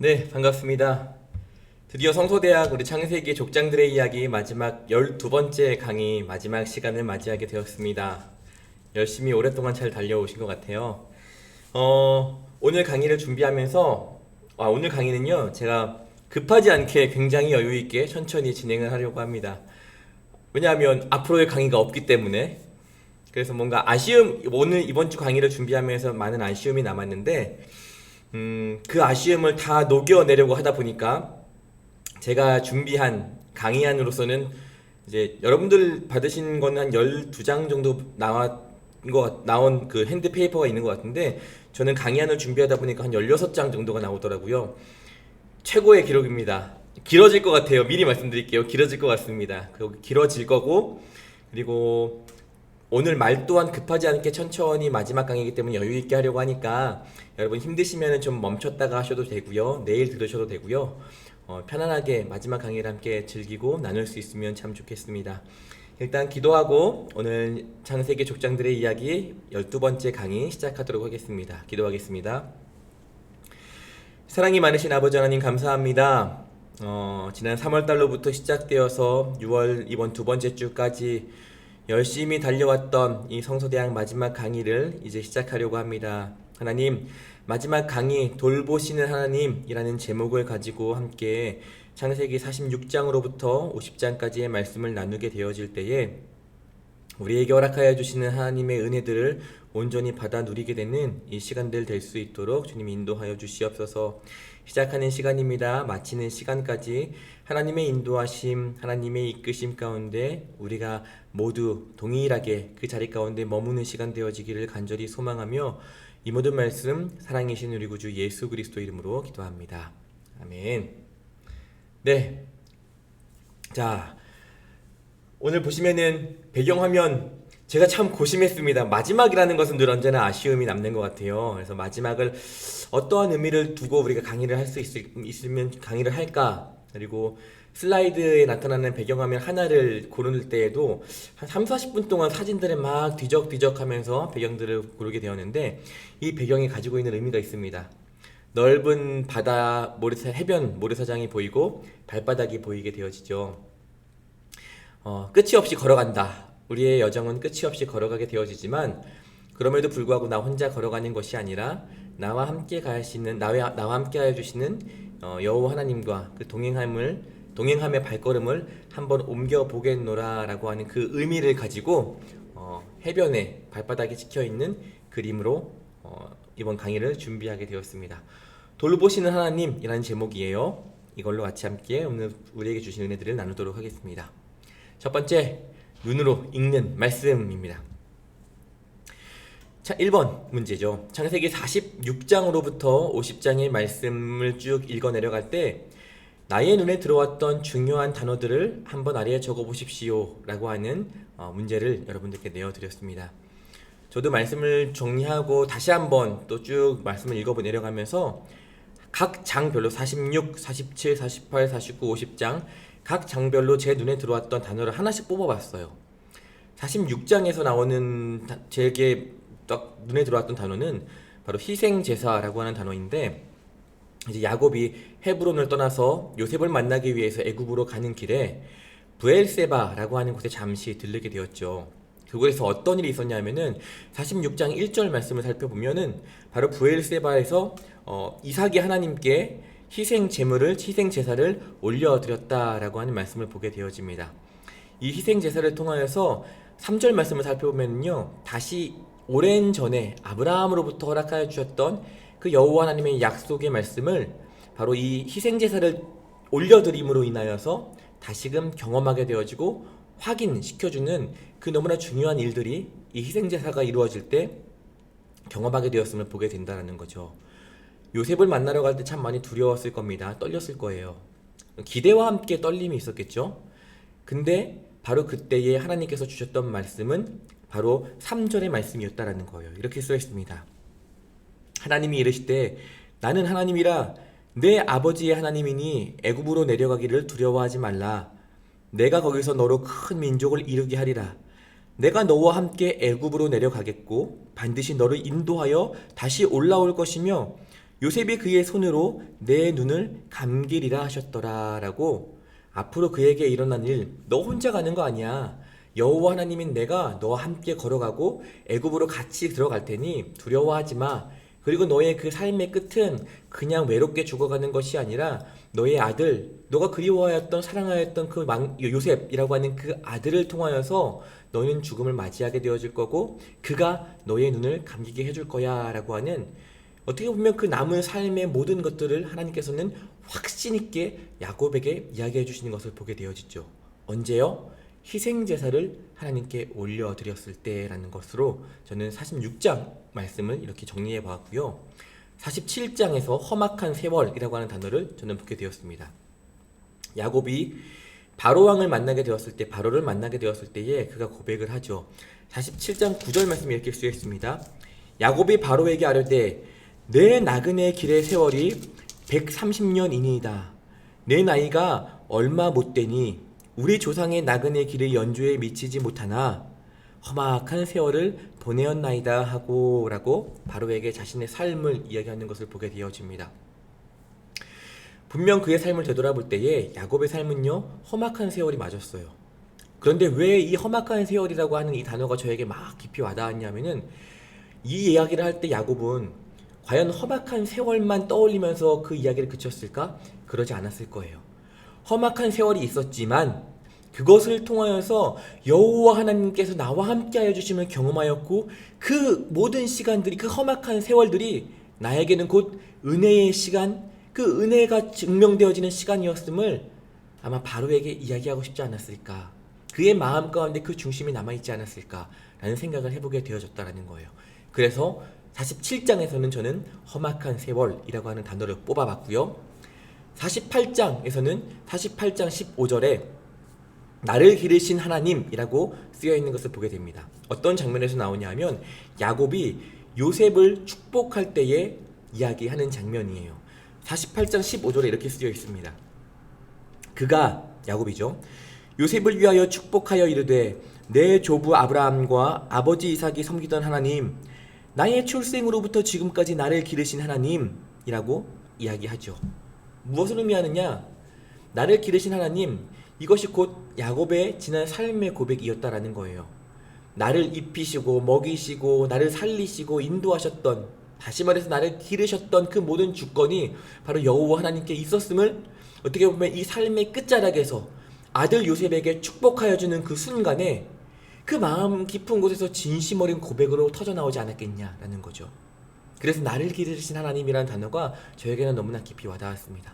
네, 반갑습니다. 드디어 성소대학 우리 창세기 족장들의 이야기 마지막 12번째 강의 마지막 시간을 맞이하게 되었습니다. 열심히 오랫동안 잘 달려오신 것 같아요. 오늘 강의를 준비하면서 오늘 강의는요, 제가 급하지 않게 굉장히 여유 있게 천천히 진행을 하려고 합니다. 왜냐하면 앞으로의 강의가 없기 때문에. 그래서 뭔가 오늘 이번 주 강의를 준비하면서 많은 아쉬움이 남았는데 그 아쉬움을 다 녹여내려고 하다 보니까 제가 준비한 강의안으로서는 이제 여러분들 받으신 거는 한 12장 정도 나온 그 핸드페이퍼가 있는 것 같은데, 저는 강의안을 준비하다 보니까 한 16장 정도가 나오더라고요. 최고의 기록입니다. 길어질 것 같아요. 미리 말씀드릴게요. 길어질 것 같습니다. 길어질 거고, 그리고 오늘 말 또한 급하지 않게 천천히 마지막 강의이기 때문에 여유 있게 하려고 하니까 여러분 힘드시면 좀 멈췄다가 하셔도 되고요. 내일 들으셔도 되고요. 편안하게 마지막 강의를 함께 즐기고 나눌 수 있으면 참 좋겠습니다. 일단 기도하고 오늘 창세기 족장들의 이야기 12번째 강의 시작하도록 하겠습니다. 기도하겠습니다. 사랑이 많으신 아버지 하나님 감사합니다. 지난 3월달로부터 시작되어서 6월 이번 두 번째 주까지 열심히 달려왔던 이 성서대학 마지막 강의를 이제 시작하려고 합니다. 하나님, 마지막 강의 돌보시는 하나님이라는 제목을 가지고 함께 창세기 46장으로부터 50장까지의 말씀을 나누게 되어질 때에 우리에게 허락하여 주시는 하나님의 은혜들을 온전히 받아 누리게 되는 이 시간들 될 수 있도록 주님 인도하여 주시옵소서. 시작하는 시간입니다. 마치는 시간까지 하나님의 인도하심, 하나님의 이끄심 가운데 우리가 모두 동일하게 그 자리 가운데 머무는 시간 되어지기를 간절히 소망하며 이 모든 말씀 사랑이신 우리 구주 예수 그리스도 이름으로 기도합니다. 아멘. 네. 자, 오늘 보시면은 배경화면 제가 참 고심했습니다. 마지막이라는 것은 늘 언제나 아쉬움이 남는 것 같아요. 그래서 마지막을 어떠한 의미를 두고 우리가 강의를 할 수 있으면 강의를 할까? 그리고 슬라이드에 나타나는 배경화면 하나를 고를 때에도 한 3, 40분 동안 사진들을 막 뒤적뒤적 하면서 배경들을 고르게 되었는데, 이 배경이 가지고 있는 의미가 있습니다. 넓은 바다 해변 모래사장이 보이고 발바닥이 보이게 되어지죠. 끝이 없이 걸어간다. 우리의 여정은 끝이 없이 걸어가게 되어지지만 그럼에도 불구하고 나 혼자 걸어가는 것이 아니라 나와 함께 나와 함께 하여 주시는 여호와 하나님과 그 동행함의 발걸음을 한번 옮겨 보겠노라라고 하는 그 의미를 가지고 해변에 발바닥이 찍혀 있는 그림으로 이번 강의를 준비하게 되었습니다. 돌보시는 하나님이라는 제목이에요. 이걸로 같이 함께 오늘 우리에게 주신 은혜들을 나누도록 하겠습니다. 첫 번째, 눈으로 읽는 말씀입니다. 자, 1번 문제죠. 창세기 46장으로부터 50장의 말씀을 쭉 읽어 내려갈 때 나의 눈에 들어왔던 중요한 단어들을 한번 아래에 적어 보십시오 라고 하는 문제를 여러분들께 내어드렸습니다. 저도 말씀을 정리하고 다시 한번 또 쭉 말씀을 읽어 내려가면서 각 장별로 46, 47, 48, 49, 50장 각 장별로 제 눈에 들어왔던 단어를 하나씩 뽑아봤어요. 46장에서 나오는 제게 딱 눈에 들어왔던 단어는 바로 희생제사라고 하는 단어인데, 이제 야곱이 헤브론을 떠나서 요셉을 만나기 위해서 애굽으로 가는 길에 브엘세바라고 하는 곳에 잠시 들르게 되었죠. 그곳에서 어떤 일이 있었냐면은 46장 1절 말씀을 살펴보면은 바로 브엘세바에서 이삭이 하나님께 희생 제사를 올려드렸다라고 하는 말씀을 보게 되어집니다. 이 희생 제사를 통하여서 3절 말씀을 살펴보면요, 다시 오랜 전에 아브라함으로부터 허락하여 주셨던 그 여호와 하나님의 약속의 말씀을 바로 이 희생 제사를 올려드림으로 인하여서 다시금 경험하게 되어지고 확인시켜주는 그 너무나 중요한 일들이 이 희생 제사가 이루어질 때 경험하게 되었음을 보게 된다는 거죠. 요셉을 만나러 갈 때 참 많이 두려웠을 겁니다. 떨렸을 거예요. 기대와 함께 떨림이 있었겠죠. 근데 바로 그때에 하나님께서 주셨던 말씀은 바로 3절의 말씀이었다라는 거예요. 이렇게 써 있습니다. 하나님이 이르시되 나는 하나님이라 내 아버지의 하나님이니 애굽으로 내려가기를 두려워하지 말라. 내가 거기서 너로 큰 민족을 이루게 하리라. 내가 너와 함께 애굽으로 내려가겠고 반드시 너를 인도하여 다시 올라올 것이며 요셉이 그의 손으로 내 눈을 감기리라 하셨더라 라고, 앞으로 그에게 일어난 일 너 혼자 가는 거 아니야. 여호와 하나님인 내가 너와 함께 걸어가고 애굽으로 같이 들어갈 테니 두려워하지 마. 그리고 너의 그 삶의 끝은 그냥 외롭게 죽어가는 것이 아니라 너의 아들, 너가 그리워하였던 사랑하였던 그 요셉이라고 하는 그 아들을 통하여서 너는 죽음을 맞이하게 되어질 거고 그가 너의 눈을 감기게 해줄 거야 라고 하는, 어떻게 보면 그 남은 삶의 모든 것들을 하나님께서는 확신 있게 야곱에게 이야기해 주시는 것을 보게 되어지죠. 언제요? 희생제사를 하나님께 올려드렸을 때라는 것으로 저는 46장 말씀을 이렇게 정리해 보았고요. 47장에서 험악한 세월이라고 하는 단어를 저는 보게 되었습니다. 야곱이 바로왕을 만나게 되었을 때, 바로를 만나게 되었을 때에 그가 고백을 하죠. 47장 9절 말씀이 이렇게 쓰여 있습니다. 야곱이 바로에게 아뢰되 내 나그네 길의 세월이 130년이니이다. 내 나이가 얼마 못되니 우리 조상의 나그네 길의 연주에 미치지 못하나 험악한 세월을 보내었나이다 하고 라고 바로에게 자신의 삶을 이야기하는 것을 보게 되어집니다. 분명 그의 삶을 되돌아볼 때에 야곱의 삶은요 험악한 세월이 맞았어요. 그런데 왜 이 험악한 세월이라고 하는 이 단어가 저에게 막 깊이 와닿았냐면은, 이 이야기를 할 때 야곱은 과연 험악한 세월만 떠올리면서 그 이야기를 그쳤을까? 그러지 않았을 거예요. 험악한 세월이 있었지만 그것을 통하여서 여호와 하나님께서 나와 함께 하여 주심을 경험하였고, 그 모든 시간들이, 그 험악한 세월들이 나에게는 곧 은혜의 시간, 그 은혜가 증명되어지는 시간이었음을 아마 바로에게 이야기하고 싶지 않았을까, 그의 마음 가운데 그 중심이 남아있지 않았을까라는 생각을 해보게 되어졌다는 거예요. 그래서 47장에서는 저는 험악한 세월이라고 하는 단어를 뽑아봤고요. 48장에서는 48장 15절에 나를 기르신 하나님이라고 쓰여있는 것을 보게 됩니다. 어떤 장면에서 나오냐 하면 야곱이 요셉을 축복할 때에 이야기하는 장면이에요. 48장 15절에 이렇게 쓰여 있습니다. 그가, 야곱이죠, 요셉을 위하여 축복하여 이르되 내 조부 아브라함과 아버지 이삭이 섬기던 하나님, 나의 출생으로부터 지금까지 나를 기르신 하나님이라고 이야기하죠. 무엇을 의미하느냐? 나를 기르신 하나님, 이것이 곧 야곱의 지난 삶의 고백이었다라는 거예요. 나를 입히시고 먹이시고 나를 살리시고 인도하셨던, 다시 말해서 나를 기르셨던 그 모든 주권이 바로 여호와 하나님께 있었음을, 어떻게 보면 이 삶의 끝자락에서 아들 요셉에게 축복하여 주는 그 순간에 그 마음 깊은 곳에서 진심 어린 고백으로 터져나오지 않았겠냐라는 거죠. 그래서 나를 기르신 하나님이라는 단어가 저에게는 너무나 깊이 와닿았습니다.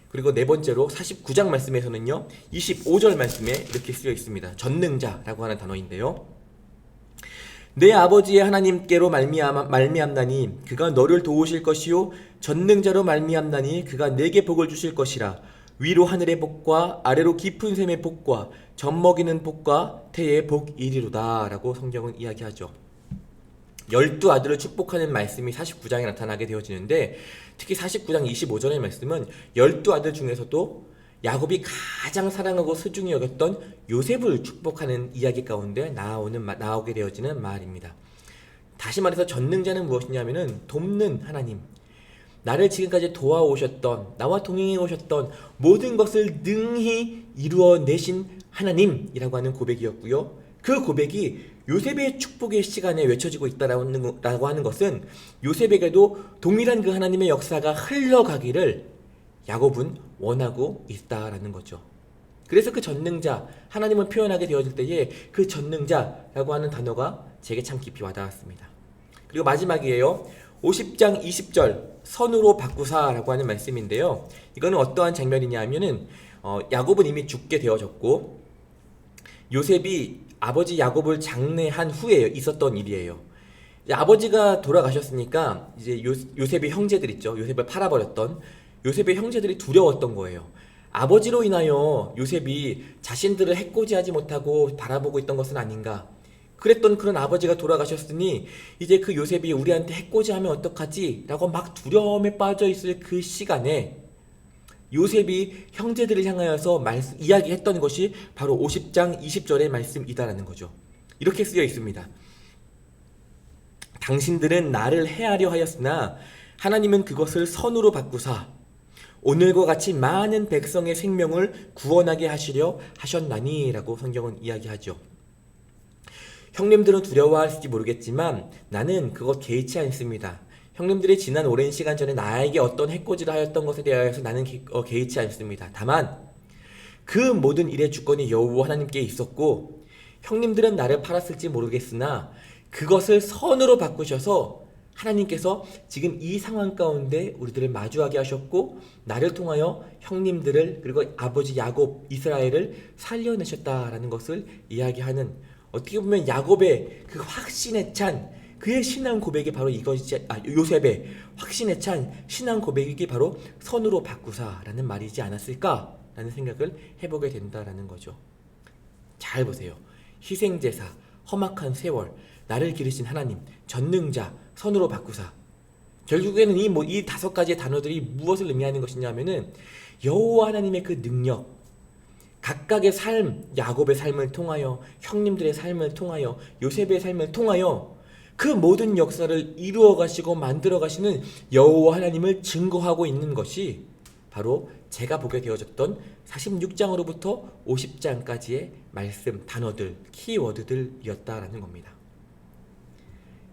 그리고 네 번째로 49장 말씀에서는요 25절 말씀에 이렇게 쓰여 있습니다. 전능자라고 하는 단어인데요, 내 아버지의 하나님께로 말미암나니 그가 너를 도우실 것이요 전능자로 말미암나니 그가 내게 복을 주실 것이라. 위로 하늘의 복과 아래로 깊은 샘의 복과 젖먹이는 복과 태의 복이리로다 라고 성경은 이야기하죠. 12아들을 축복하는 말씀이 49장에 나타나게 되어지는데, 특히 49장 25절의 말씀은 12아들 중에서도 야곱이 가장 사랑하고 소중히 여겼던 요셉을 축복하는 이야기 가운데 나오게 되어지는 말입니다. 다시 말해서 전능자는 무엇이냐면은 돕는 하나님, 나를 지금까지 도와오셨던, 나와 동행해 오셨던 모든 것을 능히 이루어내신 하나님이라고 하는 고백이었고요. 그 고백이 요셉의 축복의 시간에 외쳐지고 있다라고 하는 것은 요셉에게도 동일한 그 하나님의 역사가 흘러가기를 야곱은 원하고 있다라는 거죠. 그래서 그 전능자, 하나님을 표현하게 되어질 때에 그 전능자라고 하는 단어가 제게 참 깊이 와닿았습니다. 그리고 마지막이에요. 50장 20절 선으로 바꾸사라고 하는 말씀인데요, 이거는 어떠한 장면이냐 하면은 야곱은 이미 죽게 되어졌고 요셉이 아버지 야곱을 장례한 후에 있었던 일이에요. 이제 아버지가 돌아가셨으니까 이제 요셉의 형제들 있죠, 요셉을 팔아버렸던 요셉의 형제들이 두려웠던 거예요. 아버지로 인하여 요셉이 자신들을 해코지하지 못하고 바라보고 있던 것은 아닌가, 그랬던 그런 아버지가 돌아가셨으니 이제 그 요셉이 우리한테 해코지하면 어떡하지? 라고 막 두려움에 빠져 있을 그 시간에 요셉이 형제들을 향하여서 이야기했던 것이 바로 50장 20절의 말씀이다라는 거죠. 이렇게 쓰여 있습니다. 당신들은 나를 해하려 하였으나 하나님은 그것을 선으로 바꾸사 오늘과 같이 많은 백성의 생명을 구원하게 하시려 하셨나니 라고 성경은 이야기하죠. 형님들은 두려워할지 모르겠지만 나는 그것 개의치 않습니다. 형님들이 지난 오랜 시간 전에 나에게 어떤 해코지를 하였던 것에 대하여서 나는 개의치 않습니다. 다만 그 모든 일의 주권이 여호와 하나님께 있었고 형님들은 나를 팔았을지 모르겠으나 그것을 선으로 바꾸셔서 하나님께서 지금 이 상황 가운데 우리들을 마주하게 하셨고 나를 통하여 형님들을 그리고 아버지 야곱 이스라엘을 살려내셨다라는 것을 이야기하는, 어떻게 보면 야곱의 그 확신에 찬 그의 신앙 고백이 바로 이것이지, 요셉의 확신에 찬 신앙 고백이 바로 선으로 바꾸사라는 말이지 않았을까라는 생각을 해보게 된다라는 거죠. 잘 보세요. 희생제사, 험악한 세월, 나를 기르신 하나님, 전능자, 선으로 바꾸사. 결국에는 이 다섯 가지의 단어들이 무엇을 의미하는 것이냐면은 여호와 하나님의 그 능력, 각각의 삶, 야곱의 삶을 통하여, 형님들의 삶을 통하여, 요셉의 삶을 통하여 그 모든 역사를 이루어 가시고 만들어 가시는 여호와 하나님을 증거하고 있는 것이 바로 제가 보게 되어졌던 46장으로부터 50장까지의 말씀, 단어들, 키워드들이었다라는 겁니다.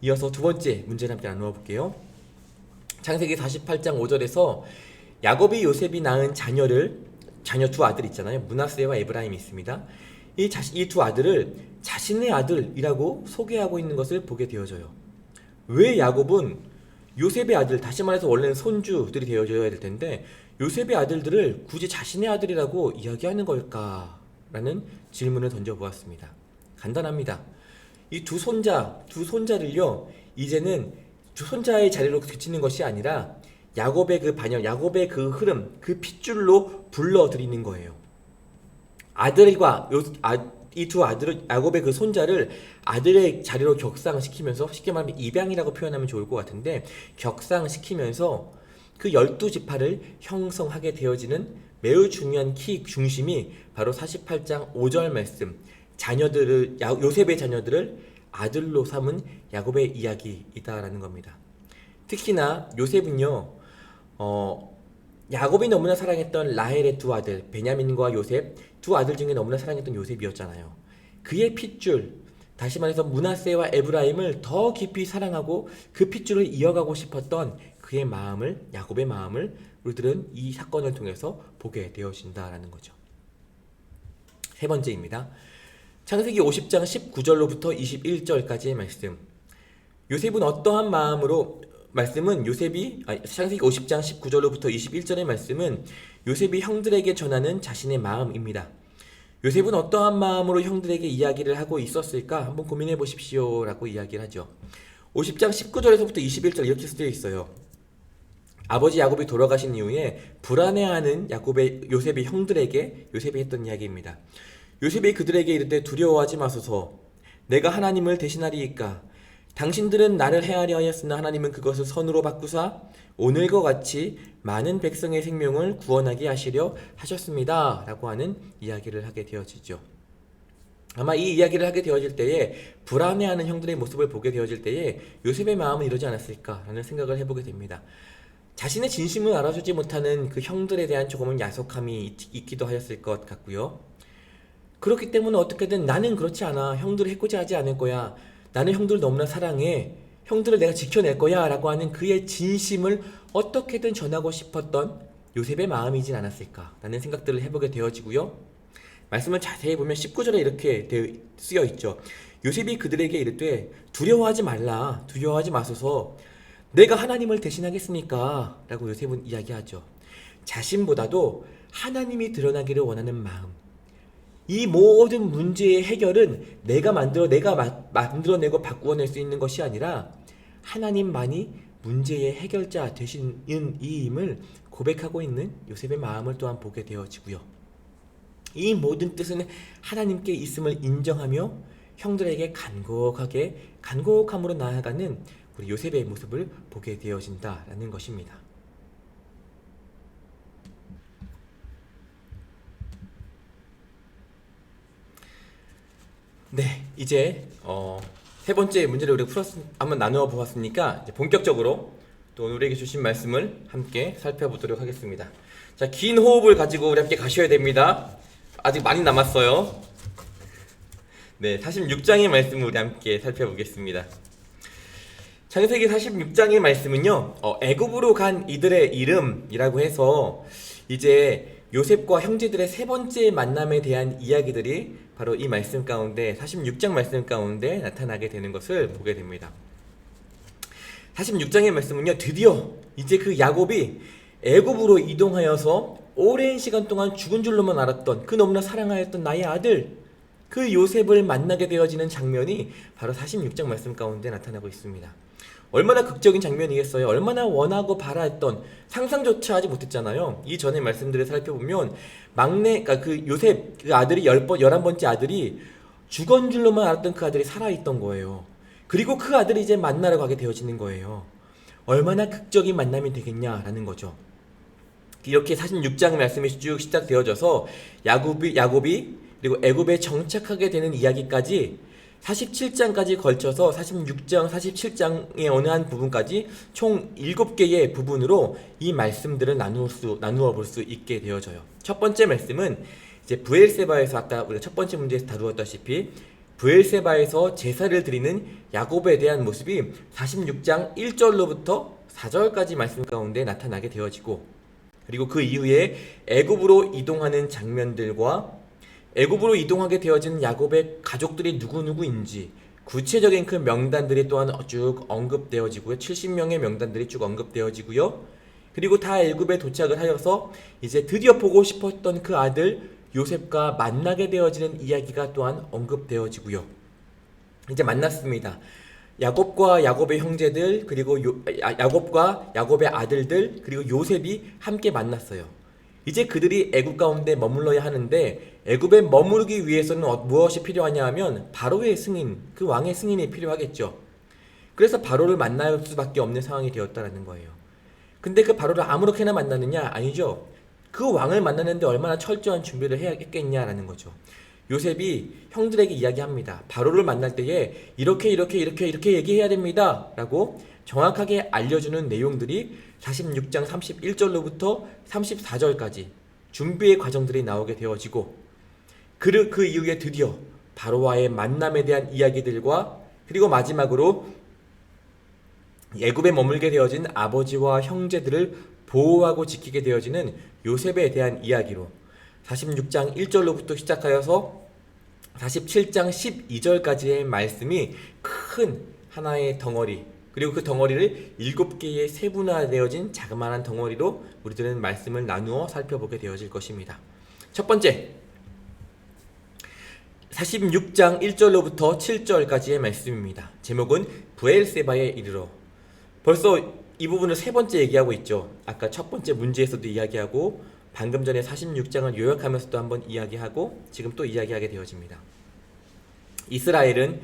이어서 두 번째 문제를 함께 나누어 볼게요. 창세기 48장 5절에서 야곱이 요셉이 낳은 자녀 두 아들 있잖아요. 므낫세와 에브라임이 있습니다. 이 두 아들을 자신의 아들이라고 소개하고 있는 것을 보게 되어져요. 왜 야곱은 요셉의 아들, 다시 말해서 원래는 손주들이 되어져야 될 텐데 요셉의 아들들을 굳이 자신의 아들이라고 이야기하는 걸까라는 질문을 던져보았습니다. 간단합니다. 이 두 손자를요, 이제는 두 손자의 자리로 그치는 것이 아니라 야곱의 그 반영, 야곱의 그 흐름, 그 핏줄로 불러들이는 거예요. 이 두 아들을, 야곱의 그 손자를 아들의 자리로 격상시키면서, 쉽게 말하면 입양이라고 표현하면 좋을 것 같은데, 격상시키면서 그 12지파를 형성하게 되어지는 매우 중요한 중심이 바로 48장 5절 말씀, 요셉의 자녀들을 아들로 삼은 야곱의 이야기이다라는 겁니다. 특히나 요셉은요, 야곱이 너무나 사랑했던 라헬의 두 아들 베냐민과 요셉, 두 아들 중에 너무나 사랑했던 요셉이었잖아요. 그의 핏줄, 다시 말해서 므낫세와 에브라임을 더 깊이 사랑하고 그 핏줄을 이어가고 싶었던 그의 마음을, 야곱의 마음을 우리들은 이 사건을 통해서 보게 되어진다라는 거죠. 세 번째입니다. 창세기 50장 19절로부터 21절까지의 말씀. 요셉은 어떠한 마음으로, 창세기 50장 19절로부터 21절의 말씀은 요셉이 형들에게 전하는 자신의 마음입니다. 요셉은 어떠한 마음으로 형들에게 이야기를 하고 있었을까 한번 고민해 보십시오 라고 이야기를 하죠. 50장 19절에서부터 21절 이렇게 쓰여 있어요. 아버지 야곱이 돌아가신 이후에 불안해하는 요셉의 형들에게 요셉이 했던 이야기입니다. 요셉이 그들에게 이르되 두려워하지 마소서, 내가 하나님을 대신하리이까. 당신들은 나를 해하려 하였으나 하나님은 그것을 선으로 바꾸사 오늘과 같이 많은 백성의 생명을 구원하게 하시려 하셨습니다 라고 하는 이야기를 하게 되어지죠. 아마 이 이야기를 하게 되어질 때에 불안해하는 형들의 모습을 보게 되어질 때에 요셉의 마음은 이러지 않았을까라는 생각을 해보게 됩니다. 자신의 진심을 알아주지 못하는 그 형들에 대한 조금은 야속함이 있기도 하였을 것 같고요. 그렇기 때문에 어떻게든 나는 그렇지 않아, 형들을 해코지하지 않을 거야, 나는 형들을 너무나 사랑해, 형들을 내가 지켜낼 거야 라고 하는 그의 진심을 어떻게든 전하고 싶었던 요셉의 마음이진 않았을까 라는 생각들을 해보게 되어지고요. 말씀을 자세히 보면 19절에 이렇게 쓰여 있죠. 요셉이 그들에게 이르되 두려워하지 말라, 두려워하지 마소서, 내가 하나님을 대신하겠습니까? 라고 요셉은 이야기하죠. 자신보다도 하나님이 드러나기를 원하는 마음, 이 모든 문제의 해결은 내가 만들어내고 바꾸어낼 수 있는 것이 아니라 하나님만이 문제의 해결자 되시는 이임을 고백하고 있는 요셉의 마음을 또한 보게 되어지고요. 이 모든 뜻은 하나님께 있음을 인정하며 형들에게 간곡함으로 나아가는 우리 요셉의 모습을 보게 되어진다라는 것입니다. 네, 이제 세 번째 문제를 우리가 한번 나누어 보았으니까 이제 본격적으로 또 오늘에게 주신 말씀을 함께 살펴보도록 하겠습니다. 자, 긴 호흡을 가지고 우리 함께 가셔야 됩니다. 아직 많이 남았어요. 네, 46장의 말씀을 우리 함께 살펴보겠습니다. 창세기 46장의 말씀은요, 애굽으로 간 이들의 이름이라고 해서 이제 요셉과 형제들의 세 번째 만남에 대한 이야기들이 바로 이 말씀 가운데 46장 말씀 가운데 나타나게 되는 것을 보게 됩니다. 46장의 말씀은요, 드디어 이제 그 야곱이 애굽으로 이동하여서 오랜 시간 동안 죽은 줄로만 알았던 그 너무나 사랑하였던 나의 아들 그 요셉을 만나게 되어지는 장면이 바로 46장 말씀 가운데 나타나고 있습니다. 얼마나 극적인 장면이겠어요. 얼마나 원하고 바라했던, 상상조차 하지 못했잖아요. 이 전의 말씀들을 살펴보면 막내, 그러니까 그 요셉 그 아들이 11번째 아들이 죽은 줄로만 알았던 그 아들이 살아있던 거예요. 그리고 그 아들이 이제 만나러 가게 되어지는 거예요. 얼마나 극적인 만남이 되겠냐라는 거죠. 이렇게 46장 말씀이 쭉 시작되어져서 야곱이 그리고 애굽에 정착하게 되는 이야기까지 47장까지 걸쳐서 46장, 47장의 어느 한 부분까지 총 7개의 부분으로 이 말씀들을 나누어 볼 수 있게 되어져요. 첫 번째 말씀은 이제 브엘세바에서 아까 우리가 첫 번째 문제에서 다루었다시피 브엘세바에서 제사를 드리는 야곱에 대한 모습이 46장 1절로부터 4절까지 말씀 가운데 나타나게 되어지고, 그리고 그 이후에 애굽으로 이동하는 장면들과 애굽으로 이동하게 되어진 야곱의 가족들이 누구누구인지 구체적인 그 명단들이 또한 쭉 언급되어지고요. 70명의 명단들이 쭉 언급되어지고요. 그리고 다 애굽에 도착을 하여서 이제 드디어 보고 싶었던 그 아들 요셉과 만나게 되어지는 이야기가 또한 언급되어지고요. 이제 만났습니다. 야곱과 야곱의 형제들, 그리고 야곱과 야곱의 아들들, 그리고 요셉이 함께 만났어요. 이제 그들이 애굽 가운데 머물러야 하는데 애굽에 머무르기 위해서는 무엇이 필요하냐 하면 바로의 승인, 그 왕의 승인이 필요하겠죠. 그래서 바로를 만날 수밖에 없는 상황이 되었다는 거예요. 근데 그 바로를 아무렇게나 만나느냐? 아니죠. 그 왕을 만나는데 얼마나 철저한 준비를 했겠냐라는 거죠. 요셉이 형들에게 이야기합니다. 바로를 만날 때에 이렇게 얘기해야 됩니다 라고 정확하게 알려주는 내용들이 46장 31절로부터 34절까지 준비의 과정들이 나오게 되어지고, 그 이후에 드디어 바로와의 만남에 대한 이야기들과, 그리고 마지막으로 애굽에 머물게 되어진 아버지와 형제들을 보호하고 지키게 되어지는 요셉에 대한 이야기로 46장 1절로부터 시작하여서 47장 12절까지의 말씀이 큰 하나의 덩어리, 그리고 그 덩어리를 7개의 세분화되어진 자그마한 덩어리로 우리들은 말씀을 나누어 살펴보게 되어질 것입니다. 첫 번째, 46장 1절로부터 7절까지의 말씀입니다. 제목은 브엘세바에 이르러. 벌써 이 부분을 세 번째 얘기하고 있죠. 아까 첫 번째 문제에서도 이야기하고 방금 전에 46장을 요약하면서도 한번 이야기하고 지금 또 이야기하게 되어집니다. 이스라엘은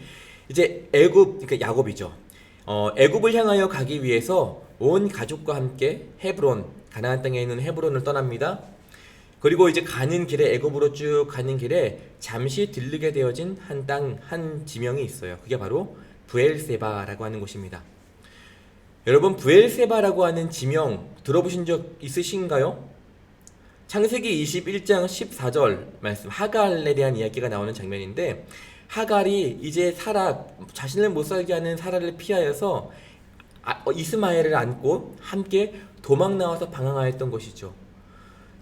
이제 그러니까 야곱이죠. 애굽을 향하여 가기 위해서 온 가족과 함께 헤브론, 가나안 땅에 있는 헤브론을 떠납니다. 그리고 이제 가는 길에, 애굽으로 쭉 가는 길에 잠시 들르게 되어진 한 지명이 있어요. 그게 바로 브엘세바라고 하는 곳입니다. 여러분, 브엘세바라고 하는 지명 들어보신 적 있으신가요? 창세기 21장 14절 말씀, 하갈에 대한 이야기가 나오는 장면인데, 하갈이 이제 자신을 못 살게 하는 사라를 피하여서 이스마엘을 안고 함께 도망 나와서 방황하였던 것이죠.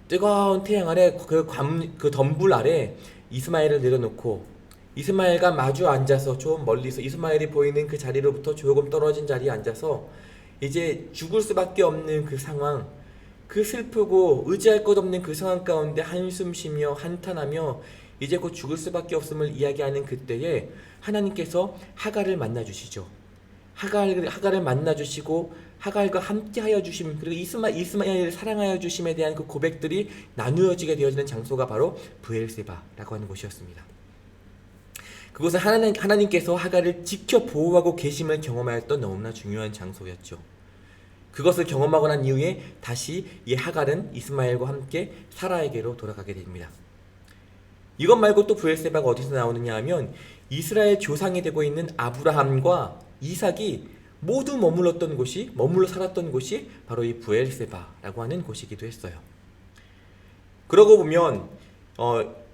뜨거운 태양 아래 그 덤불 아래 이스마엘을 내려놓고 이스마엘과 마주 앉아서 좀 멀리서 이스마엘이 보이는 그 자리로부터 조금 떨어진 자리에 앉아서 이제 죽을 수밖에 없는 그 상황, 그 슬프고 의지할 것 없는 그 상황 가운데 한숨 쉬며 한탄하며 이제 곧 죽을 수밖에 없음을 이야기하는 그때에 하나님께서 하갈을 만나주시죠. 하갈을 만나주시고 하갈과 함께하여 주심, 그리고 이스마엘을 사랑하여 주심에 대한 그 고백들이 나누어지게 되어지는 장소가 바로 브엘세바라고 하는 곳이었습니다. 그곳은 하나님께서 하갈을 지켜 보호하고 계심을 경험하였던 너무나 중요한 장소였죠. 그것을 경험하고 난 이후에 다시 이 하갈은 이스마엘과 함께 사라에게로 돌아가게 됩니다. 이것 말고 또 브엘세바가 어디서 나오느냐 하면 이스라엘 조상이 되고 있는 아브라함과 이삭이 모두 머물러 살았던 곳이 바로 이 브엘세바라고 하는 곳이기도 했어요. 그러고 보면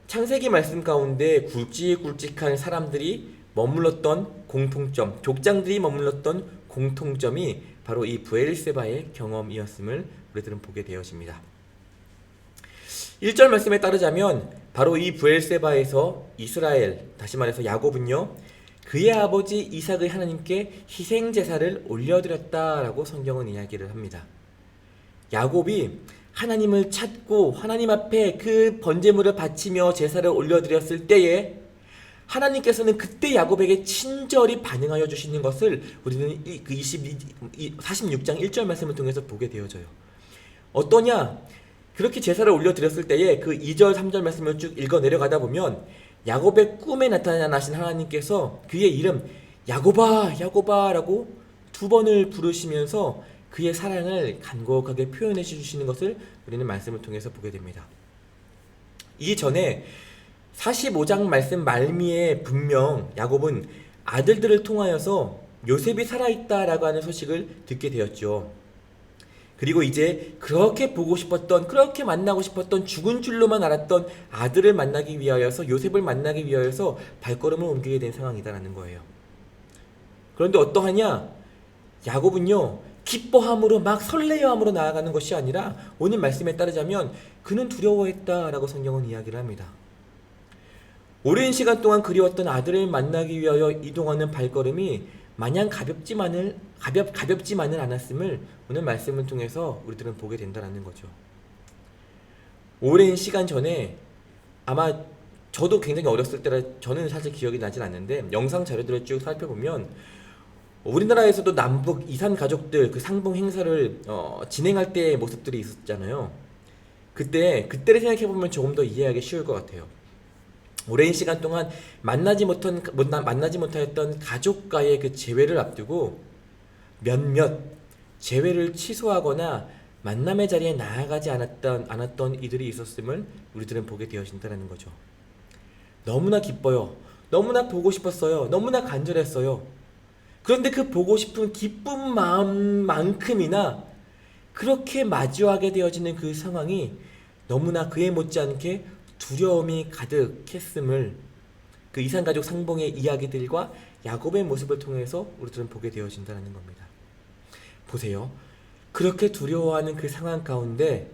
창세기 말씀 가운데 굵직굵직한 사람들이 머물렀던 공통점, 족장들이 머물렀던 공통점이 바로 이 브엘세바의 경험이었음을 우리들은 보게 되어집니다. 1절 말씀에 따르자면 바로 이 브엘세바에서 이스라엘, 다시 말해서 야곱은요, 그의 아버지 이삭의 하나님께 희생제사를 올려드렸다라고 성경은 이야기를 합니다. 야곱이 하나님을 찾고 하나님 앞에 그 번제물을 바치며 제사를 올려드렸을 때에 하나님께서는 그때 야곱에게 친절히 반응하여 주시는 것을 우리는 그 46장 1절 말씀을 통해서 보게 되어져요. 어떠냐? 그렇게 제사를 올려드렸을 때에 그 2절 3절 말씀을 쭉 읽어 내려가다 보면 야곱의 꿈에 나타나신 하나님께서 그의 이름 야곱아 야곱아 라고 2번을 부르시면서 그의 사랑을 간곡하게 표현해 주시는 것을 우리는 말씀을 통해서 보게 됩니다. 이전에 45장 말씀 말미에 분명 야곱은 아들들을 통하여서 요셉이 살아있다라고 하는 소식을 듣게 되었죠. 그리고 이제 그렇게 보고 싶었던, 그렇게 만나고 싶었던, 죽은 줄로만 알았던 아들을 만나기 위하여서, 요셉을 만나기 위하여서 발걸음을 옮기게 된 상황이다라는 거예요. 그런데 어떠하냐? 야곱은요, 기뻐함으로 막 설레어함으로 나아가는 것이 아니라 오늘 말씀에 따르자면 그는 두려워했다라고 성경은 이야기를 합니다. 오랜 시간 동안 그리웠던 아들을 만나기 위하여 이동하는 발걸음이 마냥 가볍지만은 않았음을 오늘 말씀을 통해서 우리들은 보게 된다는 거죠. 오랜 시간 전에 아마 저도 굉장히 어렸을 때라 저는 사실 기억이 나진 않는데 영상 자료들을 쭉 살펴보면 우리나라에서도 남북 이산 가족들 그 상봉 행사를 진행할 때의 모습들이 있었잖아요. 그때를 생각해보면 조금 더 이해하기 쉬울 것 같아요. 오랜 시간 동안 만나지 못하였던 가족과의 그 재회를 앞두고 몇몇 재회를 취소하거나 만남의 자리에 나아가지 않았던 이들이 있었음을 우리들은 보게 되어진다는 거죠. 너무나 기뻐요. 너무나 보고 싶었어요. 너무나 간절했어요. 그런데 그 보고 싶은 기쁜 마음만큼이나 그렇게 마주하게 되어지는 그 상황이 너무나 그에 못지않게 두려움이 가득했음을 그 이산가족 상봉의 이야기들과 야곱의 모습을 통해서 우리들은 보게 되어진다는 겁니다. 보세요. 그렇게 두려워하는 그 상황 가운데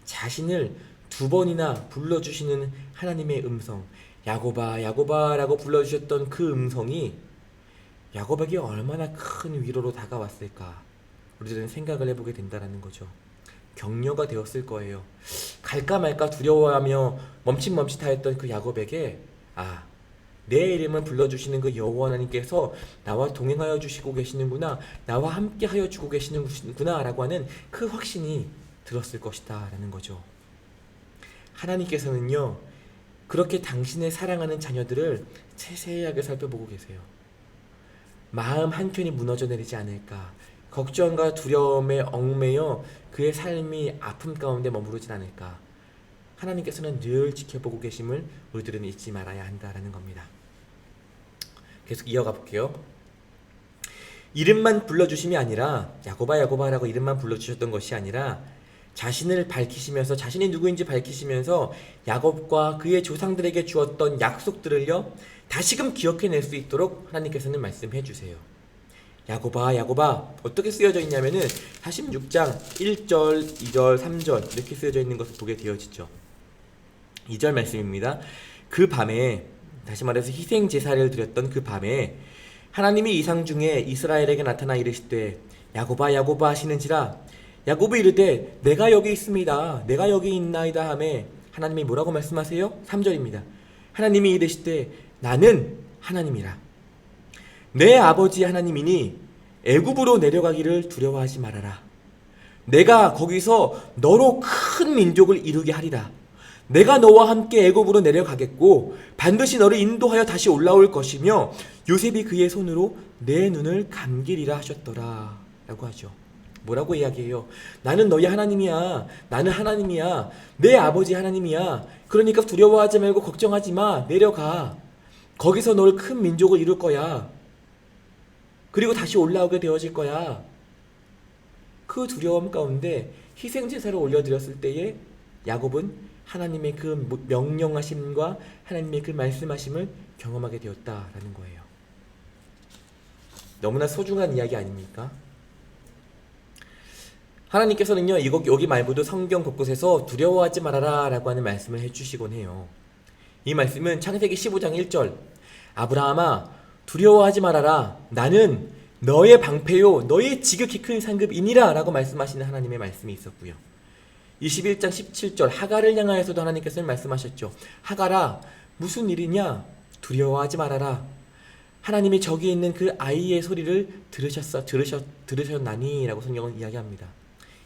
자신을 2번이나 불러주시는 하나님의 음성, 야곱아 야곱아 라고 불러주셨던 그 음성이 야곱에게 얼마나 큰 위로로 다가왔을까 우리들은 생각을 해보게 된다는 거죠. 격려가 되었을 거예요. 갈까 말까 두려워하며 멈칫멈칫하였던 그 야곱에게 내 이름을 불러주시는 그 여호와 하나님께서 나와 동행하여 주시고 계시는구나, 나와 함께하여 주고 계시는구나 라고 하는 그 확신이 들었을 것이다 라는 거죠. 하나님께서는요 그렇게 당신의 사랑하는 자녀들을 세세하게 살펴보고 계세요. 마음 한켠이 무너져 내리지 않을까, 걱정과 두려움에 얽매여 그의 삶이 아픔 가운데 머무르진 않을까, 하나님께서는 늘 지켜보고 계심을 우리들은 잊지 말아야 한다라는 겁니다. 계속 이어가 볼게요. 이름만 불러주심이 아니라 야곱아 야곱아라고 이름만 불러주셨던 것이 아니라 자신을 밝히시면서, 자신이 누구인지 밝히시면서 야곱과 그의 조상들에게 주었던 약속들을요 다시금 기억해낼 수 있도록 하나님께서는 말씀해 주세요. 야곱아 야곱아 어떻게 쓰여져 있냐면은 46장 1절 2절 3절 이렇게 쓰여져 있는 것을 보게 되어지죠. 2절 말씀입니다. 그 밤에, 다시 말해서 희생 제사를 드렸던 그 밤에 하나님이 이상 중에 이스라엘에게 나타나 이르시되 야곱아 야곱아 하시는지라, 야곱이 이르되 내가 여기 있습니다, 내가 여기 있나이다 하매 하나님이 뭐라고 말씀하세요? 3절입니다. 하나님이 이르시되 나는 하나님이라, 내 아버지 하나님이니 애굽으로 내려가기를 두려워하지 말아라. 내가 거기서 너로 큰 민족을 이루게 하리라. 내가 너와 함께 애굽으로 내려가겠고 반드시 너를 인도하여 다시 올라올 것이며 요셉이 그의 손으로 내 눈을 감기리라 하셨더라 라고 하죠. 뭐라고 이야기해요? 나는 너희 하나님이야. 나는 하나님이야. 내 아버지 하나님이야. 그러니까 두려워하지 말고 걱정하지 마. 내려가. 거기서 널 큰 민족을 이룰 거야. 그리고 다시 올라오게 되어질 거야. 그 두려움 가운데 희생제사를 올려드렸을 때에 야곱은 하나님의 그 명령하심과 하나님의 그 말씀하심을 경험하게 되었다라는 거예요. 너무나 소중한 이야기 아닙니까? 하나님께서는요, 여기 말고도 성경 곳곳에서 두려워하지 말아라 라고 하는 말씀을 해주시곤 해요. 이 말씀은 창세기 15장 1절, 아브라함아 두려워하지 말아라, 나는 너의 방패요 너의 지극히 큰 상급이니라 라고 말씀하시는 하나님의 말씀이 있었고요. 21장 17절 하갈을 향하여서도 하나님께서는 말씀하셨죠. 하갈아 무슨 일이냐, 두려워하지 말아라, 하나님이 저기 있는 그 아이의 소리를 들으셨나니 라고 성경은 이야기합니다.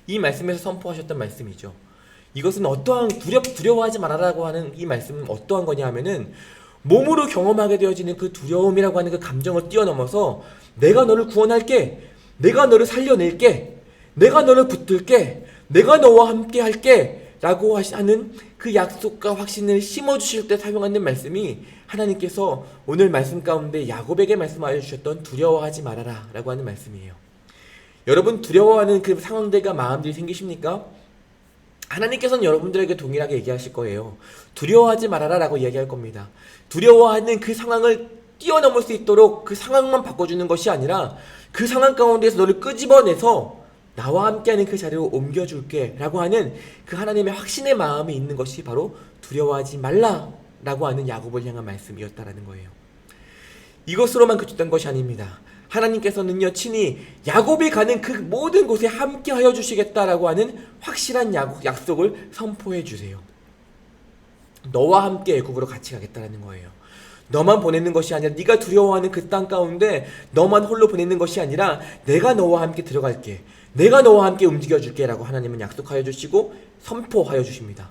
이 말씀에서 선포하셨던 말씀이죠. 이것은 어떠한 두려워하지 말아라고 하는 이 말씀은 어떠한 거냐 하면은 몸으로 경험하게 되어지는 그 두려움이라고 하는 그 감정을 뛰어넘어서 내가 너를 구원할게, 내가 너를 살려낼게, 내가 너를 붙들게, 내가 너와 함께 할게 라고 하는 그 약속과 확신을 심어주실 때 사용하는 말씀이 하나님께서 오늘 말씀 가운데 야곱에게 말씀하여 주셨던 두려워하지 말아라 라고 하는 말씀이에요. 여러분 두려워하는 그 상황들과 마음들이 생기십니까? 하나님께서는 여러분들에게 동일하게 얘기하실 거예요. 두려워하지 말아라 라고 이야기할 겁니다. 두려워하는 그 상황을 뛰어넘을 수 있도록 그 상황만 바꿔주는 것이 아니라 그 상황 가운데서 너를 끄집어내서 나와 함께하는 그 자리로 옮겨줄게 라고 하는 그 하나님의 확신의 마음이 있는 것이 바로 두려워하지 말라 라고 하는 야곱을 향한 말씀이었다라는 거예요. 이것으로만 그쳤던 것이 아닙니다. 하나님께서는요 친히 야곱이 가는 그 모든 곳에 함께 하여 주시겠다라고 하는 확실한 약속을 선포해 주세요. 너와 함께 애굽으로 같이 가겠다라는 거예요. 너만 보내는 것이 아니라 네가 두려워하는 그 땅 가운데 너만 홀로 보내는 것이 아니라 내가 너와 함께 들어갈게, 내가 너와 함께 움직여줄게 라고 하나님은 약속하여 주시고 선포하여 주십니다.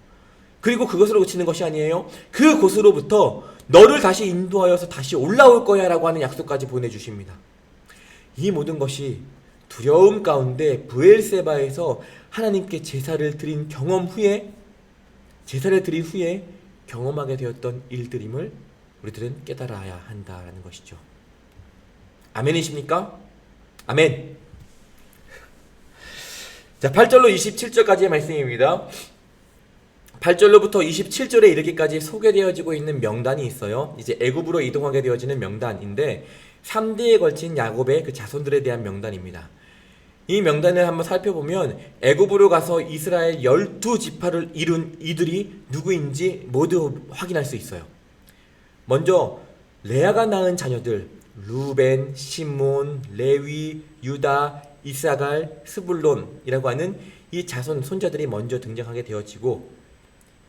그리고 그것으로 그치는 것이 아니에요. 그곳으로부터 너를 다시 인도하여서 다시 올라올 거야 라고 하는 약속까지 보내주십니다. 이 모든 것이 두려움 가운데 브엘세바에서 하나님께 제사를 드린 후에 경험하게 되었던 일들임을 우리들은 깨달아야 한다라는 것이죠. 아멘이십니까? 아멘. 자, 8절로 27절까지의 말씀입니다. 8절로부터 27절에 이르기까지 소개되어지고 있는 명단이 있어요. 이제 애굽으로 이동하게 되어지는 명단인데 3대에 걸친 야곱의 그 자손들에 대한 명단입니다. 이 명단을 한번 살펴보면 애굽으로 가서 이스라엘 12지파를 이룬 이들이 누구인지 모두 확인할 수 있어요. 먼저 레아가 낳은 자녀들 루벤, 시몬, 레위, 유다, 이사갈, 스불론이라고 하는 이 손자들이 먼저 등장하게 되어지고,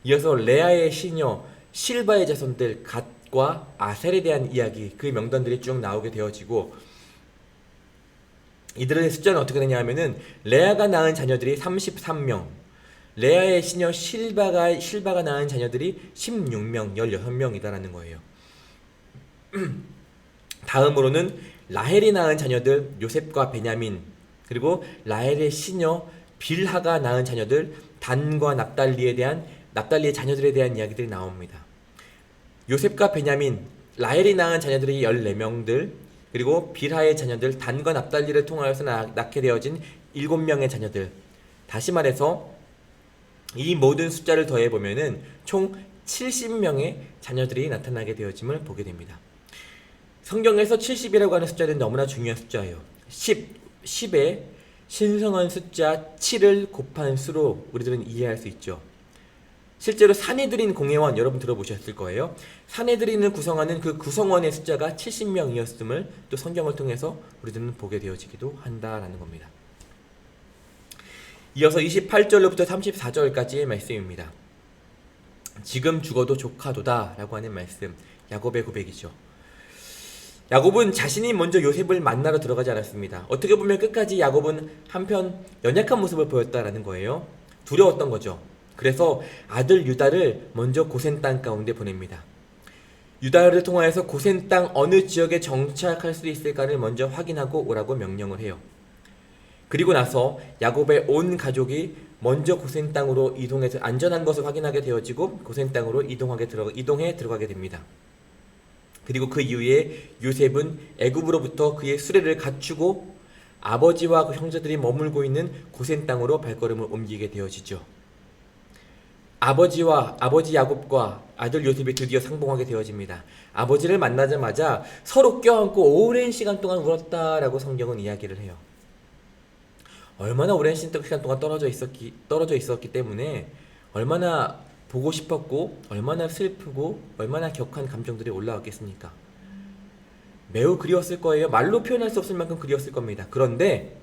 이어서 레아의 시녀 실바의 자손들 갓과 아셀에 대한 이야기, 그 명단들이 쭉 나오게 되어지고, 이들의 숫자는 어떻게 되냐 하면은 레아가 낳은 자녀들이 33명, 레아의 시녀 실바가 낳은 자녀들이 16명, 16명이다라는 거예요. 다음으로는 라헬이 낳은 자녀들 요셉과 베냐민, 그리고 라헬의 시녀 빌하가 낳은 자녀들 단과 납달리의 자녀들에 대한 이야기들이 나옵니다. 요셉과 베냐민, 라헬이 낳은 자녀들이 14명들, 그리고 빌하의 자녀들 단과 납달리를 통하여서 낳게 되어진 7명의 자녀들. 다시 말해서 이 모든 숫자를 더해보면은 총 70명의 자녀들이 나타나게 되어짐을 보게 됩니다. 성경에서 70이라고 하는 숫자는 너무나 중요한 숫자예요. 10에 신성한 숫자 7을 곱한 수로 우리들은 이해할 수 있죠. 실제로 산헤드린 공회원 여러분 들어보셨을 거예요. 산헤드린을 구성하는 그 구성원의 숫자가 70명이었음을 또 성경을 통해서 우리들은 보게 되어지기도 한다라는 겁니다. 이어서 28절로부터 34절까지의 말씀입니다. 지금 죽어도 조카도다 라고 하는 말씀, 야곱의 고백이죠. 야곱은 자신이 먼저 요셉을 만나러 들어가지 않았습니다. 어떻게 보면 끝까지 야곱은 한편 연약한 모습을 보였다라는 거예요. 두려웠던 거죠. 그래서 아들 유다를 먼저 고센 땅 가운데 보냅니다. 유다를 통하여서 고센 땅 어느 지역에 정착할 수 있을까를 먼저 확인하고 오라고 명령을 해요. 그리고 나서 야곱의 온 가족이 먼저 고센 땅으로 이동해서 안전한 것을 확인하게 되어지고 고센 땅으로 이동해 들어가게 됩니다. 그리고 그 이후에 요셉은 애굽으로부터 그의 수레를 갖추고 아버지와 그 형제들이 머물고 있는 고센 땅으로 발걸음을 옮기게 되어지죠. 아버지 야곱과 아들 요셉이 드디어 상봉하게 되어집니다. 아버지를 만나자마자 서로 껴안고 오랜 시간 동안 울었다라고 성경은 이야기를 해요. 얼마나 오랜 시간 동안 떨어져 있었기 때문에 얼마나 보고 싶었고 얼마나 슬프고 얼마나 격한 감정들이 올라왔겠습니까? 매우 그리웠을 거예요. 말로 표현할 수 없을 만큼 그리웠을 겁니다. 그런데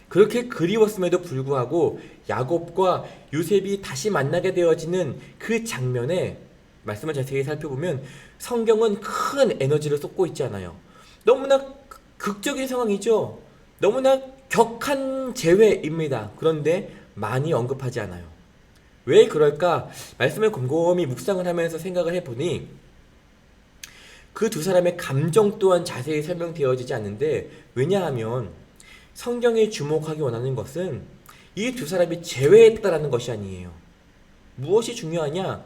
그렇게 그리웠음에도 불구하고 야곱과 요셉이 다시 만나게 되어지는 그 장면에 말씀을 자세히 살펴보면 성경은 큰 에너지를 쏟고 있지 않아요. 너무나 극적인 상황이죠. 너무나 격한 재회입니다. 그런데 많이 언급하지 않아요. 왜 그럴까? 말씀을 곰곰이 묵상을 하면서 생각을 해보니 그 두 사람의 감정 또한 자세히 설명되어지지 않는데, 왜냐하면 성경이 주목하기 원하는 것은 이 두 사람이 재회했다라는 것이 아니에요. 무엇이 중요하냐?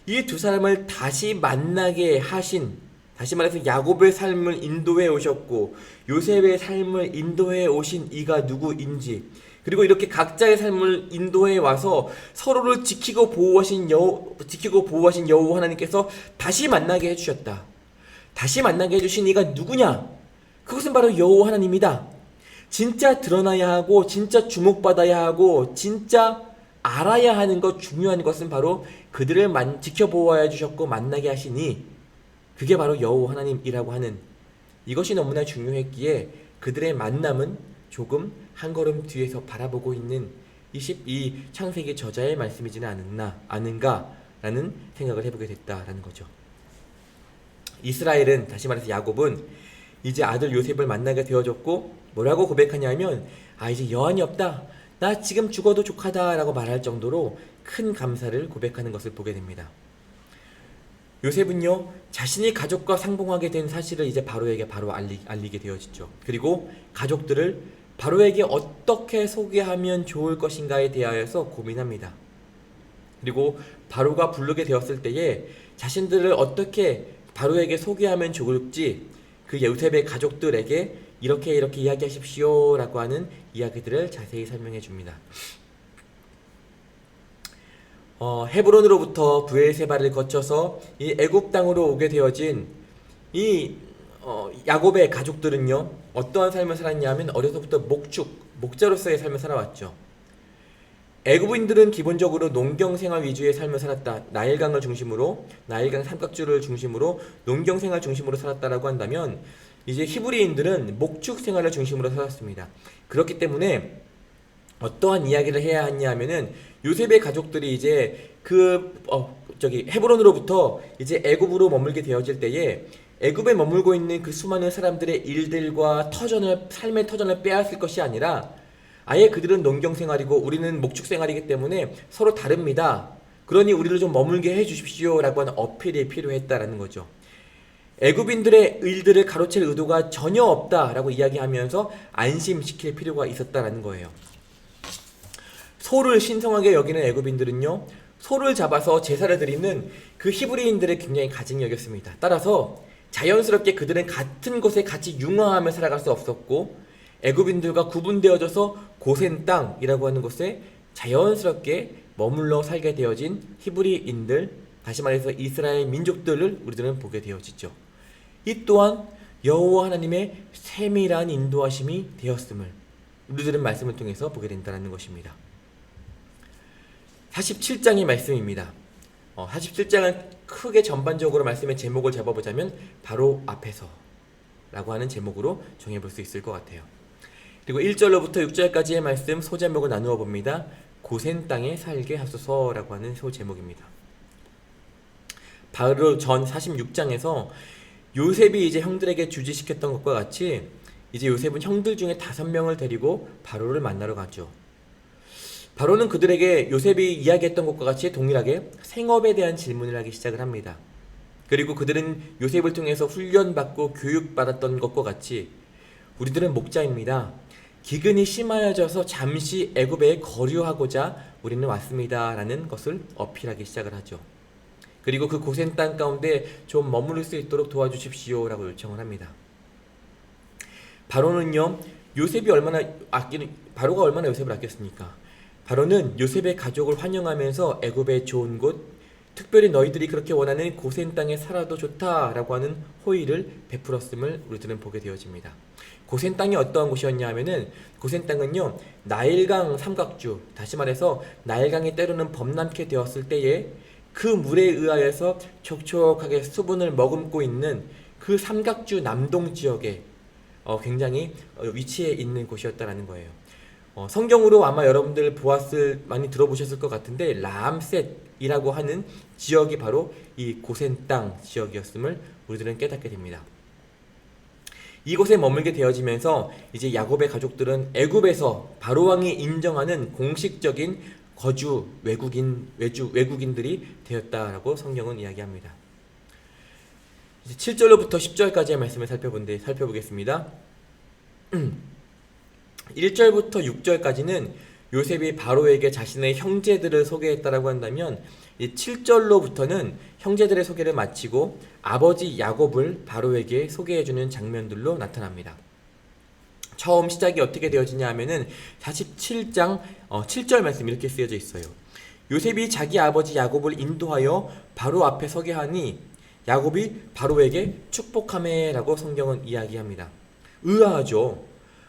이 두 사람을 다시 만나게 하신, 다시 말해서 야곱의 삶을 인도해 오셨고 요셉의 삶을 인도해 오신 이가 누구인지, 그리고 이렇게 각자의 삶을 인도해 와서 서로를 지키고 보호하신 여호와 하나님께서 다시 만나게 해주셨다. 다시 만나게 해주신 이가 누구냐? 그것은 바로 여호와 하나님이다. 진짜 드러나야 하고 진짜 주목받아야 하고 진짜 알아야 하는 것, 중요한 것은 바로 그들을 지켜보아야 주셨고 만나게 하시니 그게 바로 여호와 하나님이라고 하는, 이것이 너무나 중요했기에 그들의 만남은 조금 한 걸음 뒤에서 바라보고 있는 이 창세기 저자의 말씀이지는 않은가라는 생각을 해보게 됐다라는 거죠. 이스라엘은, 다시 말해서 야곱은 이제 아들 요셉을 만나게 되어졌고 뭐라고 고백하냐면, 이제 여한이 없다, 나 지금 죽어도 족하다 라고 말할 정도로 큰 감사를 고백하는 것을 보게 됩니다. 요셉은요, 자신이 가족과 상봉하게 된 사실을 이제 바로에게 바로 알리게 되어지죠. 그리고 가족들을 바로에게 어떻게 소개하면 좋을 것인가에 대하여서 고민합니다. 그리고 바로가 부르게 되었을 때에 자신들을 어떻게 바로에게 소개하면 좋을지 그 요셉의 가족들에게 이렇게 이야기하십시오 라고 하는 이야기들을 자세히 설명해 줍니다. 헤브론으로부터 브엘세바를 거쳐서 이 애굽 땅으로 오게 되어진 이 야곱의 가족들은요, 어떠한 삶을 살았냐면 어려서부터 목자로서의 삶을 살아왔죠. 애굽인들은 기본적으로 농경생활 위주의 삶을 살았다. 나일강 삼각주를 중심으로 농경생활 중심으로 살았다라고 한다면, 이제 히브리인들은 목축 생활을 중심으로 살았습니다. 그렇기 때문에 어떠한 이야기를 해야 하냐 하면은 요셉의 가족들이 이제 헤브론으로부터 이제 애굽으로 머물게 되어질 때에 애굽에 머물고 있는 그 수많은 사람들의 일들과 삶의 터전을 빼앗을 것이 아니라, 아예 그들은 농경생활이고 우리는 목축생활이기 때문에 서로 다릅니다. 그러니 우리를 좀 머물게 해주십시오 라고 하는 어필이 필요했다라는 거죠. 애굽인들의 일들을 가로챌 의도가 전혀 없다라고 이야기하면서 안심시킬 필요가 있었다라는 거예요. 소를 신성하게 여기는 애굽인들은요, 소를 잡아서 제사를 드리는 그 히브리인들을 굉장히 가증히 여겼습니다. 따라서 자연스럽게 그들은 같은 곳에 같이 융화하며 살아갈 수 없었고, 애굽인들과 구분되어져서 고센 땅이라고 하는 곳에 자연스럽게 머물러 살게 되어진 히브리인들, 다시 말해서 이스라엘 민족들을 우리들은 보게 되어지죠. 이 또한 여호와 하나님의 세밀한 인도하심이 되었음을 우리들은 말씀을 통해서 보게 된다는 것입니다. 47장의 말씀입니다. 47장은 크게 전반적으로 말씀의 제목을 잡아보자면 바로 앞에서 라고 하는 제목으로 정해볼 수 있을 것 같아요. 그리고 1절로부터 6절까지의 말씀 소제목을 나누어 봅니다. 고센 땅에 살게 하소서라고 하는 소제목입니다. 바로 전 46장에서 요셉이 이제 형들에게 주지시켰던 것과 같이 이제 요셉은 형들 중에 5명을 데리고 바로를 만나러 가죠. 바로는 그들에게 요셉이 이야기했던 것과 같이 동일하게 생업에 대한 질문을 하기 시작을 합니다. 그리고 그들은 요셉을 통해서 훈련받고 교육받았던 것과 같이 우리들은 목자입니다. 기근이 심하여져서 잠시 애굽에 거류하고자 우리는 왔습니다 라는 것을 어필하기 시작을 하죠. 그리고 그 고센 땅 가운데 좀 머무를 수 있도록 도와주십시오라고 요청을 합니다. 바로는요, 바로가 얼마나 요셉을 아꼈습니까? 바로는 요셉의 가족을 환영하면서 애굽의 좋은 곳, 특별히 너희들이 그렇게 원하는 고센 땅에 살아도 좋다라고 하는 호의를 베풀었음을 우리들은 보게 되어집니다. 고센 땅이 어떠한 곳이었냐 하면은, 고센 땅은요, 나일강 삼각주, 다시 말해서 나일강이 때로는 범람케 되었을 때에 그 물에 의하여서 촉촉하게 수분을 머금고 있는 그 삼각주 남동 지역에 굉장히 위치해 있는 곳이었다라는 거예요. 성경으로 아마 여러분들 많이 들어보셨을 것 같은데, 라암셋이라고 하는 지역이 바로 이 고센 땅 지역이었음을 우리들은 깨닫게 됩니다. 이곳에 머물게 되어지면서 이제 야곱의 가족들은 애굽에서 바로 왕이 인정하는 공식적인 거주 외국인들이 되었다라고 성경은 이야기합니다. 이제 7절로부터 10절까지의 말씀을 살펴보겠습니다. 1절부터 6절까지는 요셉이 바로에게 자신의 형제들을 소개했다라고 한다면, 이 7절로부터는 형제들의 소개를 마치고 아버지 야곱을 바로에게 소개해주는 장면들로 나타납니다. 처음 시작이 어떻게 되어지냐 하면은 47장 7절 말씀 이렇게 쓰여져 있어요. 요셉이 자기 아버지 야곱을 인도하여 바로 앞에 서게 하니 야곱이 바로에게 축복하매라고 성경은 이야기합니다. 의아하죠.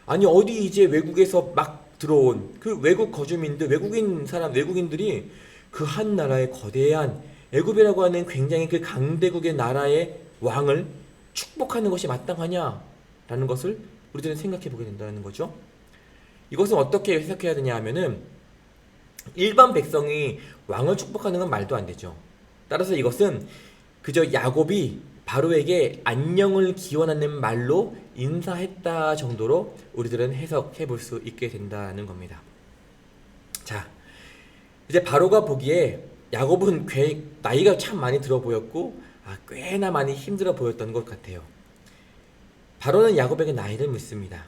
아니, 어디 이제 외국에서 막 들어온 그 외국 거주민들, 외국인들이 그 한 나라의 거대한 애굽이라고 하는 굉장히 그 강대국의 나라의 왕을 축복하는 것이 마땅하냐라는 것을 우리들은 생각해 보게 된다는 거죠. 이것은 어떻게 해석해야 되냐 하면은, 일반 백성이 왕을 축복하는 건 말도 안 되죠. 따라서 이것은 그저 야곱이 바로에게 안녕을 기원하는 말로 인사했다 정도로 우리들은 해석해 볼 수 있게 된다는 겁니다. 자, 이제 바로가 보기에 야곱은 나이가 참 많이 들어 보였고, 꽤나 많이 힘들어 보였던 것 같아요. 바로는 야곱에게 나이를 묻습니다.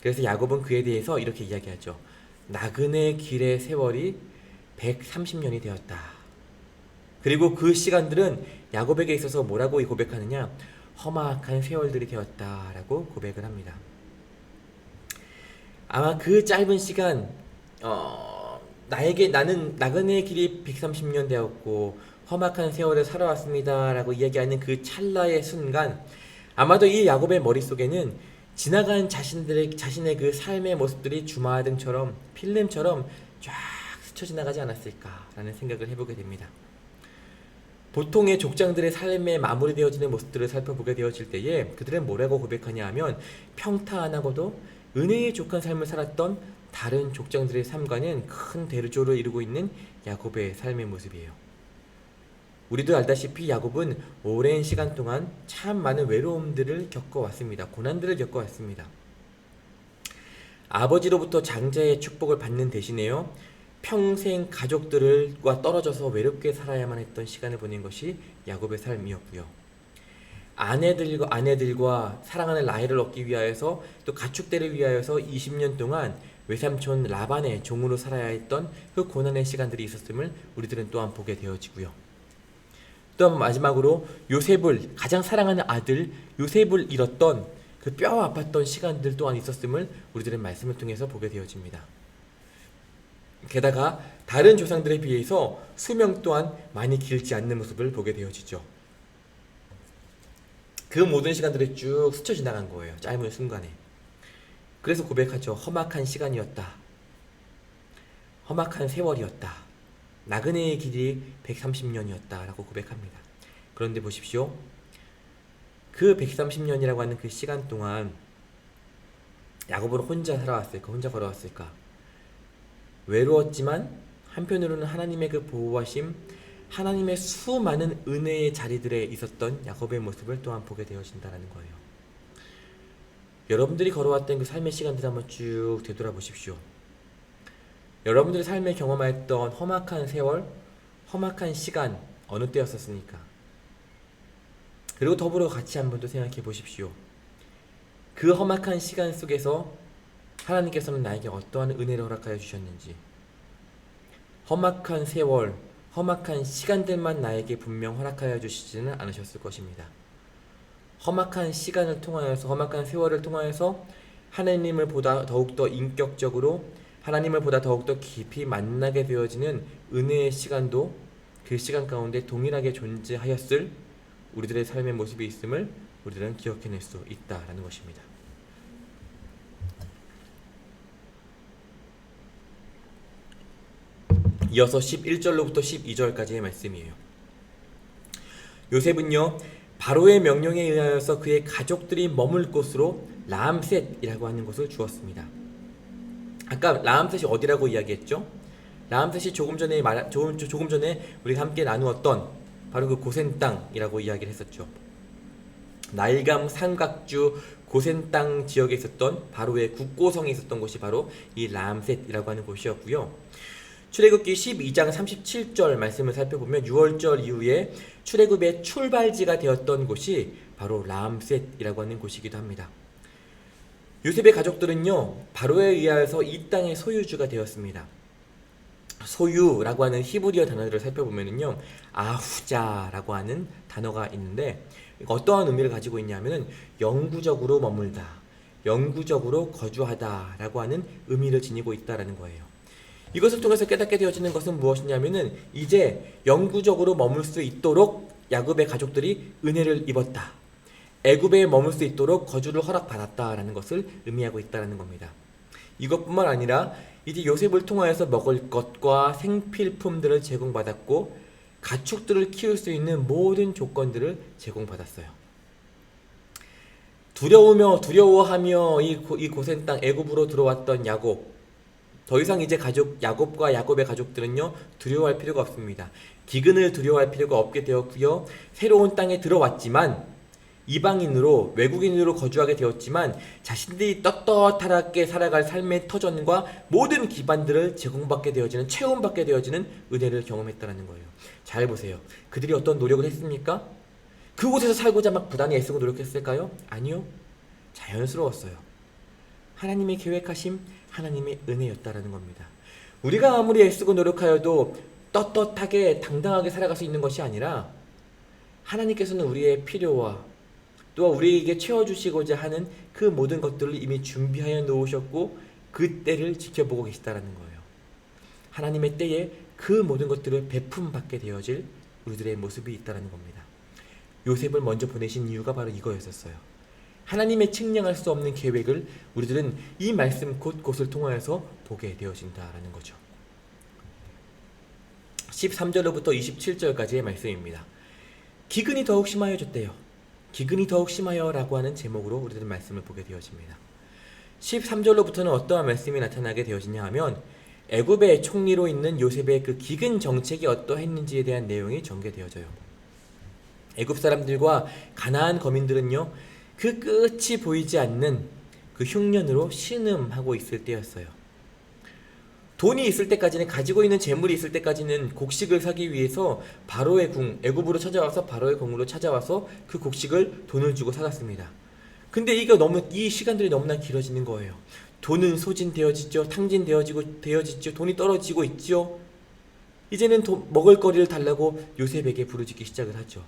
그래서 야곱은 그에 대해서 이렇게 이야기하죠. 나그네 길의 세월이 130년이 되었다. 그리고 그 시간들은 야곱에게 있어서 뭐라고 고백하느냐? 험악한 세월들이 되었다라고 고백을 합니다. 아마 그 짧은 시간, 나는 나그네 길이 130년 되었고 험악한 세월을 살아왔습니다라고 이야기하는 그 찰나의 순간, 아마도 이 야곱의 머릿속에는 지나간 자신의 그 삶의 모습들이 주마등처럼 필름처럼 쫙 스쳐 지나가지 않았을까라는 생각을 해보게 됩니다. 보통의 족장들의 삶에 마무리되어지는 모습들을 살펴보게 되어질 때에 그들은 뭐라고 고백하냐 하면, 평탄하고도 은혜에 족한 삶을 살았던 다른 족장들의 삶과는 큰 대조를 이루고 있는 야곱의 삶의 모습이에요. 우리도 알다시피 야곱은 오랜 시간 동안 참 많은 외로움들을 겪어왔습니다. 고난들을 겪어왔습니다. 아버지로부터 장자의 축복을 받는 대신에요, 평생 가족들과 떨어져서 외롭게 살아야만 했던 시간을 보낸 것이 야곱의 삶이었고요. 아내들과 사랑하는 라헬을 얻기 위하여서, 또 가축대를 위하여서 20년 동안 외삼촌 라반의 종으로 살아야 했던 그 고난의 시간들이 있었음을 우리들은 또한 보게 되어지고요. 또 마지막으로 가장 사랑하는 아들 요셉을 잃었던 그 뼈 아팠던 시간들 또한 있었음을 우리들은 말씀을 통해서 보게 되어집니다. 게다가 다른 조상들에 비해서 수명 또한 많이 길지 않는 모습을 보게 되어지죠. 그 모든 시간들이 쭉 스쳐 지나간 거예요. 짧은 순간에. 그래서 고백하죠. 험악한 시간이었다. 험악한 세월이었다. 나그네의 길이 130년이었다 라고 고백합니다. 그런데 보십시오. 그 130년이라고 하는 그 시간 동안 야곱은 혼자 살아왔을까? 혼자 걸어왔을까? 외로웠지만 한편으로는 하나님의 그 보호하심, 하나님의 수많은 은혜의 자리들에 있었던 야곱의 모습을 또한 보게 되어진다는 거예요. 여러분들이 걸어왔던 그 삶의 시간들을 한번 쭉 되돌아보십시오. 여러분들의 삶에 경험했던 험악한 세월, 험악한 시간 어느 때였었습니까? 그리고 더불어 같이 한번 또 생각해 보십시오. 그 험악한 시간 속에서 하나님께서는 나에게 어떠한 은혜를 허락하여 주셨는지, 험악한 세월, 험악한 시간들만 나에게 분명 허락하여 주시지는 않으셨을 것입니다. 험악한 시간을 통하여서, 험악한 세월을 통하여서 하나님을 보다 더욱더 인격적으로, 하나님을 보다 더욱더 깊이 만나게 되어지는 은혜의 시간도 그 시간 가운데 동일하게 존재하였을 우리들의 삶의 모습이 있음을 우리들은 기억해낼 수 있다라는 것입니다. 이어서 11절로부터 12절까지의 말씀이에요. 요셉은요, 바로의 명령에 의하여서 그의 가족들이 머물 곳으로 라암셋이라고 하는 곳을 주었습니다. 아까 라암셋이 어디라고 이야기했죠? 라암셋이 조금 전에 우리가 함께 나누었던 바로 그 고센 땅이라고 이야기를 했었죠. 나일강 삼각주 고센 땅 지역에 있었던 바로의 국고성에 있었던 곳이 바로 이 라암셋이라고 하는 곳이었고요. 출애굽기 12장 37절 말씀을 살펴보면 6월절 이후에 출애굽의 출발지가 되었던 곳이 바로 라암셋이라고 하는 곳이기도 합니다. 요셉의 가족들은요, 바로에 의하여서 이 땅의 소유주가 되었습니다. 소유라고 하는 히브리어 단어들을 살펴보면요, 아후자라고 하는 단어가 있는데 어떠한 의미를 가지고 있냐면은 영구적으로 머물다, 영구적으로 거주하다라고 하는 의미를 지니고 있다라는 거예요. 이것을 통해서 깨닫게 되어지는 것은 무엇이냐면은 이제 영구적으로 머물 수 있도록 야곱의 가족들이 은혜를 입었다, 애굽에 머물 수 있도록 거주를 허락받았다라는 것을 의미하고 있다는 겁니다. 이것뿐만 아니라 이제 요셉을 통하여서 먹을 것과 생필품들을 제공받았고 가축들을 키울 수 있는 모든 조건들을 제공받았어요. 두려워하며 이 고센 땅 애굽으로 들어왔던 야곱, 더 이상 이제 야곱과 야곱의 가족들은요, 두려워할 필요가 없습니다. 기근을 두려워할 필요가 없게 되었고요. 새로운 땅에 들어왔지만 이방인으로, 외국인으로 거주하게 되었지만 자신들이 떳떳하게 살아갈 삶의 터전과 모든 기반들을 제공받게 되어지는, 체험받게 되어지는 은혜를 경험했다는 거예요. 잘 보세요. 그들이 어떤 노력을 했습니까? 그곳에서 살고자 막 부단히 애쓰고 노력했을까요? 아니요. 자연스러웠어요. 하나님의 계획하심, 하나님의 은혜였다라는 겁니다. 우리가 아무리 애쓰고 노력하여도 떳떳하게 당당하게 살아갈 수 있는 것이 아니라 하나님께서는 우리의 필요와 또 우리에게 채워주시고자 하는 그 모든 것들을 이미 준비하여 놓으셨고 그 때를 지켜보고 계시다라는 거예요. 하나님의 때에 그 모든 것들을 베품받게 되어질 우리들의 모습이 있다는 겁니다. 요셉을 먼저 보내신 이유가 바로 이거였었어요. 하나님의 측량할 수 없는 계획을 우리들은 이 말씀 곳곳을 통하여서 보게 되어진다라는 거죠. 13절로부터 27절까지의 말씀입니다. 기근이 더욱 심하여졌대요. 기근이 더욱 심하여 라고 하는 제목으로 우리들은 말씀을 보게 되어집니다. 13절로부터는 어떠한 말씀이 나타나게 되어지냐 하면 애굽의 총리로 있는 요셉의 그 기근 정책이 어떠했는지에 대한 내용이 전개되어져요. 애굽 사람들과 가나안 거민들은요, 그 끝이 보이지 않는 그 흉년으로 신음하고 있을 때였어요. 돈이 있을 때까지는, 가지고 있는 재물이 있을 때까지는 곡식을 사기 위해서 바로의 궁, 애굽으로 찾아와서 바로의 궁으로 찾아와서 그 곡식을 돈을 주고 사갔습니다. 근데 이 시간들이 너무나 길어지는 거예요. 돈은 소진되어지죠. 탕진되어지죠. 돈이 떨어지고 있죠. 이제는 먹을 거리를 달라고 요셉에게 부르짖기 시작을 하죠.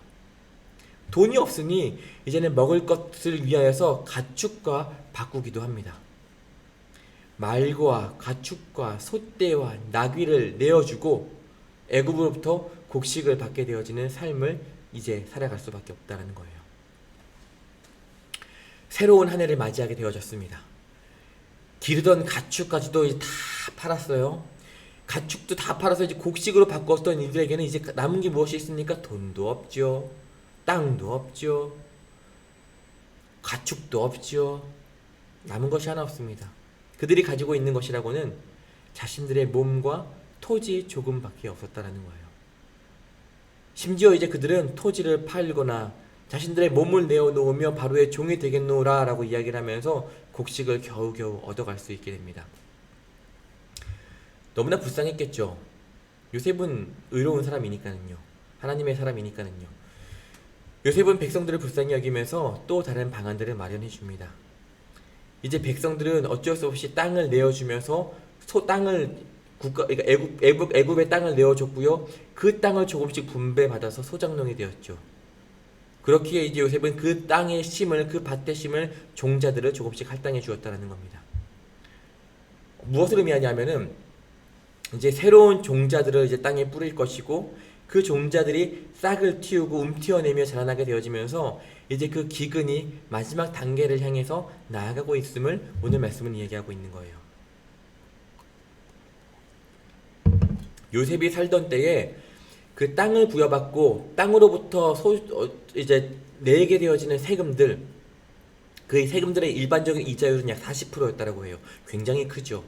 돈이 없으니 이제는 먹을 것을 위하여서 가축과 바꾸기도 합니다. 말과 가축과 소떼와 나귀를 내어주고 애굽으로부터 곡식을 받게 되어지는 삶을 이제 살아갈 수밖에 없다는 거예요. 새로운 한 해를 맞이하게 되어졌습니다. 기르던 가축까지도 이제 다 팔았어요. 가축도 다 팔아서 이제 곡식으로 바꿨던 이들에게는 이제 남은 게 무엇이 있습니까? 돈도 없죠. 땅도 없죠. 가축도 없죠. 남은 것이 하나 없습니다. 그들이 가지고 있는 것이라고는 자신들의 몸과 토지 조금밖에 없었다는 거예요. 심지어 이제 그들은 토지를 팔거나 자신들의 몸을 내어놓으며 바로의 종이 되겠노라 라고 이야기를 하면서 곡식을 겨우겨우 얻어갈 수 있게 됩니다. 너무나 불쌍했겠죠. 요셉은 의로운 사람이니까는요. 하나님의 사람이니까는요. 요셉은 백성들을 불쌍히 여기면서 또 다른 방안들을 마련해 줍니다. 이제 백성들은 어쩔 수 없이 땅을 내어주면서 땅을 그러니까 애굽의 땅을 내어줬고요. 그 땅을 조금씩 분배받아서 소작농이 되었죠. 그렇기에 이제 요셉은 그 땅의 심을, 그 밭의 심을, 종자들을 조금씩 할당해 주었다는 겁니다. 무엇을 의미하냐면은 이제 새로운 종자들을 이제 땅에 뿌릴 것이고, 그 종자들이 싹을 틔우고 움튀어내며 자라나게 되어지면서 이제 그 기근이 마지막 단계를 향해서 나아가고 있음을 오늘 말씀은 이야기하고 있는 거예요. 요셉이 살던 때에 그 땅을 부여받고 땅으로부터 이제 내게 되어지는 세금들, 그 세금들의 일반적인 이자율은 약 40%였다라고 해요. 굉장히 크죠.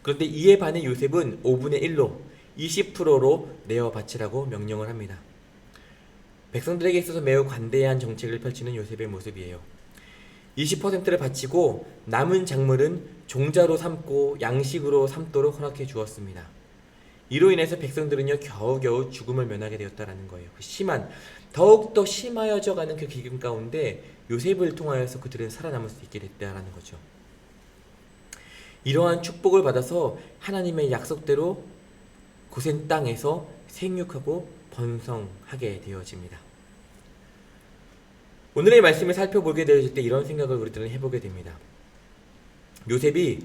그런데 이에 반해 요셉은 5분의 1로 20%로 내어 바치라고 명령을 합니다. 백성들에게 있어서 매우 관대한 정책을 펼치는 요셉의 모습이에요. 20%를 바치고 남은 작물은 종자로 삼고 양식으로 삼도록 허락해 주었습니다. 이로 인해서 백성들은요 겨우겨우 죽음을 면하게 되었다라는 거예요. 그 더욱더 심하여져 가는 그 기근 가운데 요셉을 통하여서 그들은 살아남을 수 있게 됐다라는 거죠. 이러한 축복을 받아서 하나님의 약속대로 고센 땅에서 생육하고 번성하게 되어집니다. 오늘의 말씀을 살펴보게 되어질 때 이런 생각을 우리들은 해보게 됩니다. 요셉이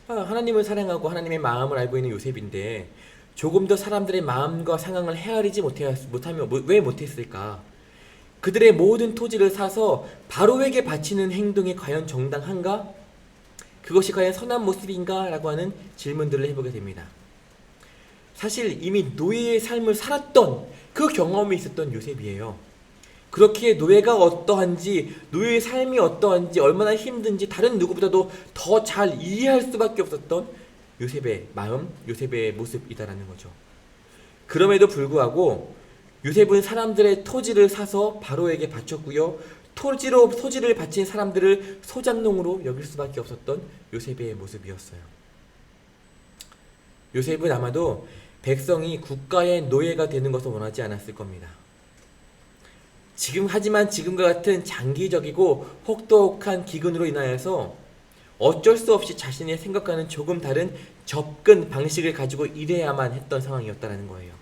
하나님을 사랑하고 하나님의 마음을 알고 있는 요셉인데 조금 더 사람들의 마음과 상황을 헤아리지 못하면 왜 못했을까? 그들의 모든 토지를 사서 바로에게 바치는 행동이 과연 정당한가? 그것이 과연 선한 모습인가? 라고 하는 질문들을 해보게 됩니다. 사실 이미 노예의 삶을 살았던 그 경험이 있었던 요셉이에요. 그렇기에 노예가 어떠한지, 노예의 삶이 어떠한지, 얼마나 힘든지 다른 누구보다도 더 잘 이해할 수밖에 없었던 요셉의 마음, 요셉의 모습이다라는 거죠. 그럼에도 불구하고 요셉은 사람들의 토지를 사서 바로에게 바쳤고요. 토지를 바친 사람들을 소작농으로 여길 수밖에 없었던 요셉의 모습이었어요. 요셉은 아마도 백성이 국가의 노예가 되는 것을 원하지 않았을 겁니다. 하지만 지금과 같은 장기적이고 혹독한 기근으로 인하여서 어쩔 수 없이 자신의 생각과는 조금 다른 접근 방식을 가지고 일해야만 했던 상황이었다는 거예요.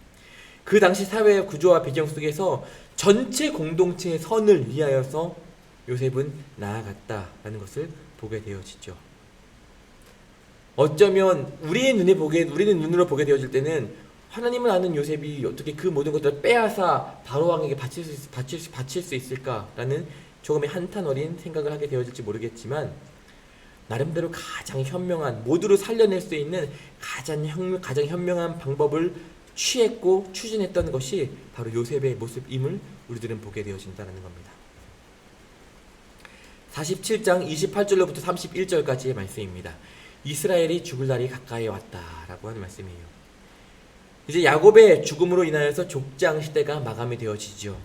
그 당시 사회의 구조와 배경 속에서 전체 공동체의 선을 위하여서 요셉은 나아갔다라는 것을 보게 되어지죠. 어쩌면 우리는 눈으로 보게 되어질 때는 하나님을 아는 요셉이 어떻게 그 모든 것들을 빼앗아 바로 왕에게 바칠 수 있을까라는 조금의 한탄 어린 생각을 하게 되어질지 모르겠지만, 나름대로 가장 현명한, 모두를 살려낼 수 있는 가장 현명한 방법을 취했고 추진했던 것이 바로 요셉의 모습임을 우리들은 보게 되어진다는 겁니다. 47장 28절로부터 31절까지의 말씀입니다. 이스라엘이 죽을 날이 가까이 왔다라고 하는 말씀이에요. 이제 야곱의 죽음으로 인하여서 족장 시대가 마감이 되어지죠.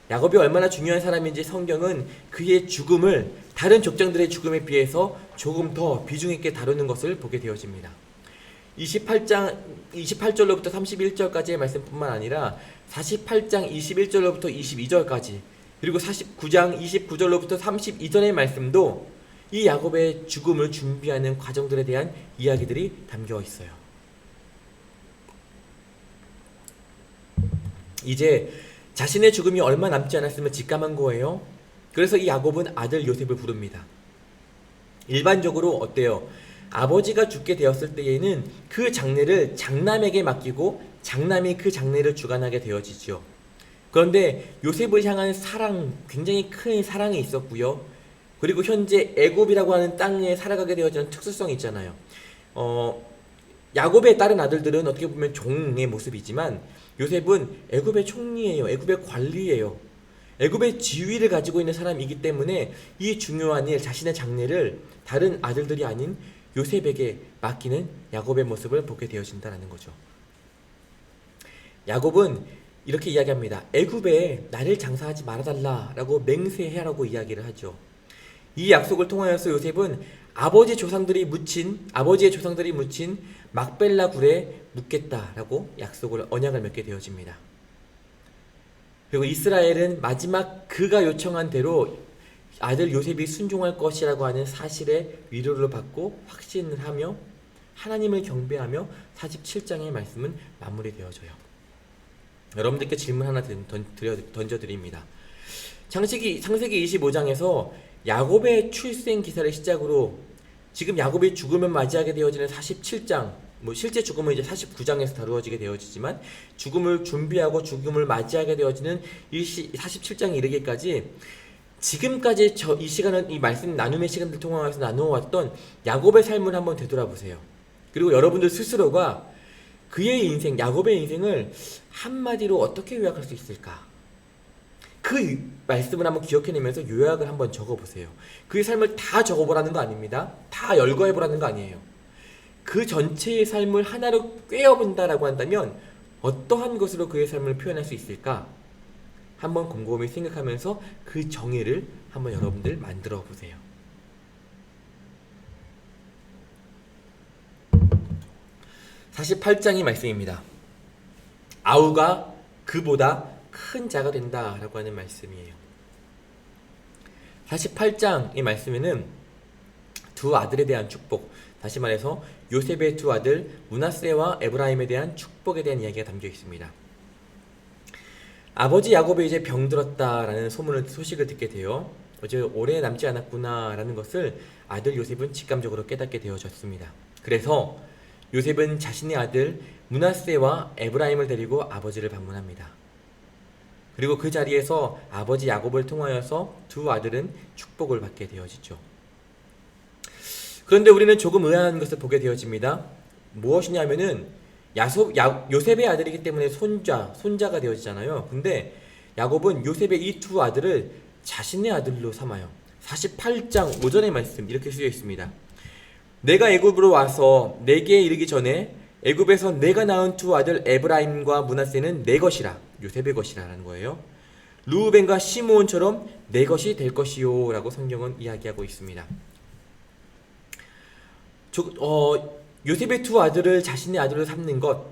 야곱이 얼마나 중요한 사람인지 성경은 그의 죽음을 다른 족장들의 죽음에 비해서 조금 더 비중 있게 다루는 것을 보게 되어집니다. 28절로부터 31절까지의 말씀뿐만 아니라 48장 21절로부터 22절까지, 그리고 49장 29절로부터 32절의 말씀도 이 야곱의 죽음을 준비하는 과정들에 대한 이야기들이 담겨 있어요. 이제 자신의 죽음이 얼마 남지 않았으면 직감한 거예요. 그래서 이 야곱은 아들 요셉을 부릅니다. 일반적으로 어때요? 아버지가 죽게 되었을 때에는 그 장례를 장남에게 맡기고 장남이 그 장례를 주관하게 되어지죠. 그런데 요셉을 향한 굉장히 큰 사랑이 있었고요. 그리고 현재 애굽이라고 하는 땅에 살아가게 되어지는 특수성이 있잖아요. 야곱의 다른 아들들은 어떻게 보면 종의 모습이지만 요셉은 애굽의 총리예요. 애굽의 관리예요. 애굽의 지위를 가지고 있는 사람이기 때문에 이 중요한 일, 자신의 장례를 다른 아들들이 아닌 요셉에게 맡기는 야곱의 모습을 보게 되어진다는 거죠. 야곱은 이렇게 이야기합니다. 애굽에 나를 장사하지 말아달라라고 맹세해라고 이야기를 하죠. 이 약속을 통하여서 요셉은 아버지의 조상들이 묻힌 막벨라 굴에 묻겠다라고 언약을 맺게 되어집니다. 그리고 이스라엘은 마지막 그가 요청한 대로 아들 요셉이 순종할 것이라고 하는 사실에 위로를 받고 확신을 하며 하나님을 경배하며 47장의 말씀은 마무리되어져요. 여러분들께 질문 하나 던져드립니다. 창세기 25장에서 야곱의 출생 기사를 시작으로 지금 야곱이 죽음을 맞이하게 되어지는 47장, 실제 죽음은 이제 49장에서 다루어지게 되어지지만 죽음을 준비하고 죽음을 맞이하게 되어지는 이 47장에 이르기까지 지금까지 이 시간은 이 말씀 나눔의 시간들 통해서 나누어왔던 야곱의 삶을 한번 되돌아보세요. 그리고 여러분들 스스로가 그의 인생, 야곱의 인생을 한마디로 어떻게 요약할 수 있을까? 그 말씀을 한번 기억해내면서 요약을 한번 적어보세요. 그의 삶을 다 적어보라는 거 아닙니다. 다 열거해보라는 거 아니에요. 그 전체의 삶을 하나로 꿰어본다라고 한다면 어떠한 것으로 그의 삶을 표현할 수 있을까? 한번 곰곰이 생각하면서 그 정의를 한번 여러분들 만들어 보세요. 48장의 말씀입니다. 아우가 그보다 큰 자가 된다 라고 하는 말씀이에요. 48장의 말씀에는 두 아들에 대한 축복, 다시 말해서 요셉의 두 아들 므낫세와 에브라임에 대한 축복에 대한 이야기가 담겨 있습니다. 아버지 야곱이 이제 병들었다라는 소식을 듣게 되어 어제 오래 남지 않았구나 라는 것을 아들 요셉은 직감적으로 깨닫게 되어졌습니다. 그래서 요셉은 자신의 아들 므낫세와 에브라임을 데리고 아버지를 방문합니다. 그리고 그 자리에서 아버지 야곱을 통하여서 두 아들은 축복을 받게 되어지죠. 그런데 우리는 조금 의아한 것을 보게 되어집니다. 무엇이냐면은 요셉의 아들이기 때문에 손자가 되어지잖아요. 근데 야곱은 요셉의 이 두 아들을 자신의 아들로 삼아요. 48장 5절의 말씀 이렇게 쓰여 있습니다. 내가 애굽으로 와서 내게 이르기 전에 애굽에서 내가 낳은 두 아들 에브라임과 므낫세는 내 것이라, 요셉의 것이라는 거예요. 루우벤과 시므온처럼 내 것이 될 것이요 라고 성경은 이야기하고 있습니다. 요셉의 두 아들을 자신의 아들로 삼는 것,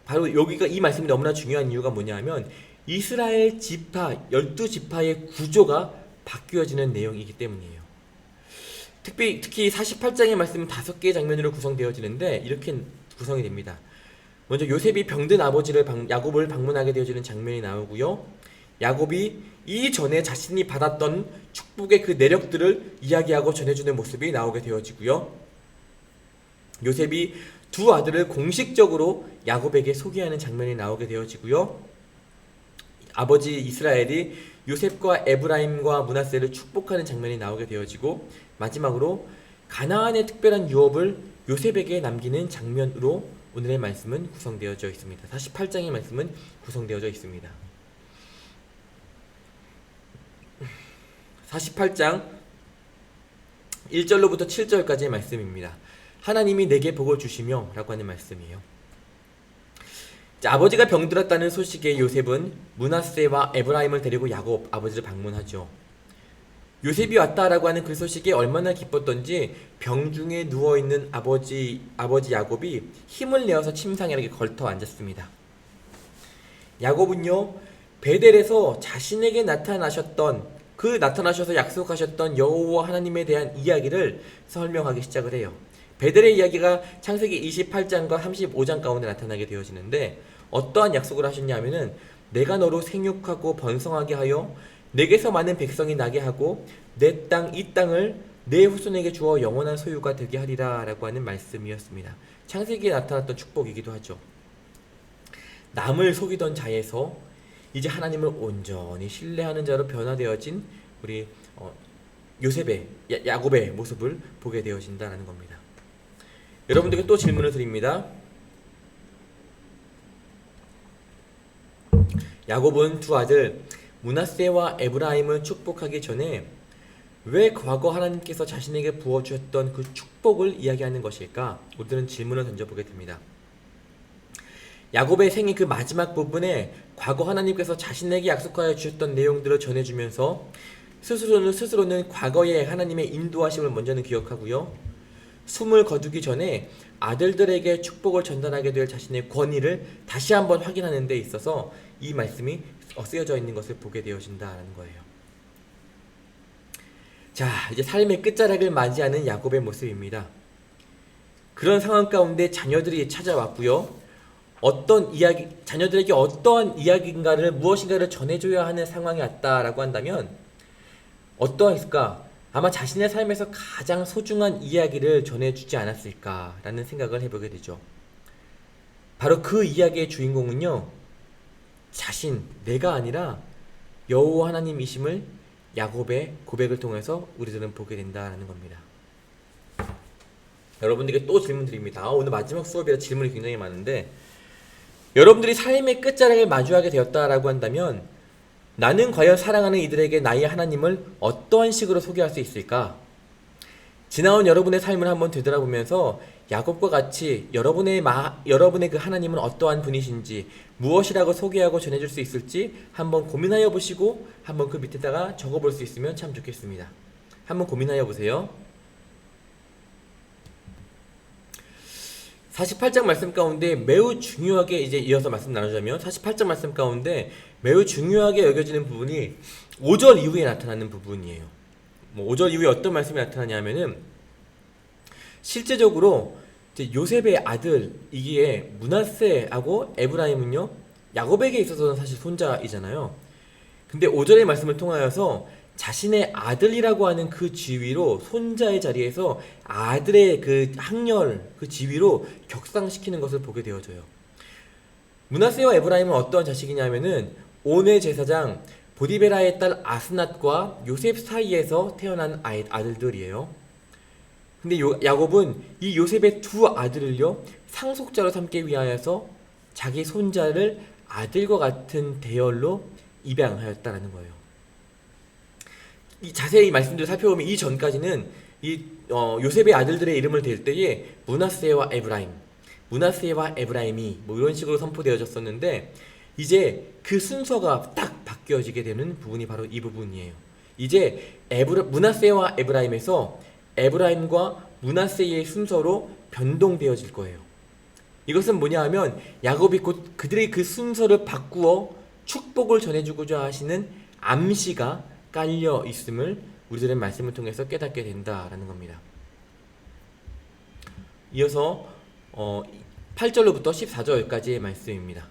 바로 여기가 이 말씀이 너무나 중요한 이유가 뭐냐면 이스라엘 지파, 12지파의 구조가 바뀌어지는 내용이기 때문이에요. 특히 48장의 말씀은 5개의 장면으로 구성되어지는데 이렇게 구성이 됩니다. 먼저 요셉이 병든 야곱을 방문하게 되어지는 장면이 나오고요. 야곱이 이전에 자신이 받았던 축복의 그 내력들을 이야기하고 전해주는 모습이 나오게 되어지고요. 요셉이 두 아들을 공식적으로 야곱에게 소개하는 장면이 나오게 되어지고요. 아버지 이스라엘이 요셉과 에브라임과 므낫세를 축복하는 장면이 나오게 되어지고 마지막으로 가나안의 특별한 유업을 요셉에게 남기는 장면으로 오늘의 말씀은 구성되어져 있습니다. 48장의 말씀은 구성되어져 있습니다. 48장 1절로부터 7절까지의 말씀입니다. 하나님이 내게 복을 주시며 라고 하는 말씀이에요. 아버지가 병들었다는 소식에 요셉은 므낫세와 에브라임을 데리고 야곱 아버지를 방문하죠. 요셉이 왔다라고 하는 그 소식에 얼마나 기뻤던지 병중에 누워있는 아버지 야곱이 힘을 내어서 침상에 이렇게 걸터 앉았습니다. 야곱은요, 베델에서 자신에게 나타나셔서 약속하셨던 여호와 하나님에 대한 이야기를 설명하기 시작을 해요. 베델의 이야기가 창세기 28장과 35장 가운데 나타나게 되어지는데 어떠한 약속을 하셨냐면은 내가 너로 생육하고 번성하게 하여 내게서 많은 백성이 나게 하고 내 땅 이 땅을 내 후손에게 주어 영원한 소유가 되게 하리라 라고 하는 말씀이었습니다. 창세기에 나타났던 축복이기도 하죠. 남을 속이던 자에서 이제 하나님을 온전히 신뢰하는 자로 변화되어진 우리 야곱의 모습을 보게 되어진다는 겁니다. 여러분들께 또 질문을 드립니다. 야곱은 두 아들 므낫세와 에브라임을 축복하기 전에 왜 과거 하나님께서 자신에게 부어주셨던 그 축복을 이야기하는 것일까? 우리들은 질문을 던져보게 됩니다. 야곱의 생의 그 마지막 부분에 과거 하나님께서 자신에게 약속하여 주셨던 내용들을 전해주면서 스스로는 과거의 하나님의 인도하심을 먼저는 기억하고요. 숨을 거두기 전에 아들들에게 축복을 전달하게 될 자신의 권위를 다시 한번 확인하는 데 있어서 이 말씀이 쓰여져 있는 것을 보게 되어진다는 거예요. 자, 이제 삶의 끝자락을 맞이하는 야곱의 모습입니다. 그런 상황 가운데 자녀들이 찾아왔고요. 자녀들에게 어떠한 이야기인가를 무엇인가를 전해줘야 하는 상황이 왔다라고 한다면 어떠했을까? 아마 자신의 삶에서 가장 소중한 이야기를 전해주지 않았을까라는 생각을 해보게 되죠. 바로 그 이야기의 주인공은요, 내가 아니라 여호와 하나님이심을 야곱의 고백을 통해서 우리들은 보게 된다는 겁니다. 여러분들에게 또 질문 드립니다. 오늘 마지막 수업이라 질문이 굉장히 많은데, 여러분들이 삶의 끝자락을 마주하게 되었다라고 한다면 나는 과연 사랑하는 이들에게 나의 하나님을 어떠한 식으로 소개할 수 있을까? 지나온 여러분의 삶을 한번 되돌아보면서 야곱과 같이 여러분의 그 하나님은 어떠한 분이신지, 무엇이라고 소개하고 전해줄 수 있을지 한번 고민하여 보시고 한번 그 밑에다가 적어볼 수 있으면 참 좋겠습니다. 한번 고민하여 보세요. 48장 말씀 가운데 매우 중요하게, 이제 이어서 말씀 나누자면 48장 말씀 가운데 매우 중요하게 여겨지는 부분이 5절 이후에 나타나는 부분이에요. 5절 이후에 어떤 말씀이 나타나냐면은 실제적으로 이제 요셉의 아들 이기에 므낫세하고 에브라임은요, 야곱에게 있어서는 사실 손자이잖아요. 근데 5절의 말씀을 통하여서 자신의 아들이라고 하는 그 지위로, 손자의 자리에서 아들의 그 학렬, 그 지위로 격상시키는 것을 보게 되어져요. 므낫세와 에브라임은 어떠한 자식이냐면은 온의 제사장 보디베라의 딸 아스낫과 요셉 사이에서 태어난 아들들이에요. 근데 야곱은 이 요셉의 두 아들을요, 상속자로 삼기 위하여서 자기 손자를 아들과 같은 대열로 입양하였다라는 거예요. 이 자세히 말씀들을 살펴보면 이 전까지는 요셉의 아들들의 이름을 댈 때에 므낫세와 에브라임이 뭐 이런 식으로 선포되어졌었는데, 이제 그 순서가 딱 바뀌어지게 되는 부분이 바로 이 부분이에요. 이제 므낫세와 에브라임에서 에브라임과 므낫세의 순서로 변동되어질 거예요. 이것은 뭐냐 하면 야곱이 곧 그들의 그 순서를 바꾸어 축복을 전해주고자 하시는 암시가 깔려 있음을 우리들의 말씀을 통해서 깨닫게 된다라는 겁니다. 이어서 8절로부터 14절까지의 말씀입니다.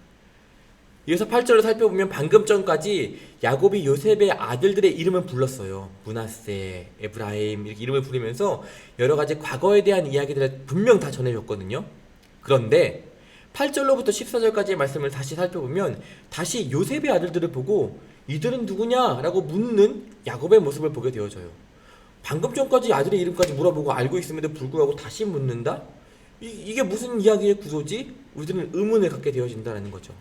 이어서 8절을 살펴보면 방금 전까지 야곱이 요셉의 아들들의 이름을 불렀어요. 므낫세, 에브라임 이렇게 이름을 부르면서 여러 가지 과거에 대한 이야기들을 분명 다 전해줬거든요. 그런데 8절로부터 14절까지의 말씀을 다시 살펴보면 다시 요셉의 아들들을 보고 이들은 누구냐? 라고 묻는 야곱의 모습을 보게 되어져요. 방금 전까지 아들의 이름까지 물어보고 알고 있음에도 불구하고 다시 묻는다? 이게 무슨 이야기의 구조지? 우리들은 의문을 갖게 되어진다는 거죠.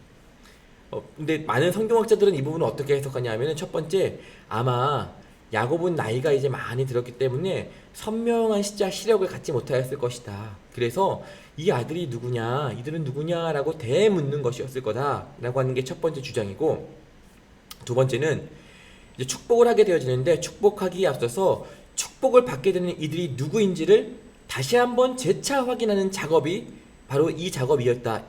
근데 많은 성경학자들은 이 부분을 어떻게 해석하냐 하면, 첫 번째, 아마 야곱은 나이가 이제 많이 들었기 때문에 선명한 시력을 갖지 못하였을 것이다. 그래서 이 아들이 누구냐, 이들은 누구냐라고 대묻는 것이었을 거다라고 하는 게 첫 번째 주장이고, 두 번째는 이제 축복을 하게 되어지는데, 축복하기에 앞서서 축복을 받게 되는 이들이 누구인지를 다시 한번 재차 확인하는 작업이 바로 이 작업이었다.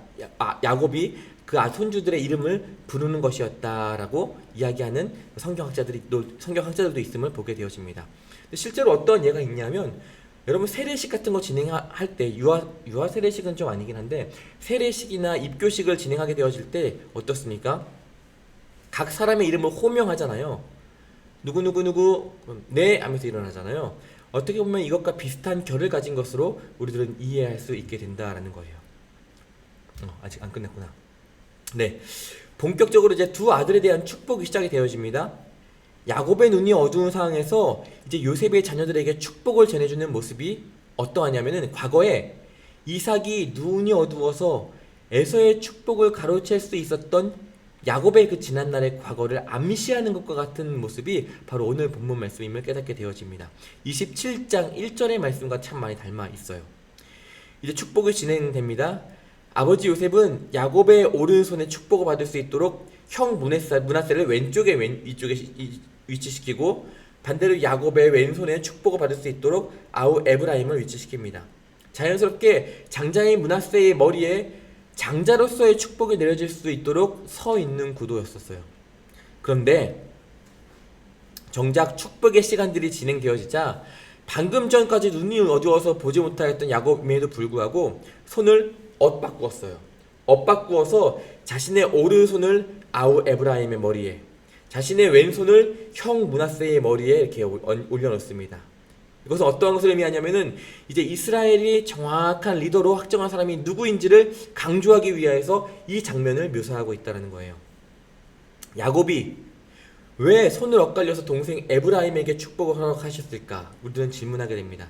야곱이 그 손주들의 이름을 부르는 것이었다라고 이야기하는 성경학자들도 있음을 보게 되어집니다. 실제로 어떤 예가 있냐면, 여러분 세례식 같은 거 진행할 때, 유아 세례식은 좀 아니긴 한데 세례식이나 입교식을 진행하게 되어질 때 어떻습니까? 각 사람의 이름을 호명하잖아요. 누구 네 하면서 일어나잖아요. 어떻게 보면 이것과 비슷한 결을 가진 것으로 우리들은 이해할 수 있게 된다라는 거예요. 아직 안 끝났구나. 네, 본격적으로 이제 두 아들에 대한 축복이 시작이 되어집니다. 야곱의 눈이 어두운 상황에서 이제 요셉의 자녀들에게 축복을 전해주는 모습이 어떠하냐면은, 과거에 이삭이 눈이 어두워서 에서의 축복을 가로챌 수 있었던 야곱의 그 지난날의 과거를 암시하는 것과 같은 모습이 바로 오늘 본문 말씀임을 깨닫게 되어집니다. 27장 1절의 말씀과 참 많이 닮아 있어요. 이제 축복이 진행됩니다. 아버지 요셉은 야곱의 오른손에 축복을 받을 수 있도록 형 므낫세를 위쪽에 위치시키고, 반대로 야곱의 왼손에 축복을 받을 수 있도록 아우 에브라임을 위치시킵니다. 자연스럽게 장자인 므낫세의 머리에 장자로서의 축복이 내려질 수 있도록 서 있는 구도였었어요. 그런데 정작 축복의 시간들이 진행되어지자 방금 전까지 눈이 어두워서 보지 못하였던 야곱임에도 불구하고 손을 엇바꾸었어요. 엇바꾸어서 자신의 오른손을 아우 에브라임의 머리에, 자신의 왼손을 형 므낫세의 머리에 이렇게 올려놓습니다. 이것은 어떠한 것을 의미하냐면은 이제 이스라엘이 정확한 리더로 확정한 사람이 누구인지를 강조하기 위해서 이 장면을 묘사하고 있다는 거예요. 야곱이 왜 손을 엇갈려서 동생 에브라임에게 축복을 허락하셨을까? 우리는 질문하게 됩니다.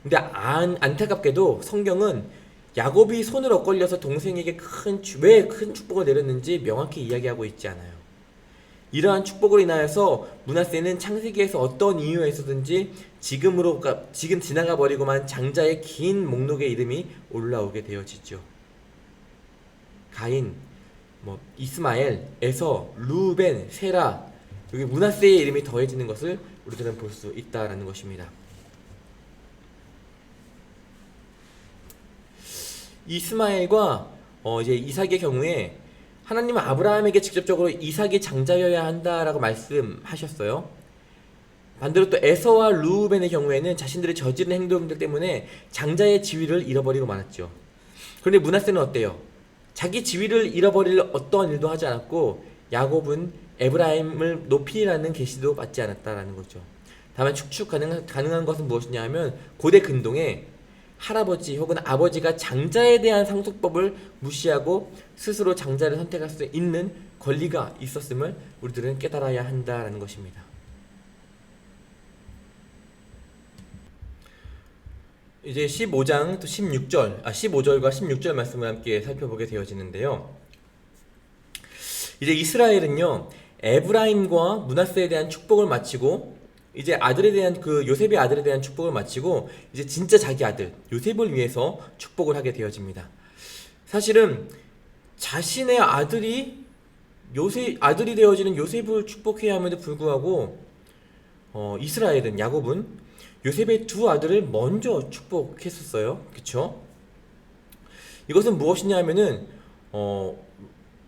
근데 안타깝게도 성경은 야곱이 손을 엇갈려서 동생에게 왜 큰 축복을 내렸는지 명확히 이야기하고 있지 않아요. 이러한 축복으로 인하여서 므낫세는 창세기에서 어떤 이유에서든지 지금 지나가 버리고만 장자의 긴 목록의 이름이 올라오게 되어지죠. 가인, 이스마엘, 에서, 루벤, 세라, 여기 므낫세의 이름이 더해지는 것을 우리들은 볼 수 있다라는 것입니다. 이스마엘과 이제 이삭의 경우에 하나님은 아브라함에게 직접적으로 이삭이 장자여야 한다라고 말씀하셨어요. 반대로 또 에서와 루벤의 경우에는 자신들의 저지른 행동들 때문에 장자의 지위를 잃어버리고 말았죠. 그런데 므낫세는 어때요? 자기 지위를 잃어버릴 어떠한 일도 하지 않았고 야곱은 에브라임을 높이라는 계시도 받지 않았다라는 거죠. 다만 축축 가능한 것은 무엇이냐 하면 고대 근동에 할아버지 혹은 아버지가 장자에 대한 상속법을 무시하고 스스로 장자를 선택할 수 있는 권리가 있었음을 우리들은 깨달아야 한다라는 것입니다. 이제 15장 또 15절과 16절 말씀을 함께 살펴보게 되어지는데요. 이제 이스라엘은요, 에브라임과 므낫세에 대한 축복을 마치고 이제 요셉의 아들에 대한 축복을 마치고 이제 진짜 자기 아들 요셉을 위해서 축복을 하게 되어집니다. 사실은 자신의 아들이 되어지는 요셉을 축복해야 함에도 불구하고 이스라엘은, 야곱은 요셉의 두 아들을 먼저 축복했었어요. 그쵸? 이것은 무엇이냐 하면은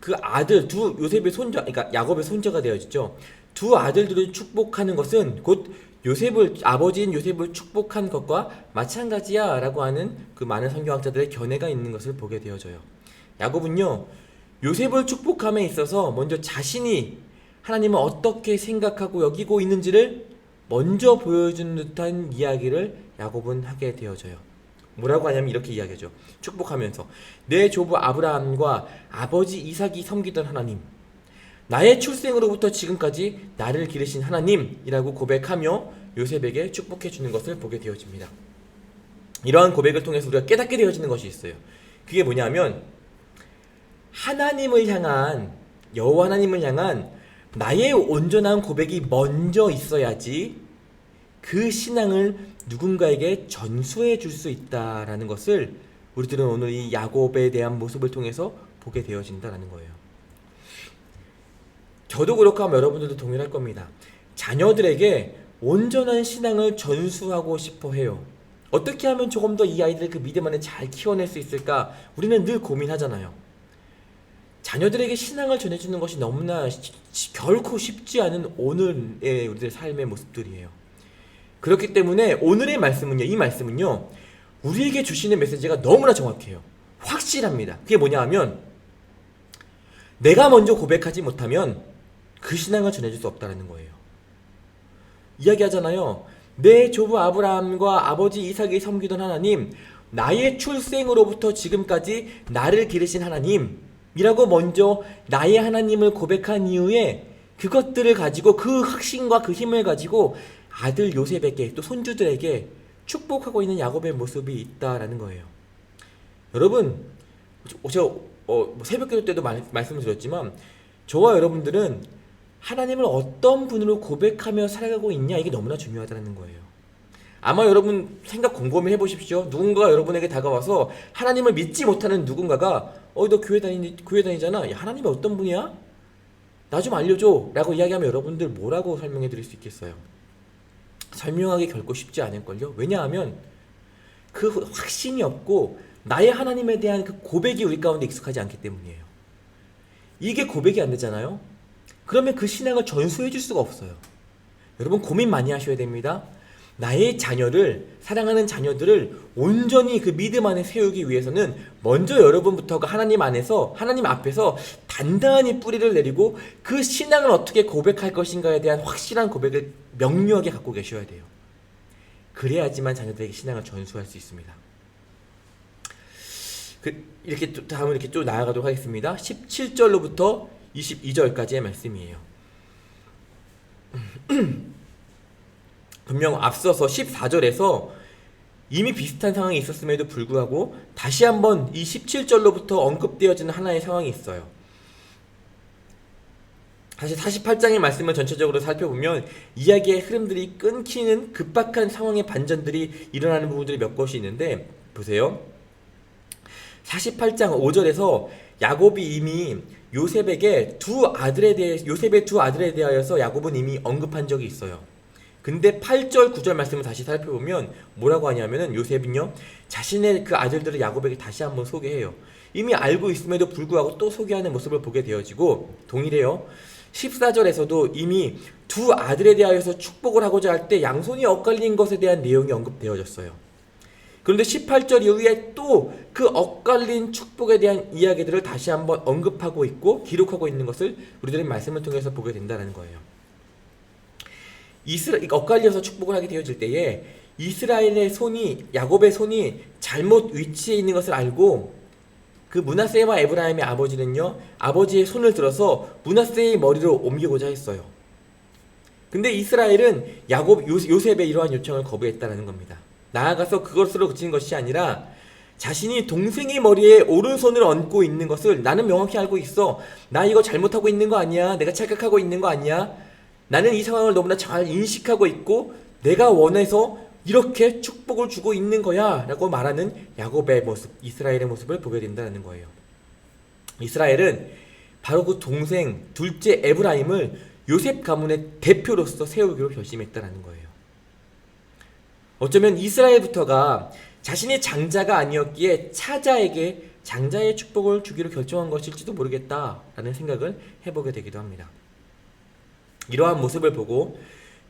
그 아들 요셉의 손자, 그러니까 야곱의 손자가 되어지죠. 두 아들들을 축복하는 것은 곧 아버지인 요셉을 축복한 것과 마찬가지야 라고 하는 그 많은 성경학자들의 견해가 있는 것을 보게 되어져요. 야곱은요, 요셉을 축복함에 있어서 먼저 자신이 하나님을 어떻게 생각하고 여기고 있는지를 먼저 보여주는 듯한 이야기를 야곱은 하게 되어져요. 뭐라고 하냐면 이렇게 이야기하죠. 축복하면서 내 조부 아브라함과 아버지 이삭이 섬기던 하나님, 나의 출생으로부터 지금까지 나를 기르신 하나님이라고 고백하며 요셉에게 축복해 주는 것을 보게 되어집니다. 이러한 고백을 통해서 우리가 깨닫게 되어지는 것이 있어요. 그게 뭐냐면 여호와 하나님을 향한 나의 온전한 고백이 먼저 있어야지 그 신앙을 누군가에게 전수해 줄 수 있다라는 것을 우리들은 오늘 이 야곱에 대한 모습을 통해서 보게 되어진다는 거예요. 저도 그렇고 하면 여러분들도 동일할 겁니다. 자녀들에게 온전한 신앙을 전수하고 싶어 해요. 어떻게 하면 조금 더 이 아이들을 그 믿음 안에 잘 키워낼 수 있을까? 우리는 늘 고민하잖아요. 자녀들에게 신앙을 전해주는 것이 너무나 결코 쉽지 않은 오늘의 우리들의 삶의 모습들이에요. 그렇기 때문에 오늘의 이 말씀은요, 우리에게 주시는 메시지가 너무나 정확해요. 확실합니다. 그게 뭐냐 하면 내가 먼저 고백하지 못하면 그 신앙을 전해줄 수 없다는 거예요. 이야기하잖아요. 내 조부 아브라함과 아버지 이삭이 섬기던 하나님, 나의 출생으로부터 지금까지 나를 기르신 하나님이라고 먼저 나의 하나님을 고백한 이후에 그것들을 가지고 그 확신과 그 힘을 가지고 아들 요셉에게 또 손주들에게 축복하고 있는 야곱의 모습이 있다라는 거예요. 여러분, 제가 새벽기도 때도 말씀을 드렸지만 저와 여러분들은 하나님을 어떤 분으로 고백하며 살아가고 있냐, 이게 너무나 중요하다는 거예요. 아마 여러분 생각 곰곰이 해보십시오. 누군가가 여러분에게 다가와서 하나님을 믿지 못하는 누군가가 너 교회 다니잖아. 야, 하나님이 어떤 분이야? 나 좀 알려줘 라고 이야기하면 여러분들 뭐라고 설명해 드릴 수 있겠어요? 설명하기 결코 쉽지 않을걸요. 왜냐하면 그 확신이 없고 나의 하나님에 대한 그 고백이 우리 가운데 익숙하지 않기 때문이에요. 이게 고백이 안 되잖아요. 그러면 그 신앙을 전수해 줄 수가 없어요. 여러분 고민 많이 하셔야 됩니다. 나의 자녀를, 사랑하는 자녀들을 온전히 그 믿음 안에 세우기 위해서는 먼저 여러분부터가 하나님 안에서, 하나님 앞에서 단단히 뿌리를 내리고 그 신앙을 어떻게 고백할 것인가에 대한 확실한 고백을 명료하게 갖고 계셔야 돼요. 그래야지만 자녀들에게 신앙을 전수할 수 있습니다. 이렇게 다음은 이렇게 쭉 나아가도록 하겠습니다. 17절로부터 22절까지의 말씀이에요. 분명 앞서서 14절에서 이미 비슷한 상황이 있었음에도 불구하고 다시 한번 이 17절로부터 언급되어지는 하나의 상황이 있어요. 다시 48장의 말씀을 전체적으로 살펴보면 이야기의 흐름들이 끊기는 급박한 상황의 반전들이 일어나는 부분들이 몇 곳이 있는데, 보세요. 48장 5절에서 야곱이 이미 요셉의 두 아들에 대하여서 야곱은 이미 언급한 적이 있어요. 근데 8절 9절 말씀을 다시 살펴보면 뭐라고 하냐면은 요셉은요 자신의 그 아들들을 야곱에게 다시 한번 소개해요. 이미 알고 있음에도 불구하고 또 소개하는 모습을 보게 되어지고, 동일해요. 14절에서도 이미 두 아들에 대하여서 축복을 하고자 할 때 양손이 엇갈린 것에 대한 내용이 언급되어졌어요. 그런데 18절 이후에 또 그 엇갈린 축복에 대한 이야기들을 다시 한번 언급하고 있고 기록하고 있는 것을 우리들은 말씀을 통해서 보게 된다는 거예요. 엇갈려서 축복을 하게 되어질 때에 이스라엘의 손이, 야곱의 손이 잘못 위치해 있는 것을 알고 그 므낫세와 에브라임의 아버지는요 아버지의 손을 들어서 므낫세의 머리로 옮기고자 했어요. 근데 이스라엘은 요셉의 이러한 요청을 거부했다는 겁니다. 나아가서 그것으로 그친 것이 아니라 자신이 동생의 머리에 오른손을 얹고 있는 것을 나는 명확히 알고 있어. 나 이거 잘못하고 있는 거 아니야. 내가 착각하고 있는 거 아니야. 나는 이 상황을 너무나 잘 인식하고 있고 내가 원해서 이렇게 축복을 주고 있는 거야 라고 말하는 야곱의 모습, 이스라엘의 모습을 보게 된다는 거예요. 이스라엘은 바로 그 동생 둘째 에브라임을 요셉 가문의 대표로서 세우기로 결심했다는 거예요. 어쩌면 이스라엘부터가 자신의 장자가 아니었기에 차자에게 장자의 축복을 주기로 결정한 것일지도 모르겠다라는 생각을 해보게 되기도 합니다. 이러한 모습을 보고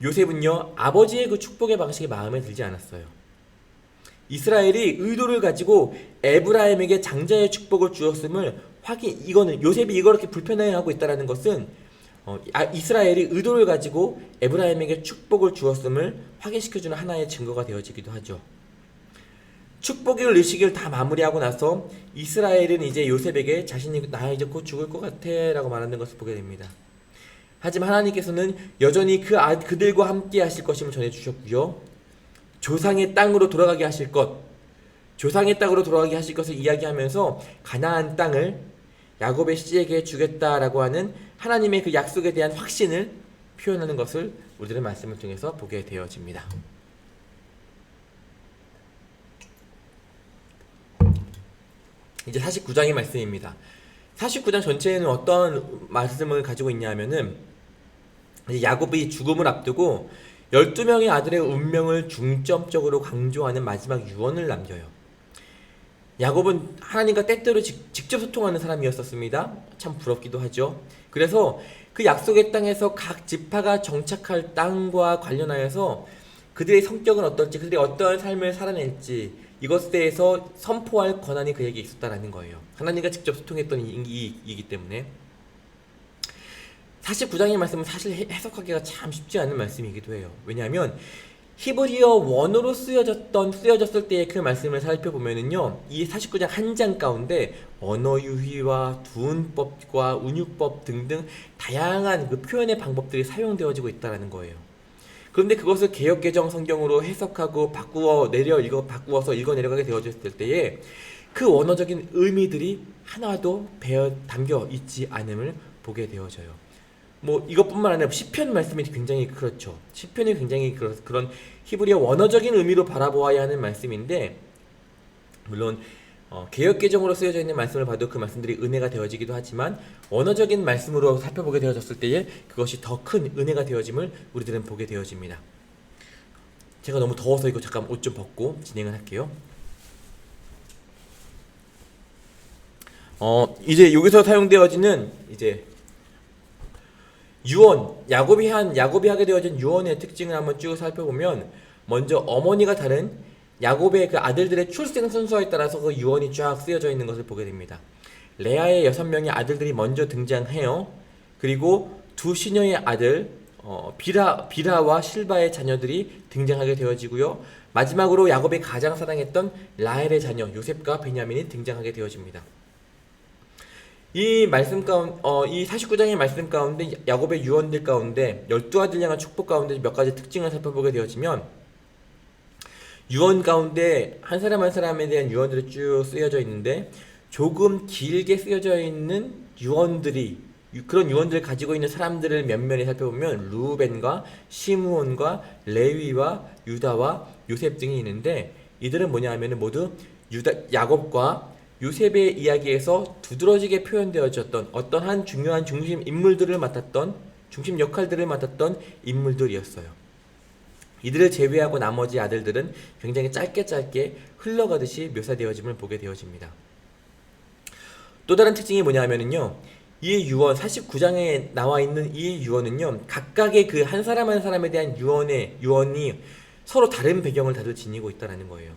요셉은요 아버지의 그 축복의 방식이 마음에 들지 않았어요. 이스라엘이 의도를 가지고 에브라임에게 장자의 축복을 주었음을 이거는 요셉이 이렇게 불편해하고 있다는 것은 이스라엘이 의도를 가지고 에브라임에게 축복을 주었음을 확인시켜주는 하나의 증거가 되어지기도 하죠. 축복의 의식을 다 마무리하고 나서 이스라엘은 이제 요셉에게 자신이 나 이제 곧 죽을 것 같아 라고 말하는 것을 보게 됩니다. 하지만 하나님께서는 여전히 그들과 함께 하실 것임을 전해주셨고요. 조상의 땅으로 돌아가게 하실 것을 이야기하면서 가나안 땅을 야곱의 씨에게 주겠다라고 하는 하나님의 그 약속에 대한 확신을 표현하는 것을 우리들의 말씀을 통해서 보게 되어집니다. 이제 49장의 말씀입니다. 49장 전체에는 어떤 말씀을 가지고 있냐면은 야곱이 죽음을 앞두고 12명의 아들의 운명을 중점적으로 강조하는 마지막 유언을 남겨요. 야곱은 하나님과 때때로 직접 소통하는 사람이었습니다. 참 부럽기도 하죠. 그래서 그 약속의 땅에서 각 지파가 정착할 땅과 관련하여서 그들의 성격은 어떨지, 그들이 어떠한 삶을 살아낼지 이것에 대해서 선포할 권한이 그에게 있었다는 거예요. 하나님과 직접 소통했던 이기 때문에. 49장의 말씀은 사실 해석하기가 참 쉽지 않은 말씀이기도 해요. 왜냐하면 히브리어 원어로 쓰여졌을 때의 그 말씀을 살펴보면은요, 이 49장 한 장 가운데 언어 유희와 두음법과 운율법 등등 다양한 그 표현의 방법들이 사용되어지고 있다는 거예요. 그런데 그것을 개역개정 성경으로 해석하고 바꾸어서 읽어 내려가게 되어졌을 때에 그 원어적인 의미들이 하나도 담겨 있지 않음을 보게 되어져요. 이것뿐만 아니라 시편 말씀이 굉장히 그렇죠. 시편이 굉장히 그런 히브리어 원어적인 의미로 바라보아야 하는 말씀인데, 물론 개역개정으로 쓰여져 있는 말씀을 봐도 그 말씀들이 은혜가 되어지기도 하지만 원어적인 말씀으로 살펴보게 되어졌을 때에 그것이 더 큰 은혜가 되어짐을 우리들은 보게 되어집니다. 제가 너무 더워서 이거 잠깐 옷 좀 벗고 진행을 할게요. 이제 여기서 사용되어지는 이제 유언, 야곱이 하게 되어진 유언의 특징을 한번 쭉 살펴보면 먼저 어머니가 다른 야곱의 그 아들들의 출생 순서에 따라서 그 유언이 쫙 쓰여져 있는 것을 보게 됩니다. 레아의 6명의 아들들이 먼저 등장해요. 그리고 두 시녀의 아들 비라와 실바의 자녀들이 등장하게 되어지고요. 마지막으로 야곱이 가장 사랑했던 라헬의 자녀 요셉과 베냐민이 등장하게 되어집니다. 이 말씀 가운데, 이 49장의 말씀 가운데 야곱의 유언들 가운데 12아들 향한 축복 가운데 몇 가지 특징을 살펴보게 되어지면, 유언 가운데 한 사람 한 사람에 대한 유언들이 쭉 쓰여져 있는데, 조금 길게 쓰여져 있는 유언들이, 그런 유언들을 가지고 있는 사람들을 면면히 살펴보면 루벤과 시므온과 레위와 유다와 요셉 등이 있는데, 이들은 뭐냐 하면 모두 야곱과 요셉의 이야기에서 두드러지게 표현되어졌던 어떠한 중요한 중심 인물들을 맡았던, 중심 역할들을 맡았던 인물들이었어요. 이들을 제외하고 나머지 아들들은 굉장히 짧게 흘러가듯이 묘사되어짐을 보게 되어집니다. 또 다른 특징이 뭐냐 하면은요, 이 유언 49장에 나와 있는 이 유언은요, 각각의 그 한 사람 한 사람에 대한 유언이 서로 다른 배경을 다들 지니고 있다는 거예요.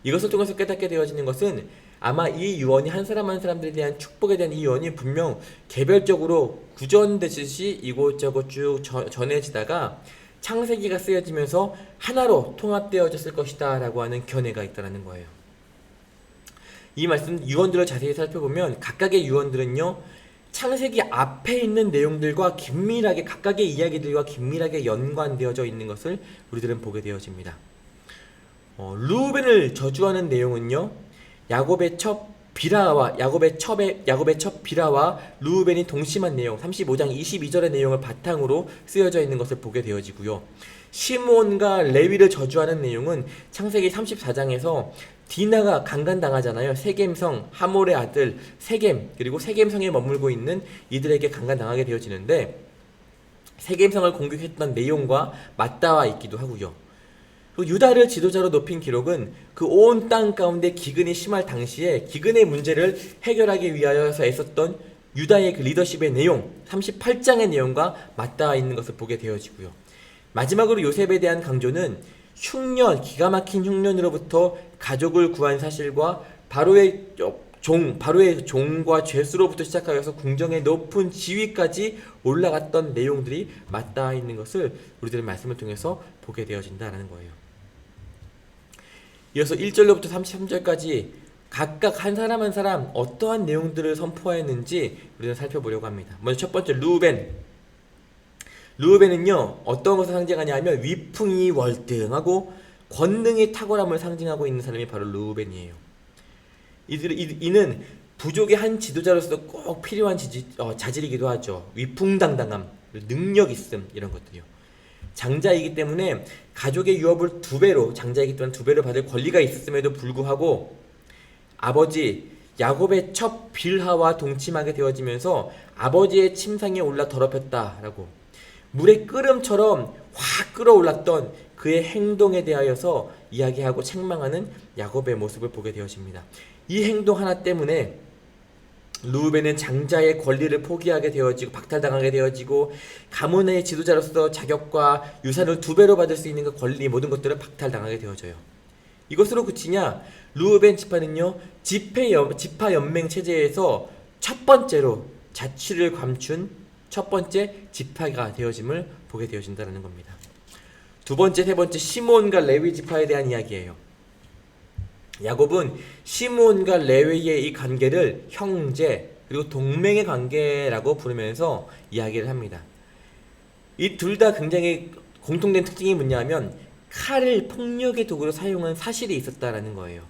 이것을 통해서 깨닫게 되어지는 것은, 아마 이 유언이 한 사람 한 사람들에 대한 축복에 대한 이 유언이 분명 개별적으로 구전되듯이 이곳저곳 쭉 전해지다가 창세기가 쓰여지면서 하나로 통합되어졌을 것이다 라고 하는 견해가 있다는 거예요. 이 말씀 유언들을 자세히 살펴보면 각각의 유언들은요, 창세기 앞에 있는 내용들과 긴밀하게, 각각의 이야기들과 긴밀하게 연관되어져 있는 것을 우리들은 보게 되어집니다. 루벤을 저주하는 내용은요, 야곱의 첫 비라와 루벤이 동심한 내용 35장 22절의 내용을 바탕으로 쓰여져 있는 것을 보게 되어지고요. 시므온과 레위를 저주하는 내용은 창세기 34장에서 디나가 강간당하잖아요. 세겜성 하몰의 아들 세겜, 그리고 세겜성에 머물고 있는 이들에게 강간당하게 되어지는데, 세겜성을 공격했던 내용과 맞닿아 있기도 하고요. 유다를 지도자로 높인 기록은 그 온 땅 가운데 기근이 심할 당시에 기근의 문제를 해결하기 위하여서 애썼던 유다의 그 리더십의 내용 38장의 내용과 맞닿아 있는 것을 보게 되어지고요. 마지막으로 요셉에 대한 강조는 흉년, 기가 막힌 흉년으로부터 가족을 구한 사실과 바로의 종과 죄수로부터 시작하여서 궁정의 높은 지위까지 올라갔던 내용들이 맞닿아 있는 것을 우리들의 말씀을 통해서 보게 되어진다는 거예요. 이어서 1절로부터 33절까지 각각 한 사람 한 사람 어떠한 내용들을 선포하였는지 우리는 살펴보려고 합니다. 먼저 첫 번째 루벤은요, 어떤 것을 상징하냐 하면 위풍이 월등하고 권능의 탁월함을 상징하고 있는 사람이 바로 루벤이에요. 이는 부족의 한 지도자로서 꼭 필요한 자질이기도 하죠. 위풍당당함, 능력 있음, 이런 것들이요. 장자이기 때문에 가족의 유업을 장자이기 때문에 두 배로 받을 권리가 있었음에도 불구하고 아버지 야곱의 첫 빌하와 동침하게 되어지면서 아버지의 침상에 올라 더럽혔다라고, 물의 끓음처럼 확 끓어올랐던 그의 행동에 대하여서 이야기하고 책망하는 야곱의 모습을 보게 되어집니다. 이 행동 하나 때문에 루벤은 장자의 권리를 포기하게 되어지고 박탈당하게 되어지고, 가문의 지도자로서 자격과 유산을 두 배로 받을 수 있는 그 권리, 모든 것들을 박탈당하게 되어져요. 이것으로 그치냐? 루벤 지파는요, 지파 연맹 체제에서 첫 번째로 자치를 감춘 첫 번째 지파가 되어짐을 보게 되어진다는 겁니다. 두 번째, 세 번째 시므온과 레위 지파에 대한 이야기예요. 야곱은 시므온과 레위의 이 관계를 형제 그리고 동맹의 관계라고 부르면서 이야기를 합니다. 이 둘 다 굉장히 공통된 특징이 뭐냐면 칼을 폭력의 도구로 사용한 사실이 있었다라는 거예요.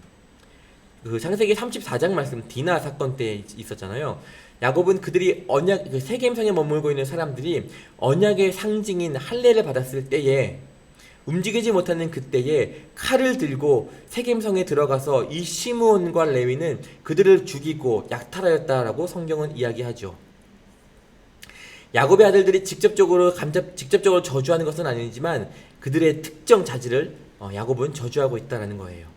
그 창세기 34장 말씀 디나 사건 때 있었잖아요. 야곱은 그들이 그 세겜성에 머물고 있는 사람들이 언약의 상징인 할례를 받았을 때에, 움직이지 못하는 그때에 칼을 들고 세겜성에 들어가서 이 시므온과 레위는 그들을 죽이고 약탈하였다라고 성경은 이야기하죠. 야곱의 아들들이 직접적으로 저주하는 것은 아니지만 그들의 특정 자질을 야곱은 저주하고 있다는 거예요.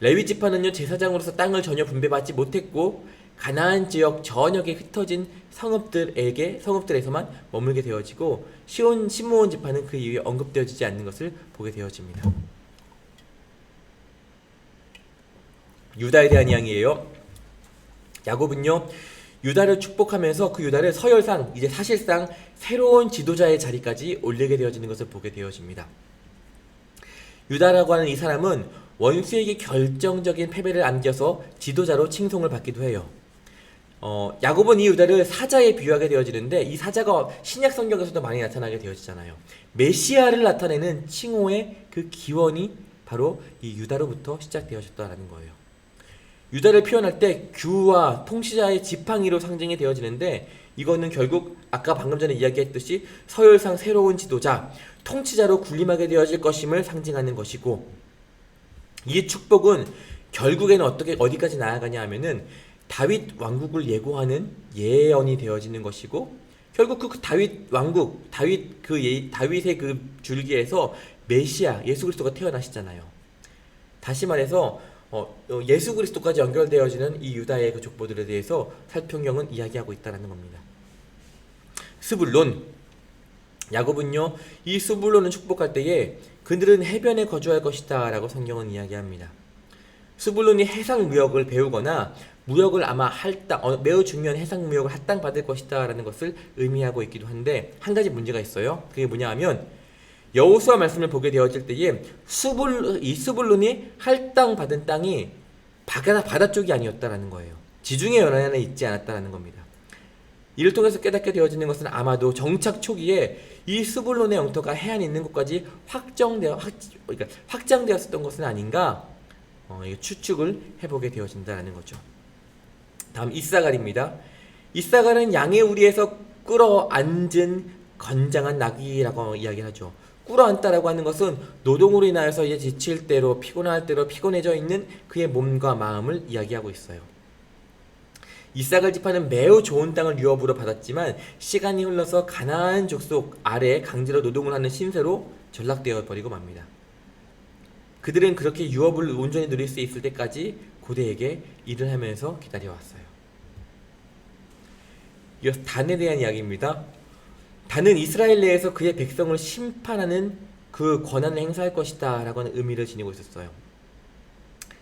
레위 지파는요 제사장으로서 땅을 전혀 분배받지 못했고 가나안 지역 전역에 흩어진 성읍들에서만 머물게 되어지고 시므온 지파는 그 이후에 언급되어지지 않는 것을 보게 되어집니다. 유다에 대한 이야기예요. 야곱은요 유다를 축복하면서 그 유다를 서열상 이제 사실상 새로운 지도자의 자리까지 올리게 되어지는 것을 보게 되어집니다. 유다라고 하는 이 사람은 원수에게 결정적인 패배를 안겨서 지도자로 칭송을 받기도 해요. 야곱은 이 유다를 사자에 비유하게 되어지는데 이 사자가 신약 성경에서도 많이 나타나게 되어지잖아요. 메시아를 나타내는 칭호의 그 기원이 바로 이 유다로부터 시작되어졌다라는 거예요. 유다를 표현할 때 규와 통치자의 지팡이로 상징이 되어지는데 이거는 결국 아까 방금 전에 이야기했듯이 서열상 새로운 지도자, 통치자로 군림하게 되어질 것임을 상징하는 것이고 이 축복은 결국에는 어디까지 나아가냐 하면은 다윗 왕국을 예고하는 예언이 되어지는 것이고 결국 그 다윗 왕국, 다윗의 그 줄기에서 메시아 예수 그리스도가 태어나시잖아요. 다시 말해서 예수 그리스도까지 연결되어지는 이 유다의 그 족보들에 대해서 살평경은 이야기하고 있다는 겁니다. 스불론, 야곱은요 이 스불론을 축복할 때에 그들은 해변에 거주할 것이다 라고 성경은 이야기합니다. 스불론이 해상무역을 배우거나 무역을 아마 매우 중요한 해상무역을 할당받을 것이다 라는 것을 의미하고 있기도 한데 한 가지 문제가 있어요. 그게 뭐냐 하면 여호수아 말씀을 보게 되어질 때에 이 스불론이 할당받은 땅이 바다 쪽이 아니었다라는 거예요. 지중해 연안에 있지 않았다라는 겁니다. 이를 통해서 깨닫게 되어지는 것은 아마도 정착 초기에 이 스불론의 영토가 해안에 있는 곳까지 확장되었었던 것은 아닌가 추측을 해보게 되어진다는 거죠. 다음 이사갈입니다. 이사갈은 양의 우리에서 끌어앉은 건장한 나귀라고 이야기하죠. 끌어앉다라고 하는 것은 노동으로 인하여서 이제 지칠 대로 피곤할 대로 피곤해져 있는 그의 몸과 마음을 이야기하고 있어요. 이사갈 지파는 매우 좋은 땅을 유업으로 받았지만 시간이 흘러서 가나안 족속 아래에 강제로 노동을 하는 신세로 전락되어 버리고 맙니다. 그들은 그렇게 유업을 온전히 누릴 수 있을 때까지 고대에게 일을 하면서 기다려왔어요. 이어서 단에 대한 이야기입니다. 단은 이스라엘 내에서 그의 백성을 심판하는 그 권한을 행사할 것이다 라고 하는 의미를 지니고 있었어요.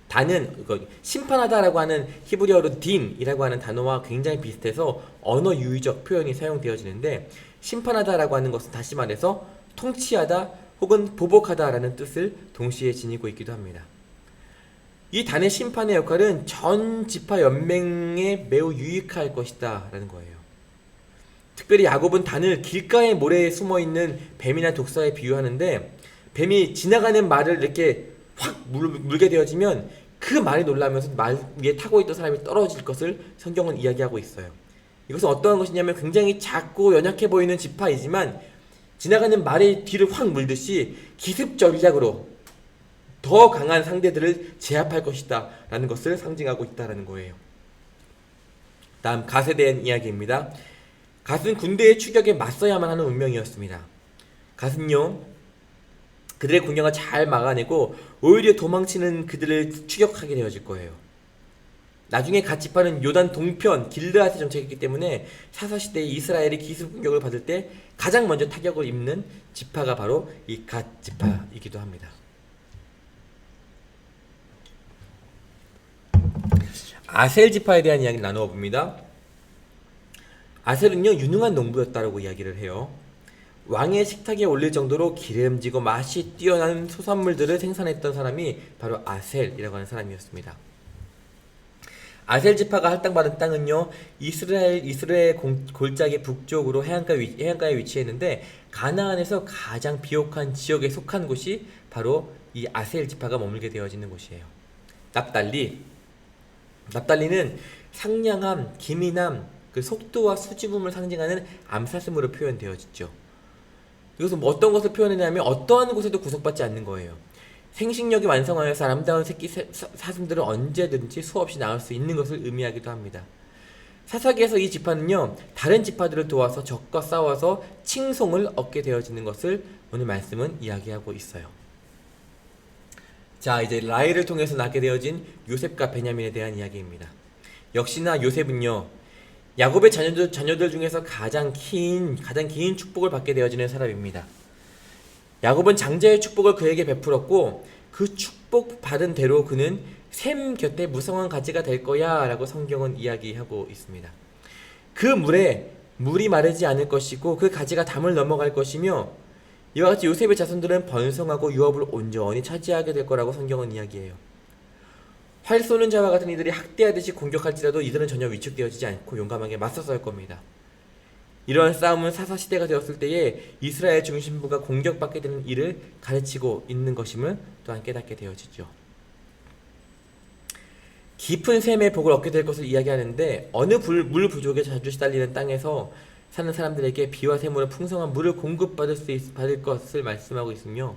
단은 심판하다라고 하는 히브리어로 딘이라고 하는 단어와 굉장히 비슷해서 언어 유의적 표현이 사용되어지는데 심판하다라고 하는 것은 다시 말해서 통치하다 혹은 보복하다라는 뜻을 동시에 지니고 있기도 합니다. 이 단의 심판의 역할은 전 지파 연맹에 매우 유익할 것이다 라는 거예요. 특별히 야곱은 단을 길가의 모래에 숨어있는 뱀이나 독사에 비유하는데 뱀이 지나가는 말을 이렇게 확 물게 되어지면 그 말이 놀라면서 말 위에 타고 있던 사람이 떨어질 것을 성경은 이야기하고 있어요. 이것은 어떠한 것이냐면 굉장히 작고 연약해 보이는 지파이지만 지나가는 말의 뒤를 확 물듯이 기습 전략으로 더 강한 상대들을 제압할 것이다 라는 것을 상징하고 있다는 거예요. 다음 갓에 대한 이야기입니다. 갓은 군대의 추격에 맞서야만 하는 운명이었습니다. 갓은요 그들의 공격을 잘 막아내고 오히려 도망치는 그들을 추격하게 되어질 거예요. 나중에 갓 지파는 요단 동편 길르앗에 정착했기 때문에 사사시대에 이스라엘이 기습 공격을 받을 때 가장 먼저 타격을 입는 지파가 바로 이 갓 지파이기도 합니다. 아셀 지파에 대한 이야기를 나누어 봅니다. 아셀은요 유능한 농부였다라고 이야기를 해요. 왕의 식탁에 올릴 정도로 기름지고 맛이 뛰어난 소산물들을 생산했던 사람이 바로 아셀이라고 하는 사람이었습니다. 아셀 지파가 할당받은 땅은요 이스라엘 골짜기 북쪽으로 해안가에 위치했는데 가나안에서 가장 비옥한 지역에 속한 곳이 바로 이 아셀 지파가 머물게 되어지는 곳이에요. 납달리는 상냥함, 기민함, 그 속도와 수줍음을 상징하는 암사슴으로 표현되어지죠. 이것은 어떤 것을 표현하냐면 어떠한 곳에도 구속받지 않는 거예요. 생식력이 완성하여서 아름다운 새끼 사슴들은 언제든지 수없이 낳을 수 있는 것을 의미하기도 합니다. 사사기에서 이 지파는요 다른 지파들을 도와서 적과 싸워서 칭송을 얻게 되어지는 것을 오늘 말씀은 이야기하고 있어요. 자, 이제 라헬을 통해서 낳게 되어진 요셉과 베냐민에 대한 이야기입니다. 역시나 요셉은요, 야곱의 자녀들 중에서 가장 긴 축복을 받게 되어지는 사람입니다. 야곱은 장자의 축복을 그에게 베풀었고, 그 축복 받은 대로 그는 샘 곁에 무성한 가지가 될 거야 라고 성경은 이야기하고 있습니다. 그 물에 물이 마르지 않을 것이고 그 가지가 담을 넘어갈 것이며, 이와 같이 요셉의 자손들은 번성하고 유업을 온전히 차지하게 될 거라고 성경은 이야기해요. 활 쏘는 자와 같은 이들이 학대하듯이 공격할지라도 이들은 전혀 위축되어지지 않고 용감하게 맞서 싸울 겁니다. 이러한 싸움은 사사시대가 되었을 때에 이스라엘 중심부가 공격받게 되는 일을 가르치고 있는 것임을 또한 깨닫게 되어지죠. 깊은 샘의 복을 얻게 될 것을 이야기하는데, 어느 물 부족에 자주 시달리는 땅에서 사는 사람들에게 비와 샘으로 풍성한 물을 받을 것을 말씀하고 있으며,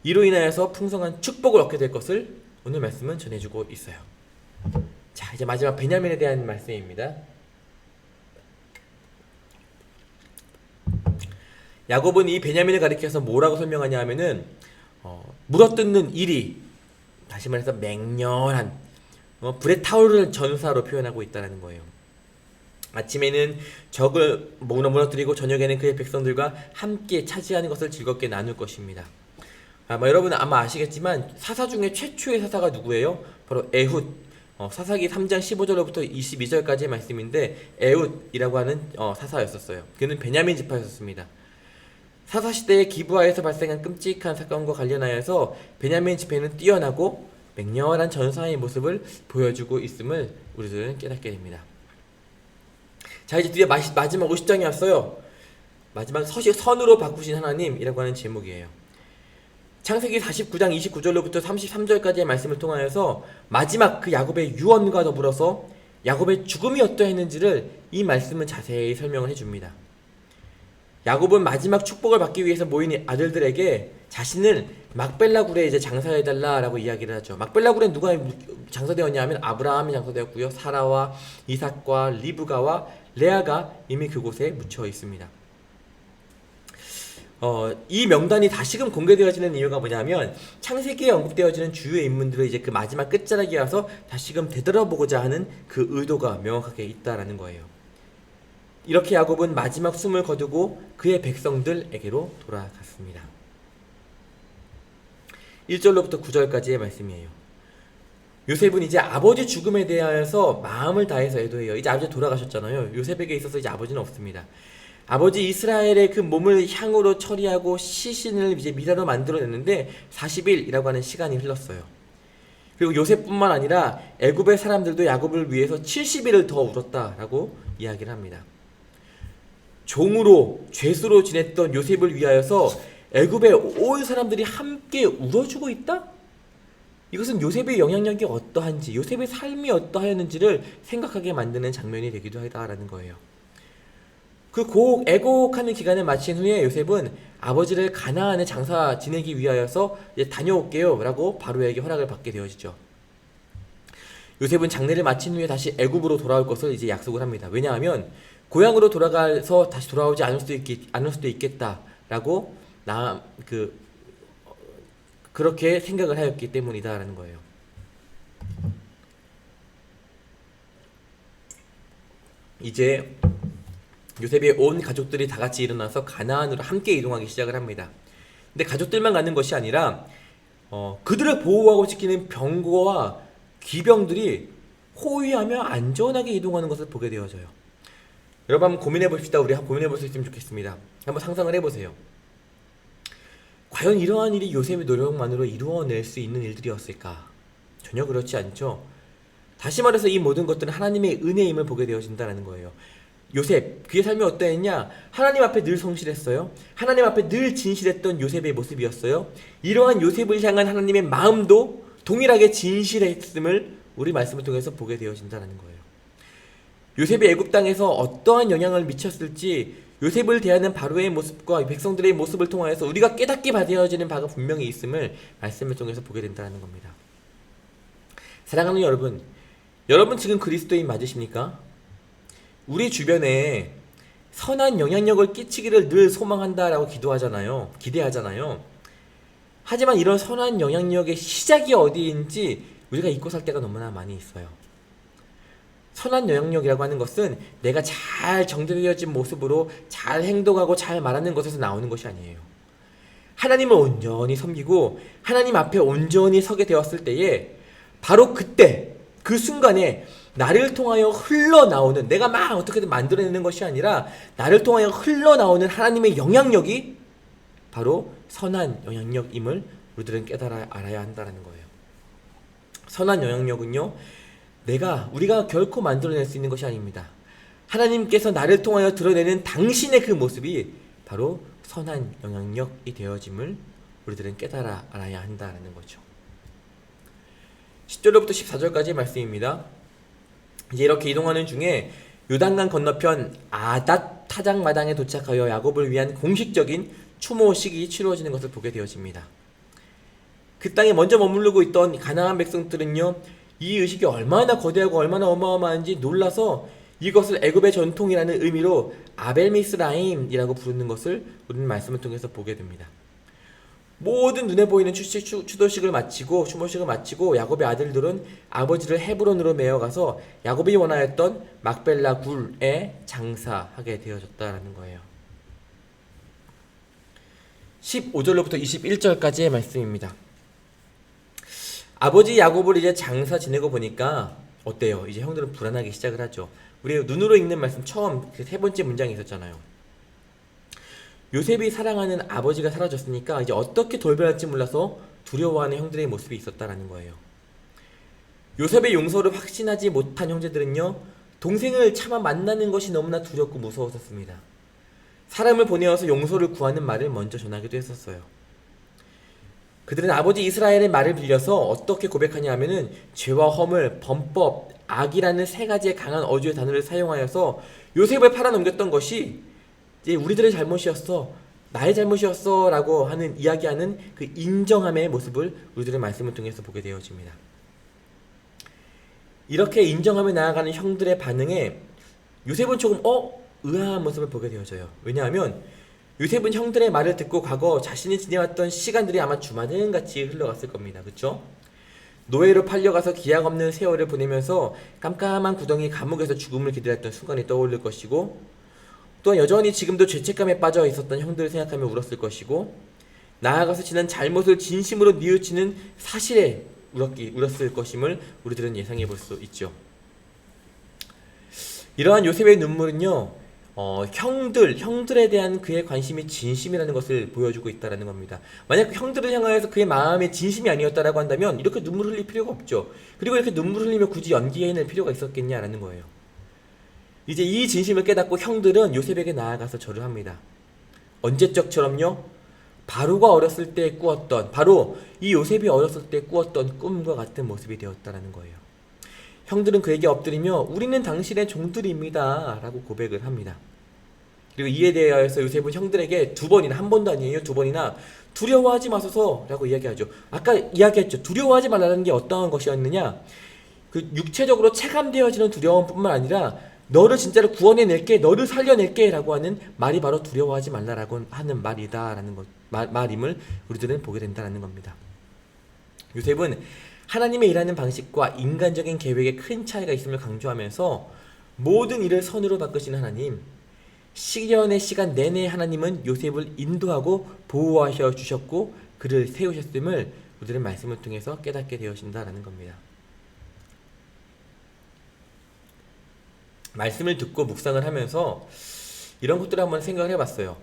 이로 인하여서 풍성한 축복을 얻게 될 것을 오늘 말씀은 전해주고 있어요. 자, 이제 마지막 베냐민에 대한 말씀입니다. 야곱은 이 베냐민을 가리켜서 뭐라고 설명하냐 하면은 물어뜯는 일이, 다시 말해서 맹렬한 불에 타오르는 전사로 표현하고 있다는 거예요. 아침에는 적을 무너뜨리고 저녁에는 그의 백성들과 함께 차지하는 것을 즐겁게 나눌 것입니다. 여러분 아마 아시겠지만 사사 중에 최초의 사사가 누구예요? 바로 에훗. 사사기 3장 15절부터 22절까지의 말씀인데, 에훗이라고 하는 사사였었어요. 그는 베냐민 지파였습니다. 사사 시대의 기브아에서 발생한 끔찍한 사건과 관련하여서 베냐민 지파는 뛰어나고 맹렬한 전사의 모습을 보여주고 있음을 우리들은 깨닫게 됩니다. 자, 이제 드디어 마지막 50장이 왔어요. 마지막 선으로 바꾸신 하나님이라고 하는 제목이에요. 창세기 49장 29절로부터 33절까지의 말씀을 통하여서 마지막 그 야곱의 유언과 더불어서 야곱의 죽음이 어떠했는지를 이 말씀은 자세히 설명을 해줍니다. 야곱은 마지막 축복을 받기 위해서 모인 아들들에게 자신을 막벨라 굴에 이제 장사해달라라고 이야기를 하죠. 막벨라 굴에 누가 장사되었냐 하면 아브라함이 장사되었고요, 사라와 이삭과 리브가와 레아가 이미 그곳에 묻혀 있습니다. 이 명단이 다시금 공개되어지는 이유가 뭐냐면, 창세기에 언급되어지는 주요 인물들을 이제 그 마지막 끝자락에 와서 다시금 되돌아보고자 하는 그 의도가 명확하게 있다라는 거예요. 이렇게 야곱은 마지막 숨을 거두고 그의 백성들에게로 돌아갔습니다. 1절로부터 9절까지의 말씀이에요. 요셉은 이제 아버지 죽음에 대하여서 마음을 다해서 애도해요. 이제 아버지 돌아가셨잖아요. 요셉에게 있어서 이제 아버지는 없습니다. 아버지 이스라엘의 그 몸을 향으로 처리하고 시신을 이제 미라로 만들어냈는데 40일이라고 하는 시간이 흘렀어요. 그리고 요셉뿐만 아니라 애굽의 사람들도 야곱을 위해서 70일을 더 울었다라고 이야기를 합니다. 종으로 죄수로 지냈던 요셉을 위하여서 애굽의 온 사람들이 함께 울어주고 있다? 이것은 요셉의 영향력이 어떠한지, 요셉의 삶이 어떠하였는지를 생각하게 만드는 장면이 되기도 하다라는 거예요. 그 애곡하는 기간을 마친 후에 요셉은 아버지를 가나안에 장사 지내기 위하여서 이제 다녀올게요 라고 바로에게 허락을 받게 되어지죠. 요셉은 장례를 마친 후에 다시 애굽으로 돌아올 것을 이제 약속을 합니다. 왜냐하면 고향으로 돌아가서 다시 돌아오지 않을 수도 있겠다라고 그렇게 생각을 하였기 때문이다라는 거예요. 이제 요셉의 온 가족들이 다 같이 일어나서 가나안으로 함께 이동하기 시작을 합니다. 근데 가족들만 가는 것이 아니라 그들을 보호하고 지키는 병거와 기병들이 호위하며 안전하게 이동하는 것을 보게 되어져요. 여러분 한번 고민해 봅시다. 우리 한번 고민해 볼 수 있으면 좋겠습니다. 한번 상상을 해보세요. 과연 이러한 일이 요셉의 노력만으로 이루어낼 수 있는 일들이었을까? 전혀 그렇지 않죠. 다시 말해서 이 모든 것들은 하나님의 은혜임을 보게 되어진다는 거예요. 요셉, 그의 삶이 어떠했냐? 하나님 앞에 늘 성실했어요. 하나님 앞에 늘 진실했던 요셉의 모습이었어요. 이러한 요셉을 향한 하나님의 마음도 동일하게 진실했음을 우리 말씀을 통해서 보게 되어진다는 거예요. 요셉이 애굽 땅에서 어떠한 영향을 미쳤을지 요셉을 대하는 바로의 모습과 백성들의 모습을 통하여서 우리가 깨닫게 되어지는 바가 분명히 있음을 말씀을 통해서 보게 된다는 겁니다. 사랑하는 여러분 지금 그리스도인 맞으십니까? 우리 주변에 선한 영향력을 끼치기를 늘 소망한다라고 기대하잖아요. 하지만 이런 선한 영향력의 시작이 어디인지 우리가 잊고 살 때가 너무나 많이 있어요. 선한 영향력이라고 하는 것은 내가 잘 정제되어진 모습으로 잘 행동하고 잘 말하는 것에서 나오는 것이 아니에요. 하나님을 온전히 섬기고 하나님 앞에 온전히 서게 되었을 때에 바로 그때 그 순간에 나를 통하여 흘러나오는, 내가 막 어떻게든 만들어내는 것이 아니라 나를 통하여 흘러나오는 하나님의 영향력이 바로 선한 영향력임을 우리들은 깨달아 알아야 한다는 거예요. 선한 영향력은요, 우리가 결코 만들어낼 수 있는 것이 아닙니다. 하나님께서 나를 통하여 드러내는 당신의 그 모습이 바로 선한 영향력이 되어짐을 우리들은 깨달아 알아야 한다는 거죠. 10절부터 14절까지의 말씀입니다. 이제 이렇게 이동하는 중에 요단강 건너편 아닷 타작마당에 도착하여 야곱을 위한 공식적인 추모식이 치루어지는 것을 보게 되어집니다. 그 땅에 먼저 머무르고 있던 가나안 백성들은요, 이 의식이 얼마나 거대하고 얼마나 어마어마한지 놀라서 이것을 애굽의 전통이라는 의미로 아벨미스라임이라고 부르는 것을 우리는 말씀을 통해서 보게 됩니다. 모든 눈에 보이는 추도식을 마치고 추모식을 마치고 야곱의 아들들은 아버지를 헤브론으로 메어가서 야곱이 원하였던 막벨라 굴에 장사하게 되어졌다라는 거예요. 15절로부터 21절까지의 말씀입니다. 아버지 야곱을 이제 장사 지내고 보니까 어때요? 이제 형들은 불안하게 시작을 하죠. 우리 눈으로 읽는 말씀 처음 그 세 번째 문장이 있었잖아요. 요셉이 사랑하는 아버지가 사라졌으니까 이제 어떻게 돌변할지 몰라서 두려워하는 형들의 모습이 있었다라는 거예요. 요셉의 용서를 확신하지 못한 형제들은요, 동생을 차마 만나는 것이 너무나 두렵고 무서웠었습니다. 사람을 보내어서 용서를 구하는 말을 먼저 전하기도 했었어요. 그들은 아버지 이스라엘의 말을 빌려서 어떻게 고백하냐 하면은 죄와 허물, 범법, 악이라는 세 가지의 강한 어조의 단어를 사용하여서 요셉을 팔아넘겼던 것이 이제 우리들의 잘못이었어, 나의 잘못이었어 라고 하는 이야기하는 그 인정함의 모습을 우리들의 말씀을 통해서 보게 되어집니다. 이렇게 인정하며 나아가는 형들의 반응에 요셉은 조금 의아한 모습을 보게 되어져요. 왜냐하면 요셉은 형들의 말을 듣고 과거 자신이 지내왔던 시간들이 아마 주마등같이 흘러갔을 겁니다. 그렇죠? 노예로 팔려가서 기약 없는 세월을 보내면서 깜깜한 구덩이 감옥에서 죽음을 기다렸던 순간이 떠오를 것이고, 또한 여전히 지금도 죄책감에 빠져 있었던 형들을 생각하며 울었을 것이고, 나아가서 지난 잘못을 진심으로 뉘우치는 사실에 울었을 것임을 우리들은 예상해 볼 수 있죠. 이러한 요셉의 눈물은요, 형들에 대한 그의 관심이 진심이라는 것을 보여주고 있다는 겁니다. 만약 형들을 향하여서 그의 마음의 진심이 아니었다라고 한다면 이렇게 눈물 흘릴 필요가 없죠. 그리고 이렇게 눈물 흘리며 굳이 연기해낼 필요가 있었겠냐라는 거예요. 이제 이 진심을 깨닫고 형들은 요셉에게 나아가서 절을 합니다. 언제적처럼요, 바로가 어렸을 때 꾸었던, 바로 이 요셉이 어렸을 때 꾸었던 꿈과 같은 모습이 되었다는 거예요. 형들은 그에게 엎드리며 우리는 당신의 종들입니다 라고 고백을 합니다. 그리고 이에 대하여서 요셉은 형들에게 한 번도 아니에요, 두 번이나 두려워하지 마소서 라고 이야기하죠. 아까 이야기했죠. 두려워하지 말라는 게 어떠한 것이었느냐, 그 육체적으로 체감되어지는 두려움뿐만 아니라 너를 진짜로 구원해낼게, 너를 살려낼게 라고 하는 말이 바로 두려워하지 말라라고 하는 말이다라는 말임을 우리들은 보게 된다는 겁니다. 요셉은 하나님의 일하는 방식과 인간적인 계획에 큰 차이가 있음을 강조하면서 모든 일을 선으로 바꾸시는 하나님, 시련의 시간 내내 하나님은 요셉을 인도하고 보호하셔 주셨고 그를 세우셨음을 우리들은 말씀을 통해서 깨닫게 되어진다라는 겁니다. 말씀을 듣고 묵상을 하면서 이런 것들을 한번 생각을 해봤어요.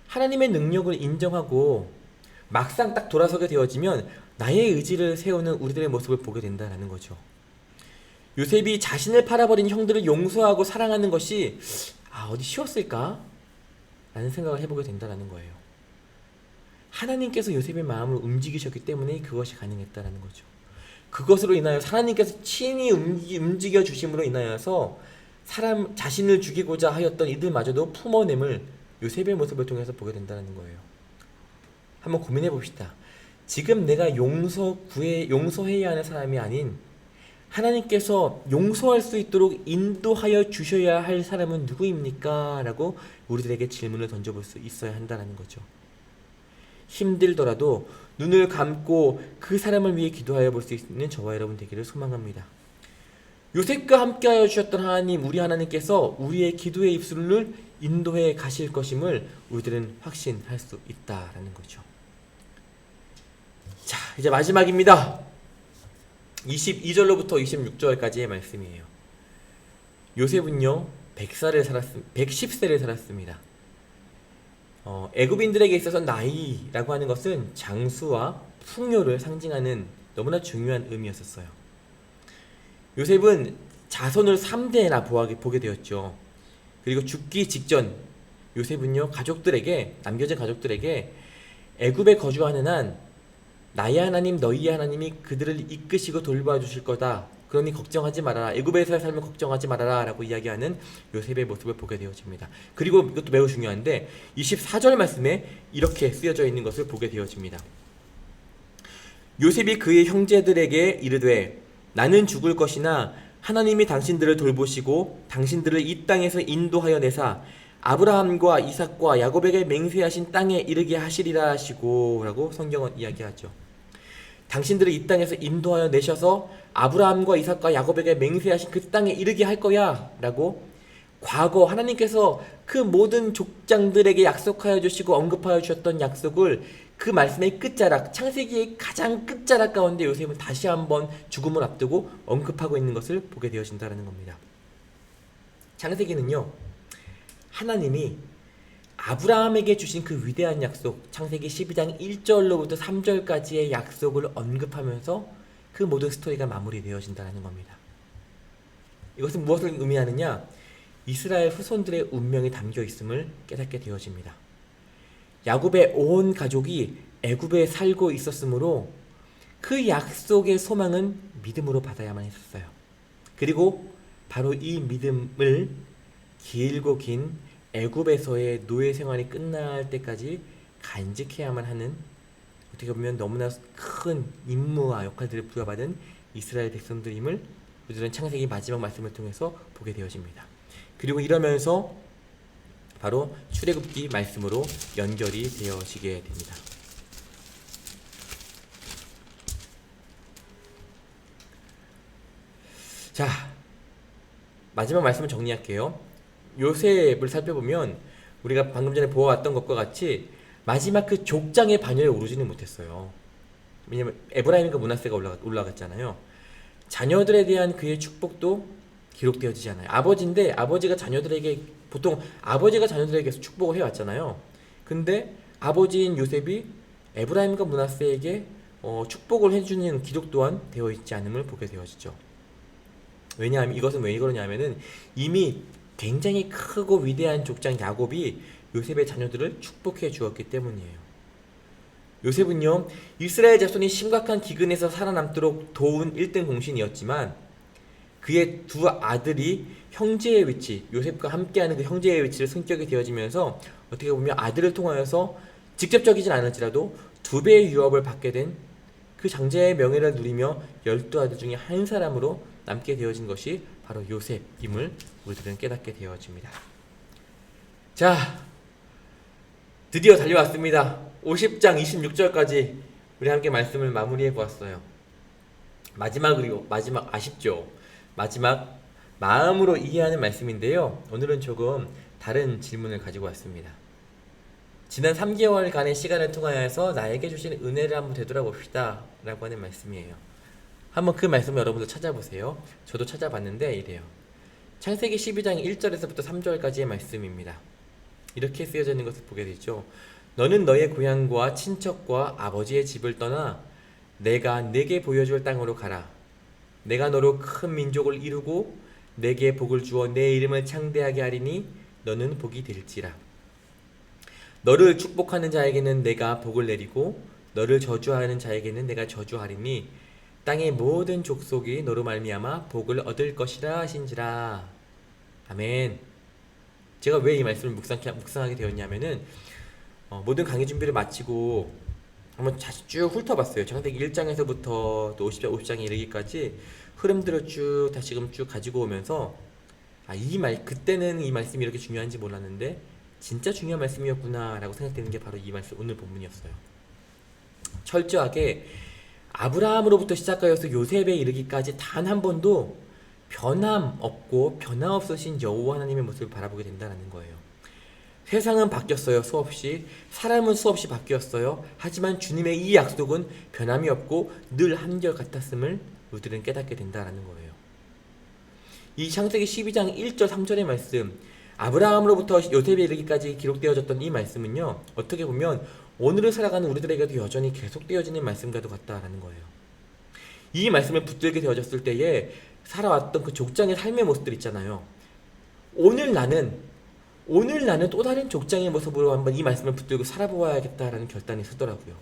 하나님의 능력을 인정하고 막상 딱 돌아서게 되어지면 나의 의지를 세우는 우리들의 모습을 보게 된다는 거죠. 요셉이 자신을 팔아버린 형들을 용서하고 사랑하는 것이 어디 쉬웠을까? 라는 생각을 해보게 된다는 거예요. 하나님께서 요셉의 마음을 움직이셨기 때문에 그것이 가능했다는 거죠. 그것으로 인하여 하나님께서 친히 움직여 주심으로 인하여서 사람 자신을 죽이고자 하였던 이들마저도 품어냄을 요셉의 모습을 통해서 보게 된다는 거예요. 한번 고민해 봅시다. 지금 내가 용서해야 하는 사람이 아닌 하나님께서 용서할 수 있도록 인도하여 주셔야 할 사람은 누구입니까? 라고 우리들에게 질문을 던져볼 수 있어야 한다는 거죠. 힘들더라도 눈을 감고 그 사람을 위해 기도하여 볼 수 있는 저와 여러분 되기를 소망합니다. 요셉과 함께하여 주셨던 하나님, 우리 하나님께서 우리의 기도의 입술을 인도해 가실 것임을 우리들은 확신할 수 있다라는 거죠. 자, 이제 마지막입니다. 22절로부터 26절까지의 말씀이에요. 요셉은요 110세를 살았습니다. 애굽인들에게 있어서 나이라고 하는 것은 장수와 풍요를 상징하는 너무나 중요한 의미였었어요. 요셉은 자손을 3대나 보게 되었죠. 그리고 죽기 직전 요셉은요 남겨진 가족들에게 애굽에 거주하는 한 나의 하나님 너희의 하나님이 그들을 이끄시고 돌봐주실 거다. 그러니 걱정하지 말아라. 애굽에서의 삶을 걱정하지 말아라 라고 이야기하는 요셉의 모습을 보게 되어집니다. 그리고 이것도 매우 중요한데 24절 말씀에 이렇게 쓰여져 있는 것을 보게 되어집니다. 요셉이 그의 형제들에게 이르되 나는 죽을 것이나 하나님이 당신들을 돌보시고 당신들을 이 땅에서 인도하여 내사 아브라함과 이삭과 야곱에게 맹세하신 땅에 이르게 하시리라 하시고 라고 성경은 이야기하죠. 당신들을 이 땅에서 인도하여 내셔서 아브라함과 이삭과 야곱에게 맹세하신 그 땅에 이르게 할 거야 라고 과거 하나님께서 그 모든 족장들에게 약속하여 주시고 언급하여 주셨던 약속을 그 말씀의 끝자락, 창세기의 가장 끝자락 가운데 요셉은 다시 한번 죽음을 앞두고 언급하고 있는 것을 보게 되어진다는 겁니다. 창세기는요 하나님이 아브라함에게 주신 그 위대한 약속, 창세기 12장 1절로부터 3절까지의 약속을 언급하면서 그 모든 스토리가 마무리되어진다는 겁니다. 이것은 무엇을 의미하느냐? 이스라엘 후손들의 운명이 담겨 있음을 깨닫게 되어집니다. 야곱의 온 가족이 애굽에 살고 있었으므로 그 약속의 소망은 믿음으로 받아야만 했었어요. 그리고 바로 이 믿음을 길고 긴 애굽에서의 노예 생활이 끝날 때까지 간직해야만 하는, 어떻게 보면 너무나 큰 임무와 역할들을 부여받은 이스라엘 백성들임을 우리들은 창세기 마지막 말씀을 통해서 보게 되어집니다. 그리고 이러면서 바로 출애굽기 말씀으로 연결이 되어지게 됩니다. 자, 마지막 말씀을 정리할게요. 요셉을 살펴보면 우리가 방금 전에 보아왔던 것과 같이 마지막 그 족장의 반열에 오르지는 못했어요. 왜냐면 에브라임과 므낫세가 올라갔잖아요. 자녀들에 대한 그의 축복도 기록되어지지 않아요. 아버지인데 아버지가 자녀들에게, 보통 아버지가 자녀들에게 축복을 해왔잖아요. 근데 아버지인 요셉이 에브라임과 므낫세에게 축복을 해주는 기록 또한 되어 있지 않음을 보게 되어지죠. 왜냐하면 이것은 왜 그러냐면은 이미 굉장히 크고 위대한 족장 야곱이 요셉의 자녀들을 축복해 주었기 때문이에요. 요셉은요 이스라엘 자손이 심각한 기근에서 살아남도록 도운 1등 공신이었지만 그의 두 아들이 형제의 위치, 요셉과 함께하는 그 형제의 위치를 승격이 되어지면서 어떻게 보면 아들을 통하여서 직접적이진 않을지라도 2배의 유업을 받게 된 그 장자의 명예를 누리며 12아들 중에 한 사람으로 남게 되어진 것이 바로 요셉임을 우리들은 깨닫게 되어집니다. 자, 드디어 달려왔습니다. 50장 26절까지 우리 함께 말씀을 마무리해 보았어요. 마지막 아쉽죠? 마지막 마음으로 이해하는 말씀인데요. 오늘은 조금 다른 질문을 가지고 왔습니다. 지난 3개월간의 시간을 통하여서 나에게 주신 은혜를 한번 되돌아봅시다 라고 하는 말씀이에요. 한번 그 말씀을 여러분도 찾아보세요. 저도 찾아봤는데 이래요. 창세기 12장 1절에서부터 3절까지의 말씀입니다. 이렇게 쓰여져 있는 것을 보게 되죠. 너는 너의 고향과 친척과 아버지의 집을 떠나 내가 네게 보여줄 땅으로 가라. 내가 너로 큰 민족을 이루고 내게 복을 주어 내 이름을 창대하게 하리니 너는 복이 될지라. 너를 축복하는 자에게는 내가 복을 내리고 너를 저주하는 자에게는 내가 저주하리니 땅의 모든 족속이 너로 말미암아 복을 얻을 것이라 하신지라. 아멘. 제가 왜 이 말씀을 묵상하게 되었냐면은 모든 강의 준비를 마치고 한번 다시 쭉 훑어봤어요. 창세기 1장에서부터 또 50장에 이르기까지 흐름들을 쭉 다시금 쭉 가지고 오면서 그때는 이 말씀이 이렇게 중요한지 몰랐는데 진짜 중요한 말씀이었구나 라고 생각되는 게 바로 이 말씀, 오늘 본문이었어요. 철저하게 아브라함으로부터 시작하여서 요셉에 이르기까지 단 한 번도 변함없고 변화없으신 여호와 하나님의 모습을 바라보게 된다는 거예요. 세상은 바뀌었어요. 수없이. 사람은 수없이 바뀌었어요. 하지만 주님의 이 약속은 변함이 없고 늘 한결같았음을 우리들은 깨닫게 된다는 거예요. 이 창세기 12장 1절 3절의 말씀, 아브라함으로부터 요셉에 이르기까지 기록되어졌던 이 말씀은요, 어떻게 보면 오늘을 살아가는 우리들에게도 여전히 계속되어지는 말씀과도 같다라는 거예요. 이 말씀을 붙들게 되어졌을 때에 살아왔던 그 족장의 삶의 모습들 있잖아요. 오늘 나는 또 다른 족장의 모습으로 한번 이 말씀을 붙들고 살아보아야겠다라는 결단이 서더라고요.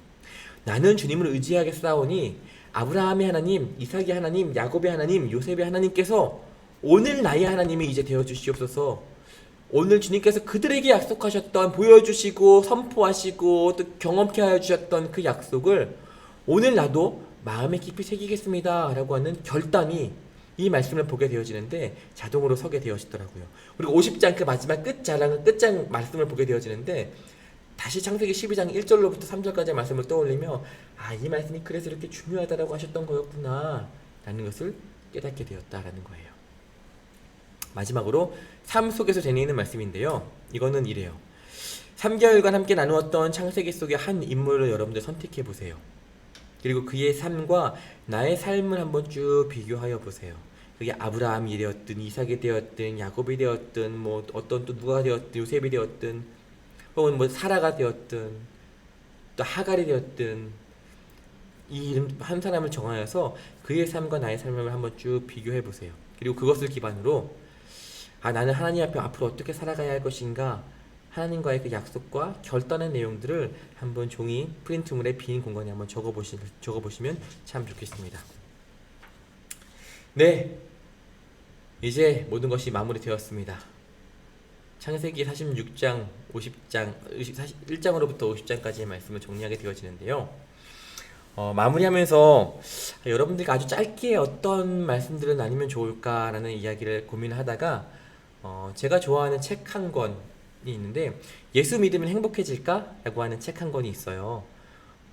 나는 주님을 의지하겠사오니 아브라함의 하나님, 이삭의 하나님, 야곱의 하나님, 요셉의 하나님께서 오늘 나의 하나님이 이제 되어주시옵소서. 오늘 주님께서 그들에게 약속하셨던, 보여주시고 선포하시고 또 경험케 하여 주셨던 그 약속을 오늘 나도 마음에 깊이 새기겠습니다 라고 하는 결단이 이 말씀을 보게 되어지는데 자동으로 서게 되어지더라고요. 그리고 50장 그 마지막 끝장 말씀을 보게 되어지는데 다시 창세기 12장 1절로부터 3절까지의 말씀을 떠올리며 이 말씀이 그래서 이렇게 중요하다라고 하셨던 거였구나 라는 것을 깨닫게 되었다라는 거예요. 마지막으로 삶 속에서 재미있는 말씀인데요. 이거는 이래요. 3개월간 함께 나누었던 창세기 속의 한 인물을 여러분들 선택해 보세요. 그리고 그의 삶과 나의 삶을 한번 쭉 비교하여 보세요. 그게 아브라함이 되었든 이삭이 되었든 야곱이 되었든 뭐 어떤 또 누가 되었든 요셉이 되었든 혹은 뭐 사라가 되었든 또 하갈이 되었든 이 이름 한 사람을 정하여서 그의 삶과 나의 삶을 한번 쭉 비교해 보세요. 그리고 그것을 기반으로 나는 하나님 앞에 앞으로 어떻게 살아가야 할 것인가, 하나님과의 그 약속과 결단의 내용들을 한번 종이 프린트물에 빈 공간에 한번 적어보시면 참 좋겠습니다. 네, 이제 모든 것이 마무리되었습니다. 창세기 46장, 50장, 1장으로부터 50장까지의 말씀을 정리하게 되어지는데요. 마무리하면서 여러분들과 아주 짧게 어떤 말씀들을 나누면 좋을까라는 이야기를 고민하다가 제가 좋아하는 책 한 권이 있는데 예수 믿으면 행복해질까? 라고 하는 책 한 권이 있어요.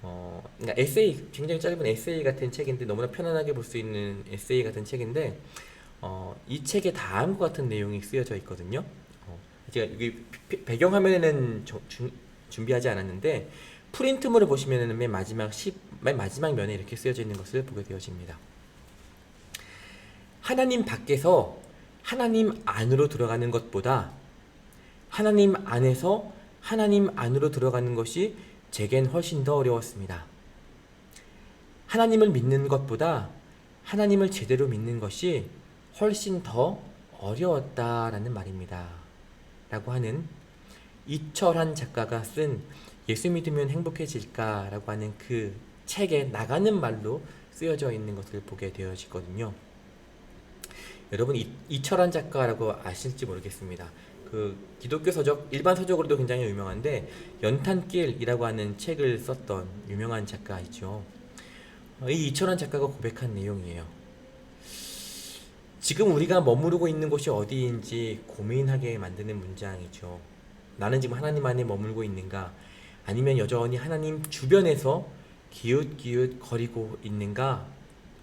그러니까 에세이, 굉장히 짧은 에세이 같은 책인데 너무나 편안하게 볼 수 있는 에세이 같은 책인데 이 책에 다음과 같은 내용이 쓰여져 있거든요. 제가 여기 배경화면에는 준비하지 않았는데 프린트물을 보시면은 맨 마지막 면에 이렇게 쓰여져 있는 것을 보게 되어집니다. 하나님 밖에서 하나님 안으로 들어가는 것보다 하나님 안에서 하나님 안으로 들어가는 것이 제겐 훨씬 더 어려웠습니다. 하나님을 믿는 것보다 하나님을 제대로 믿는 것이 훨씬 더 어려웠다라는 말입니다. 라고 하는 이철환 작가가 쓴 예수 믿으면 행복해질까? 라고 하는 그 책에 나가는 말로 쓰여져 있는 것을 보게 되어지거든요. 여러분 이철환 작가라고 아실지 모르겠습니다. 그 기독교 서적, 일반 서적으로도 굉장히 유명한데 연탄길이라고 하는 책을 썼던 유명한 작가이죠. 이 이철환 작가가 고백한 내용이에요. 지금 우리가 머무르고 있는 곳이 어디인지 고민하게 만드는 문장이죠. 나는 지금 하나님 안에 머물고 있는가? 아니면 여전히 하나님 주변에서 기웃기웃 거리고 있는가?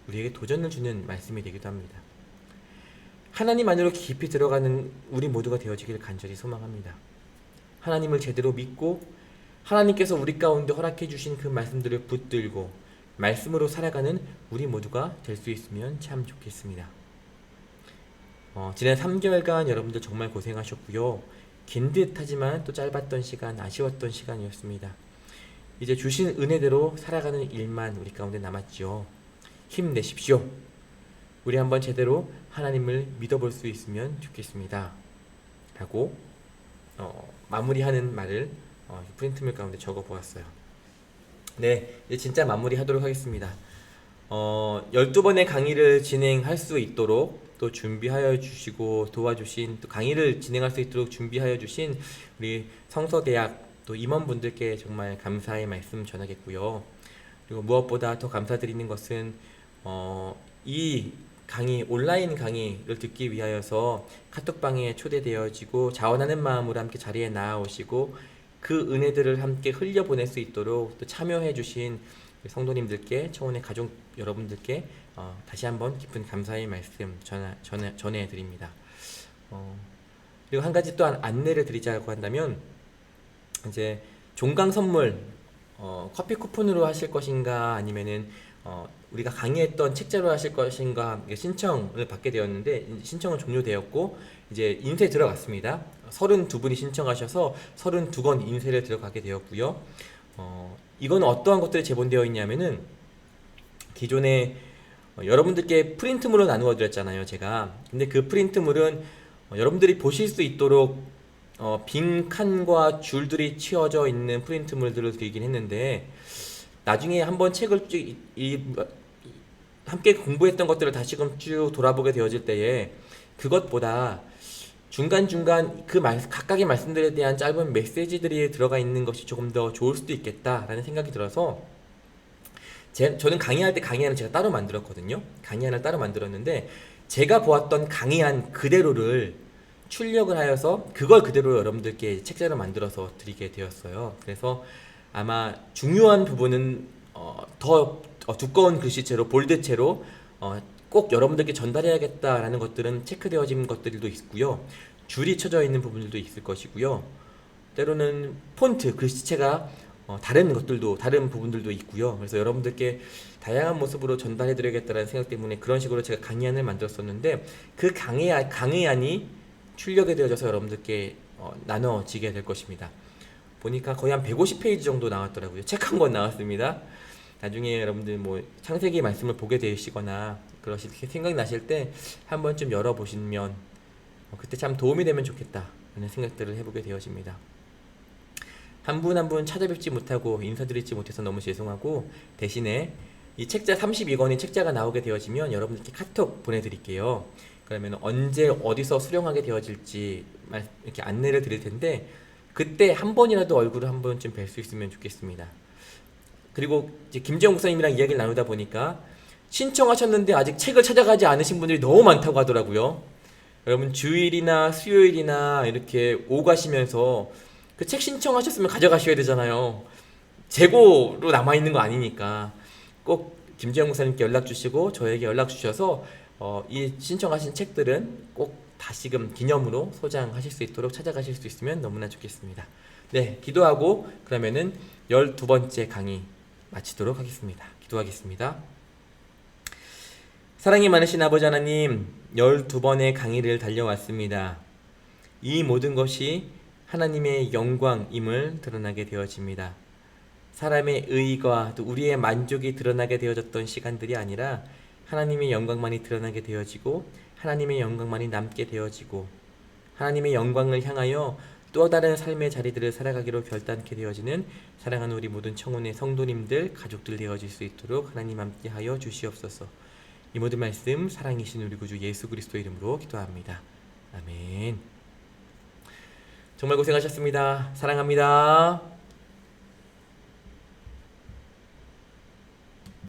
우리에게 도전을 주는 말씀이 되기도 합니다. 하나님 안으로 깊이 들어가는 우리 모두가 되어지길 간절히 소망합니다. 하나님을 제대로 믿고 하나님께서 우리 가운데 허락해 주신 그 말씀들을 붙들고 말씀으로 살아가는 우리 모두가 될 수 있으면 참 좋겠습니다. 지난 3개월간 여러분들 정말 고생하셨고요. 긴 듯하지만 또 짧았던 시간, 아쉬웠던 시간이었습니다. 이제 주신 은혜대로 살아가는 일만 우리 가운데 남았죠. 힘내십시오. 우리 한번 제대로 하나님을 믿어볼 수 있으면 좋겠습니다. 라고 마무리하는 말을 프린트물 가운데 적어보았어요. 네, 이제 진짜 마무리하도록 하겠습니다. 12번의 강의를 진행할 수 있도록 또 준비하여 주시고 도와주신, 또 강의를 진행할 수 있도록 준비하여 주신 우리 성서대학 또 임원분들께 정말 감사의 말씀 전하겠고요. 그리고 무엇보다 더 감사드리는 것은 이 강의, 온라인 강의를 듣기 위하여서 카톡방에 초대되어지고 자원하는 마음으로 함께 자리에 나아오시고 그 은혜들을 함께 흘려보낼 수 있도록 또 참여해 주신 성도님들께, 청혼의 가족 여러분들께 다시 한번 깊은 감사의 말씀 전해드립니다. 그리고 한 가지 또 안내를 드리자고 한다면, 이제 종강 선물 커피 쿠폰으로 하실 것인가 아니면은 우리가 강의했던 책자로 하실 것인가 신청을 받게 되었는데, 신청은 종료되었고 이제 인쇄 들어갔습니다. 32분이 신청하셔서 32권 인쇄를 들어가게 되었고요. 이건 어떠한 것들이 제본되어 있냐면은, 기존에 여러분들께 프린트물로 나누어 드렸잖아요, 제가. 근데 그 프린트물은 여러분들이 보실 수 있도록 빈 칸과 줄들이 치어져 있는 프린트물들을 드리긴 했는데, 나중에 한번 책을 함께 공부했던 것들을 다시금 쭉 돌아보게 되어질 때에, 그것보다 중간중간 각각의 말씀들에 대한 짧은 메시지들이 들어가 있는 것이 조금 더 좋을 수도 있겠다라는 생각이 들어서, 저는 강의할 때 강의안을 제가 따로 만들었거든요. 강의안을 따로 만들었는데, 제가 보았던 강의안 그대로를 출력을 하여서 그걸 그대로 여러분들께 책자로 만들어서 드리게 되었어요. 그래서 아마 중요한 부분은 더 두꺼운 글씨체로, 볼드체로 꼭 여러분들께 전달해야겠다라는 것들은 체크되어진 것들도 있고요. 줄이 쳐져 있는 부분들도 있을 것이고요. 때로는 폰트, 글씨체가 다른 부분들도 있고요. 그래서 여러분들께 다양한 모습으로 전달해드려야겠다는 생각 때문에 그런 식으로 제가 강의안을 만들었었는데, 그 강의안이 출력이 되어져서 여러분들께 나눠지게 될 것입니다. 보니까 거의 한 150페이지 정도 나왔더라고요. 책 한 권 나왔습니다. 나중에 여러분들 창세기 말씀을 보게 되시거나 그러실 생각이 나실 때 한 번쯤 열어보시면 그때 참 도움이 되면 좋겠다 라는 생각들을 해보게 되어집니다. 한 분 한 분 찾아뵙지 못하고 인사드리지 못해서 너무 죄송하고, 대신에 이 책자 32권의 책자가 나오게 되어지면 여러분들께 카톡 보내드릴게요. 그러면 언제 어디서 수령하게 되어질지 이렇게 안내를 드릴 텐데, 그때 한 번이라도 얼굴을 한 번쯤 뵐 수 있으면 좋겠습니다. 그리고 이제 김재영 목사님이랑 이야기를 나누다 보니까 신청하셨는데 아직 책을 찾아가지 않으신 분들이 너무 많다고 하더라고요. 여러분 주일이나 수요일이나 이렇게 오가시면서 그 책 신청하셨으면 가져가셔야 되잖아요. 재고로 남아있는 거 아니니까 꼭 김재영 목사님께 연락 주시고 저에게 연락 주셔서 이 신청하신 책들은 꼭 다시금 기념으로 소장하실 수 있도록 찾아가실 수 있으면 너무나 좋겠습니다. 네, 기도하고 그러면은 12번째 강의 마치도록 하겠습니다. 기도하겠습니다. 사랑이 많으신 아버지 하나님, 12번의 강의를 달려왔습니다. 이 모든 것이 하나님의 영광임을 드러나게 되어집니다. 사람의 의의가 또 우리의 만족이 드러나게 되어졌던 시간들이 아니라 하나님의 영광만이 드러나게 되어지고 하나님의 영광만이 남게 되어지고 하나님의 영광을 향하여 또 다른 삶의 자리들을 살아가기로 결단케 되어지는 사랑하는 우리 모든 청혼의 성도님들, 가족들 되어질 수 있도록 하나님 함께하여 주시옵소서. 이 모든 말씀 사랑이신 우리 구주 예수 그리스도 이름으로 기도합니다. 아멘. 정말 고생하셨습니다. 사랑합니다.